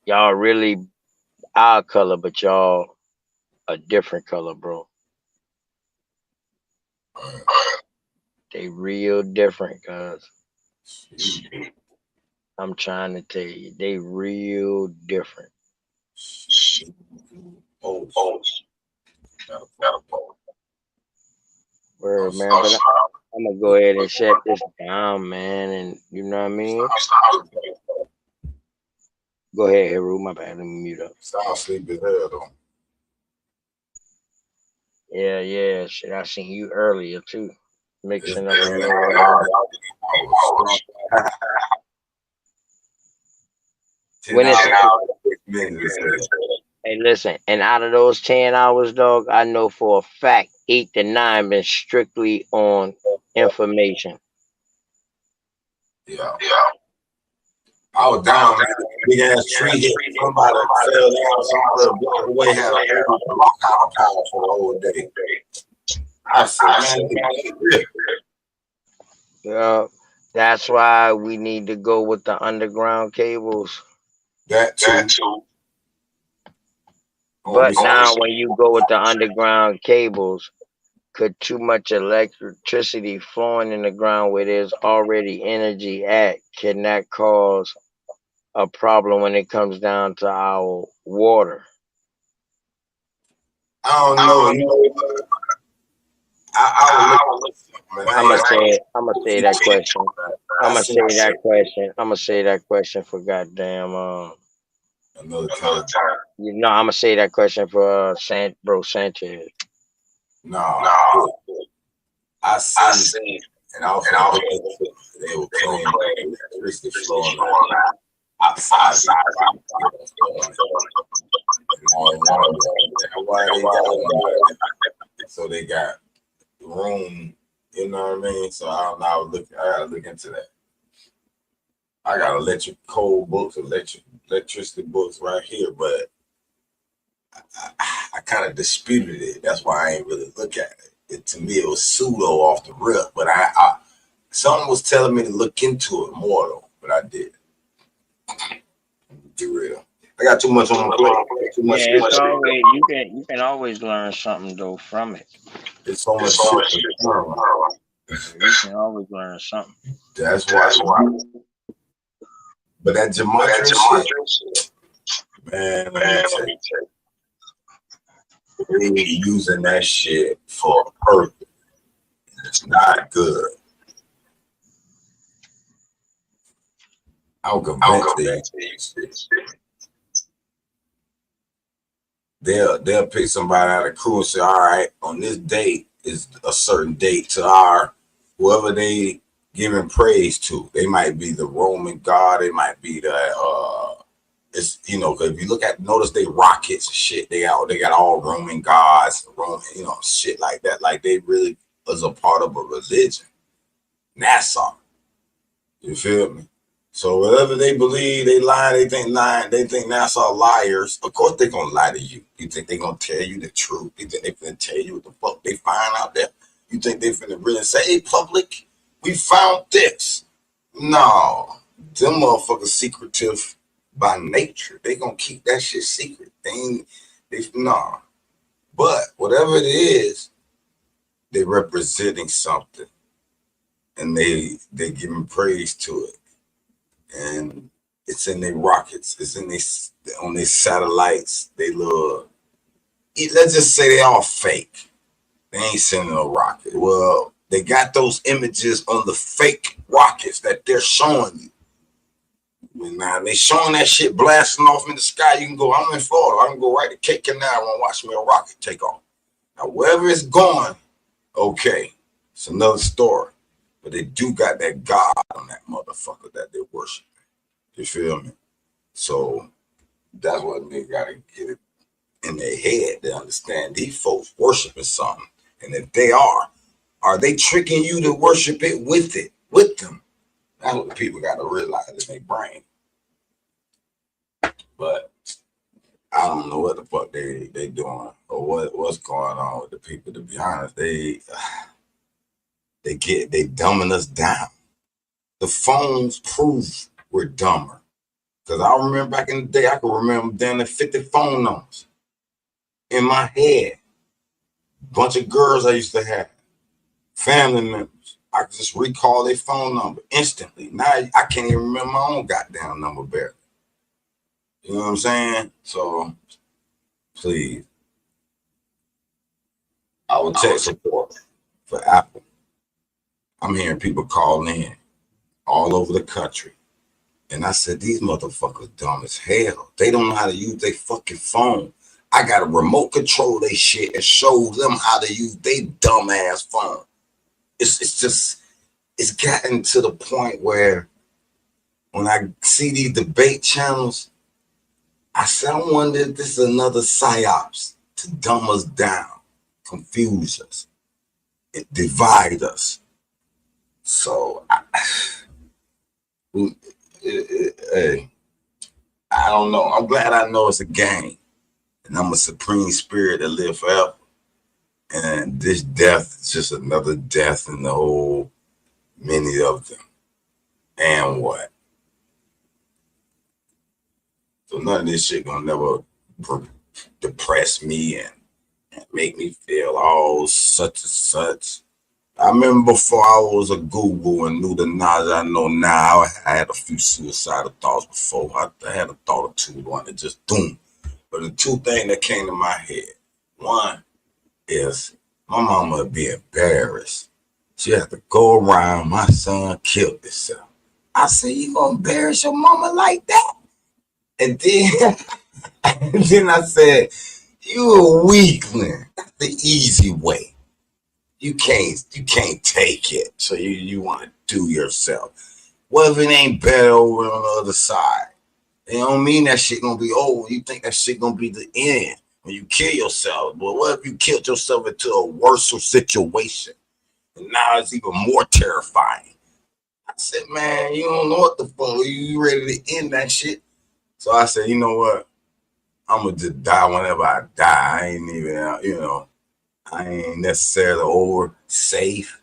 Y'all really our color, but y'all a different color, bro. They real different, cuz. I'm trying to tell you, they real different. Word, man, but I'm gonna go ahead and shut this down, man, and you know what I mean? Go ahead, Heru, my bad, let me mute up. Stop sleeping there, though. Yeah, shit, I seen you earlier, too. Mixing up. When it's hey, listen, and out of those 10 hours, dog, I know for a fact 8 to 9 been strictly on information. Yeah. I was down, man. Big ass tree hit. Somebody fell down somewhere a block away, had a block out of power for the whole day. I said, man, yeah. That's why we need to go with the underground cables. That too. But now when you go with the underground cables, could too much electricity flowing in the ground where there's already energy at, can that cause a problem when it comes down to our water? I don't know. You know, I would look. I'm gonna say that question. I'm gonna say that question for goddamn another time. You know, I'm gonna say that question for Sanchez. No, I seen, and I was they were playing electricity flowing outside. So they got room, you know what I mean? So I don't know. I gotta look into that. I got electricity books right here, but I kind of disputed it. That's why I ain't really look at it. To me, it was pseudo off the rip, but someone was telling me to look into it more though, but I did. Be real. I got too much on my plate. Too much. Yeah, you can always learn something though from it. It's so much shit. You can always learn something. That's why. But that gematria shit, man, let me tell you. They using that shit for a purpose. It's not good. I'm convinced they'll pick somebody out of the crew and say, all right, on this date is a certain date to our whoever they giving praise to. They might be the Roman god, they might be the it's because if you notice they rockets and shit, they got all Roman gods, Roman, shit like that. Like they really was a part of a religion. NASA. You feel me? So whatever they believe, they lie, they think NASA liars. Of course they're gonna lie to you. You think they're gonna tell you the truth? You think they're gonna tell you what the fuck they find out there? You think they're gonna really say, hey, public, we found this? No. Them motherfuckers secretive by nature. They gonna keep that shit secret. No. But whatever it is, they're representing something. And they giving praise to it. And it's in their rockets, it's in on their satellites, let's just say they all fake. They ain't sending no rocket. Well, they got those images on the fake rockets that they're showing you. Now they showing that shit blasting off in the sky. You can go, I'm in Florida, I can go right to Cape Canaveral and watch me a rocket take off. Now wherever it's going, okay, it's another story. But they do got that God on that motherfucker that they're worshiping. You feel me? So that's what they gotta get it in their head to understand these folks worshiping something. And if they are they tricking you to worship it with them? That's what the people gotta realize in their brain. But I don't know what the fuck they doing or what's going on with the people. To be honest, they dumbing us down. The phones prove we're dumber. Because I remember back in the day, I could remember damn the 50 phone numbers in my head. Bunch of girls I used to have, family members. I could just recall their phone number instantly. Now I can't even remember my own goddamn number barely. You know what I'm saying? So, please. I will tech support for Apple. I'm hearing people calling in all over the country. And I said, these motherfuckers dumb as hell. They don't know how to use their fucking phone. I got to remote control their shit and show them how to use their dumb ass phone. It's gotten to the point where when I see these debate channels, I said, I wonder if this is another psyops to dumb us down, confuse us, divide us. So, hey, I don't know. I'm glad I know it's a game. And I'm a supreme spirit that live forever. And this death is just another death in the whole many of them. And what? So none of this shit gonna never depress me and make me feel all such and such. I remember before I was a guru and knew the knowledge I know now, I had a few suicidal thoughts before. I had a thought or two, one that just boom. But the two things that came to my head, one is my mama would be embarrassed. She had to go around, my son killed himself. I said, you gonna embarrass your mama like that? And then, and then I said, you a weakling. That's the easy way. You can't take it. So you want to do yourself. What if it ain't better over on the other side? It don't mean that shit gonna be over. You think that shit gonna be the end when you kill yourself. But what if you killed yourself into a worse situation? And now it's even more terrifying. I said, man, you don't know what the fuck. You ready to end that shit? So I said, you know what? I'm gonna just die whenever I die. I ain't even, I ain't necessarily over safe,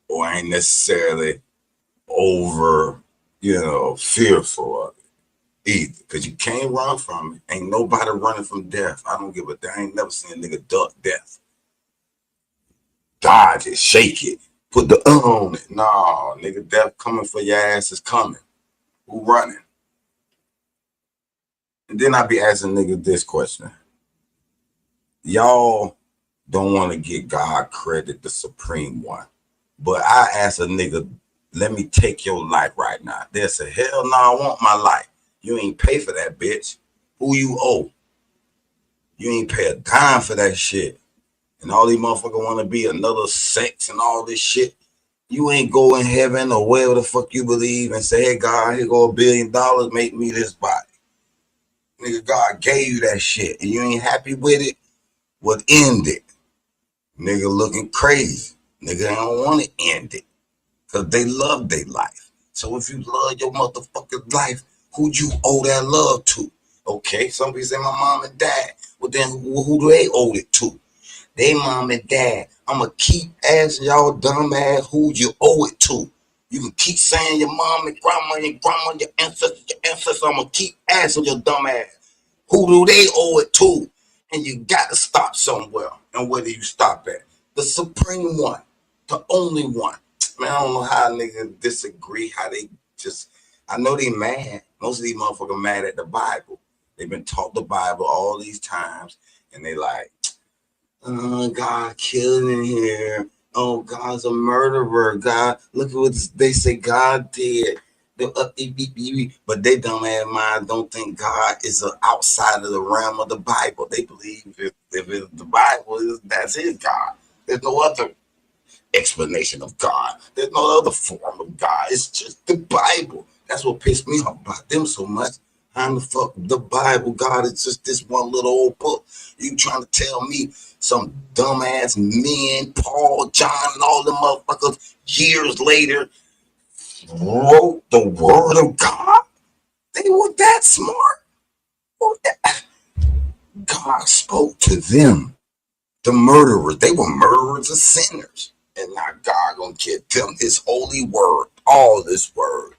or I ain't necessarily over, fearful of it either. Because you can't run from it. Ain't nobody running from death. I don't give a damn. I ain't never seen a nigga duck death. Dodge it, shake it, put the on it. Nah, nigga, death coming for your ass is coming. Who running? And then I be asking niggas this question. Y'all don't want to give God credit, the supreme one. But I ask a nigga, let me take your life right now. They say, hell no, I want my life. You ain't pay for that, bitch. Who you owe? You ain't pay a dime for that shit. And all these motherfuckers want to be another sex and all this shit. You ain't go in heaven or wherever the fuck you believe and say, hey, God, here go $1 billion, make me this body. Nigga, God gave you that shit and you ain't happy with it, well, end it. Nigga looking crazy. Nigga don't want to end it because they love their life. So if you love your motherfucking life, who'd you owe that love to? Okay, some people say my mom and dad. Well, then who do they owe it to? They mom and dad. I'm going to keep asking y'all dumb ass who you owe it to. You can keep saying your mom and grandma, your ancestors. I'm going to keep asking your dumb ass. Who do they owe it to? And you got to stop somewhere. And where do you stop at? The supreme one. The only one. Man, I don't know how niggas disagree, how they just, I know they mad. Most of these motherfuckers mad at the Bible. They've been taught the Bible all these times. And they like, God killed in here. Oh, God's a murderer. God, look at what they say God did. But they dumb ass mind don't think God is outside of the realm of the Bible. They believe if it's the Bible, that's his God. There's no other explanation of God. There's no other form of God. It's just the Bible. That's what pissed me off about them so much. How in the fuck the Bible, God, is just this one little old book. You trying to tell me some dumbass men, Paul, John, and all them motherfuckers years later wrote the word of God? They were that smart. God spoke to them, the murderers. They were murderers and sinners. And now God gonna give them his holy word, all this word.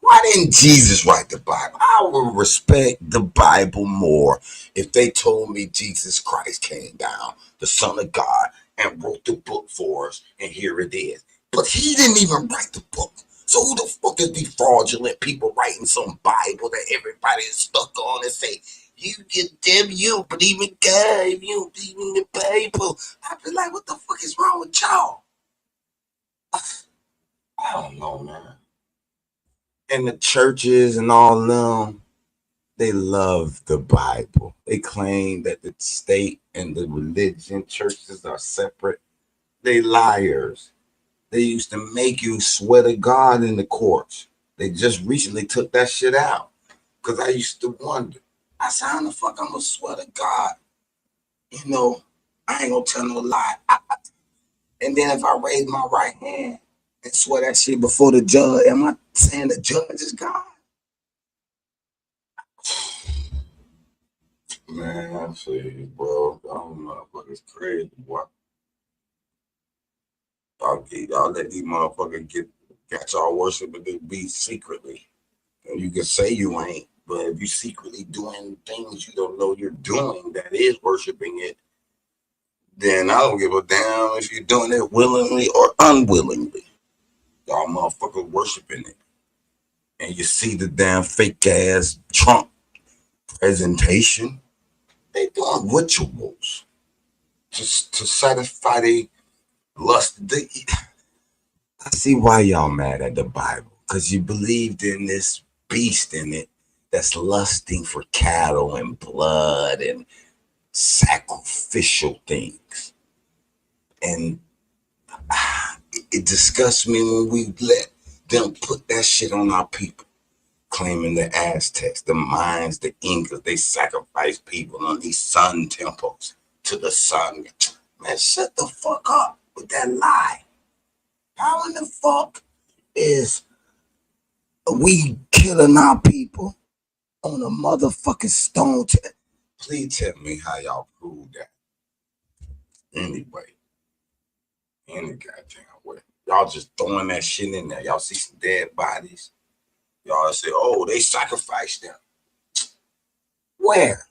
Why didn't Jesus write the Bible? I would respect the Bible more if they told me Jesus Christ came down, the Son of God, and wrote the book for us, and here it is. But he didn't even write the book. So who the fuck is these fraudulent people writing some Bible that everybody is stuck on and say, you get them, you don't believe in God, you don't believe in the Bible. I'd be like, what the fuck is wrong with y'all? I don't know, man. And the churches and all them, they love the Bible. They claim that the state and the religion, churches are separate. They liars. They used to make you swear to God in the courts. They just recently took that shit out. Because I used to wonder. I said, how the fuck I'm going to swear to God? I ain't going to tell no lie. And then if I raise my right hand and swear that shit before the judge, am I saying the judge is God? Man, I see, bro. I don't know, motherfuckers crazy, boy. Y'all let these motherfuckers get Got y'all worshiping the beast secretly. And you can say you ain't, but if you secretly doing things you don't know you're doing that is worshiping it, then I don't give a damn if you're doing it willingly or unwillingly. Y'all motherfuckers worshiping it. And you see the damn fake ass Trump presentation. They doing rituals to satisfy their lust. I see why y'all mad at the Bible. Because you believed in this beast in it that's lusting for cattle and blood and sacrificial things. And it disgusts me when we let them put that shit on our people. Claiming the Aztecs, the Mayans, the Incas, they sacrifice people on these sun temples to the sun. Man, shut the fuck up with that lie. How in the fuck is we killing our people on a motherfucking stone? Please tell me how y'all prove that. Anyway, any goddamn way. Y'all just throwing that shit in there. Y'all see some dead bodies. Y'all say, oh, they sacrificed them. Where?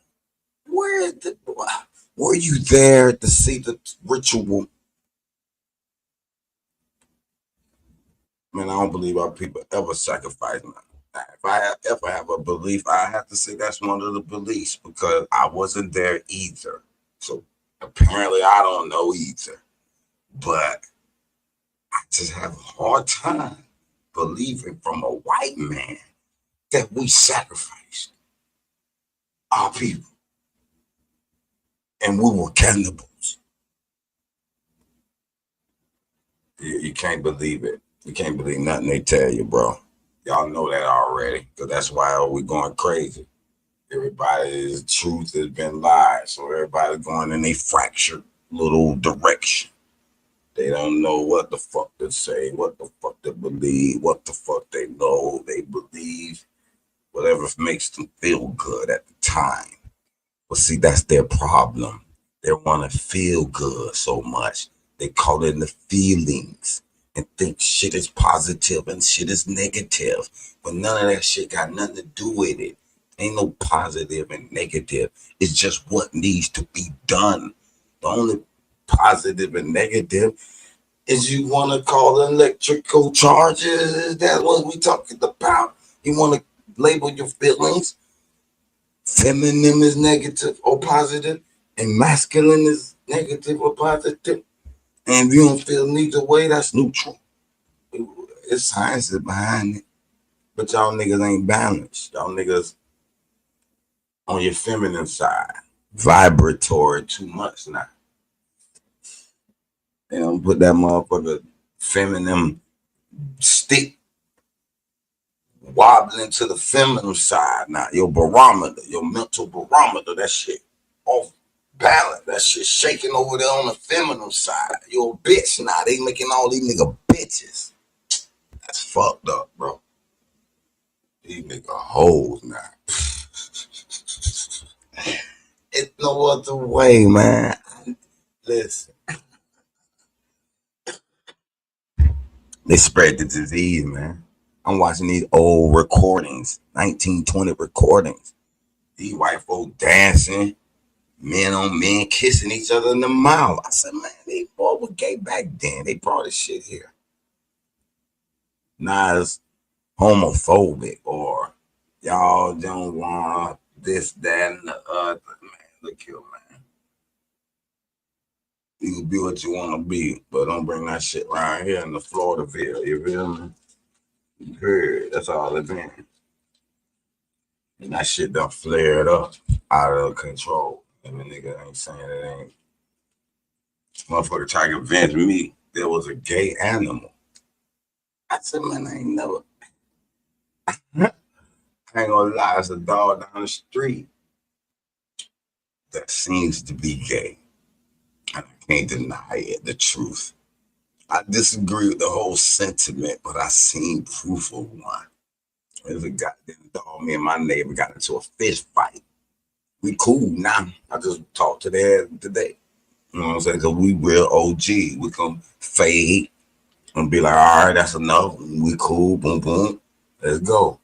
Were you there to see the ritual? Man, I don't believe our people ever sacrifice nothing. If I ever have a belief, I have to say that's one of the beliefs because I wasn't there either. So apparently I don't know either. But I just have a hard time believing from a white man that we sacrificed our people and we were cannibals. You can't believe it. You can't believe nothing they tell you, bro. Y'all know that already, because that's why we going crazy. Everybody's truth has been lied, so everybody's going in a fractured little direction. They don't know what the fuck to say, what the fuck to believe, what the fuck they know. They believe whatever makes them feel good at the time. But see, that's their problem. They want to feel good so much. They call it the feelings and think shit is positive and shit is negative. But none of that shit got nothing to do with it. Ain't no positive and negative. It's just what needs to be done. The only positive and negative is you want to call electrical charges. Is that what we talking about? You want to label your feelings? Feminine is negative or positive, and masculine is negative or positive. And if you don't feel neither way, that's neutral. It's science behind it. But y'all niggas ain't balanced. Y'all niggas on your feminine side. Vibratory too much now. They don't put that motherfucker feminine stick wobbling to the feminine side now. Your barometer, your mental barometer, that shit off balance. That shit shaking over there on the feminine side. You're a bitch now. They making all these nigga bitches. That's fucked up, bro. These nigga hoes now. It's no other way, man. Listen. They spread the disease, man. I'm watching these old recordings, 1920 recordings. These white folk dancing, men on men kissing each other in the mouth. I said, man, these boys were gay back then. They brought this shit here. Now it's homophobic or y'all don't want this, that, and the other. Man, look here, man. You can be what you want to be, but don't bring that shit around here in the Floridaville. You feel me? You heard? That's all it been. And that shit done flared up out of control. And the nigga ain't saying it ain't. Motherfucker try to convince me there was a gay animal. I said, man, I ain't never. I ain't gonna lie, it's a dog down the street that seems to be gay. And I can't deny it, the truth. I disagree with the whole sentiment, but I seen proof of one. There's a goddamn dog. Me and my neighbor got into a fist fight. We cool now. I just talked to their today. You know what I'm saying? Because we real OG. We can fade and be like, all right, that's enough. We cool, boom, boom. Let's go.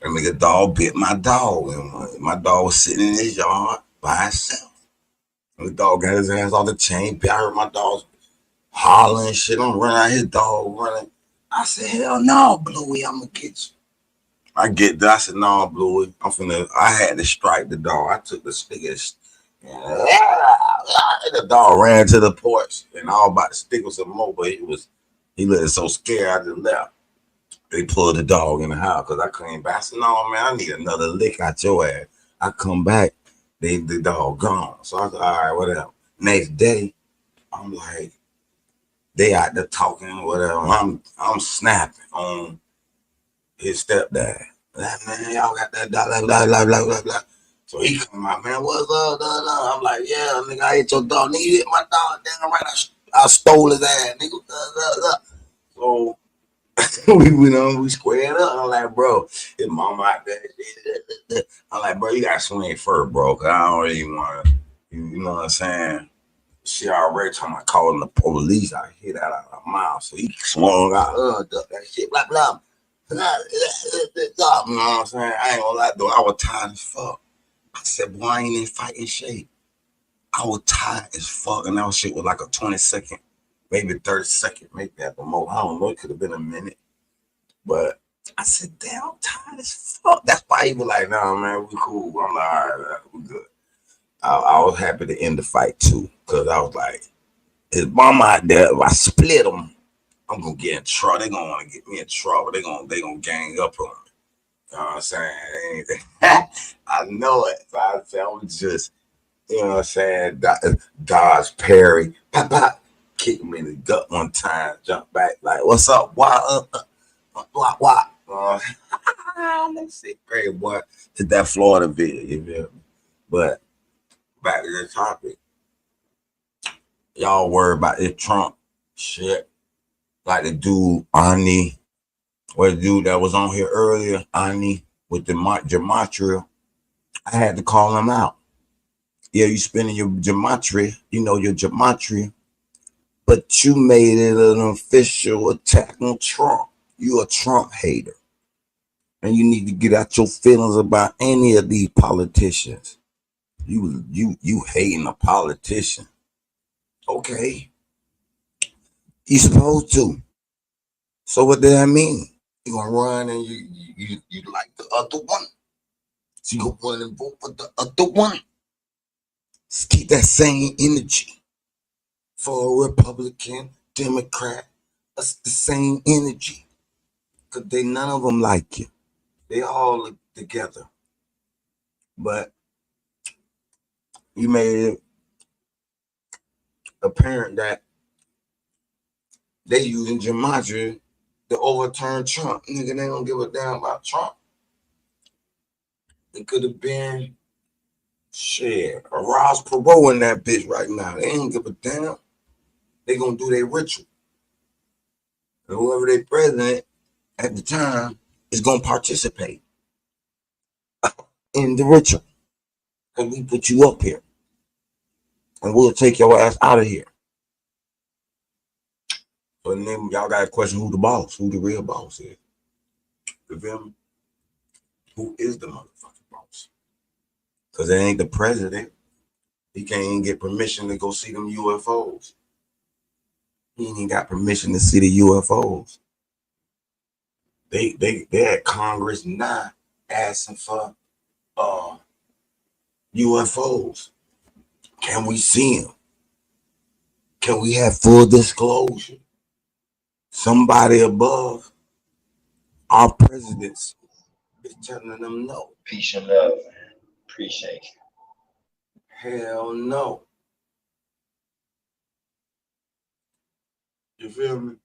And the dog bit my dog. And my dog was sitting in his yard by himself. And the dog got his hands on the chain. I heard my dog hollering and shit. I'm running out, his dog running. I said, hell no, Bluey, I'm gonna get you. I get that. I said, no, Bluey, I had to strike the dog. I took the stick and the dog ran to the porch and I was about to stick with some more, but he looked so scared I just left. They pulled the dog in the house because I came back. I said, no, man, I need another lick out your ass. I come back, the dog gone. So I said, all right, whatever. Next day, I'm like, they out there talking, whatever. I'm snapping on his stepdad. Like, man, y'all got that blah, blah, blah, blah, blah, blah, blah. So he come out, man, what's up, blah, blah. I'm like, yeah, nigga, I ate your dog. Nigga, you hit my dog. Damn right, I stole his ass, nigga. Blah, blah, blah. So we squared up. I'm like, bro, his mama out there. I'm like, bro, you gotta swing first, bro, cause I don't really want to, you know what I'm saying? She already talking about calling the police. I hear that out of her mouth. So he swung out, duck that shit, blah, blah. You know what I'm saying? I ain't gonna lie, though. I was tired as fuck. I said, boy, I ain't in fighting shape. I was tired as fuck, and that shit was like a 20-second, maybe 30-second, maybe at the most. I don't know. It could have been a minute. But I said, damn, I'm tired as fuck. That's why he was like, nah, man, we cool. I'm like, all right, we good. I was happy to end the fight, too, because I was like, his mama out there, if I split him, I'm going to get in trouble. They're going to want to get me in trouble. They're going to gang up on me. You know what I'm saying? I know it. So I said, I'm just, you know what I'm saying, dodge, parry, pop, pop, kick him in the gut one time, jump back, like, what's up? Why? Let's see, great boy. To that Florida video, you feel me? But back to the topic. Y'all worry about this Trump shit. Like the dude, Ani, or the dude that was on here earlier, Ani, with the gematria. I had to call him out. Yeah, you spending your gematria, your gematria, but you made it an official attack on Trump. You a Trump hater. And you need to get out your feelings about any of these politicians. You hating a politician. Okay. You supposed to. So what does that mean? You gonna run and you like the other one. So you gonna run and vote for the other one. Just keep that same energy. For a Republican, Democrat, that's the same energy. Cause none of them like you. They all look together. But you made it apparent that they using gematria to overturn Trump. Nigga, they don't give a damn about Trump. It could have been shit, a Ross Perot in that bitch right now. They ain't give a damn. They gonna do their ritual. And whoever they president at the time is gonna participate in the ritual. Cause we put you up here. And we'll take your ass out of here. So then y'all gotta question who the boss, who the real boss is. You feel me? Who is the motherfucking boss? Cause it ain't the president. He can't even get permission to go see them UFOs. He ain't even got permission to see the UFOs. They at Congress now asking for UFOs. Can we see them? Can we have full disclosure? Somebody above our presidents is telling them no. Peace and love, man. Appreciate you. Hell no. You feel me?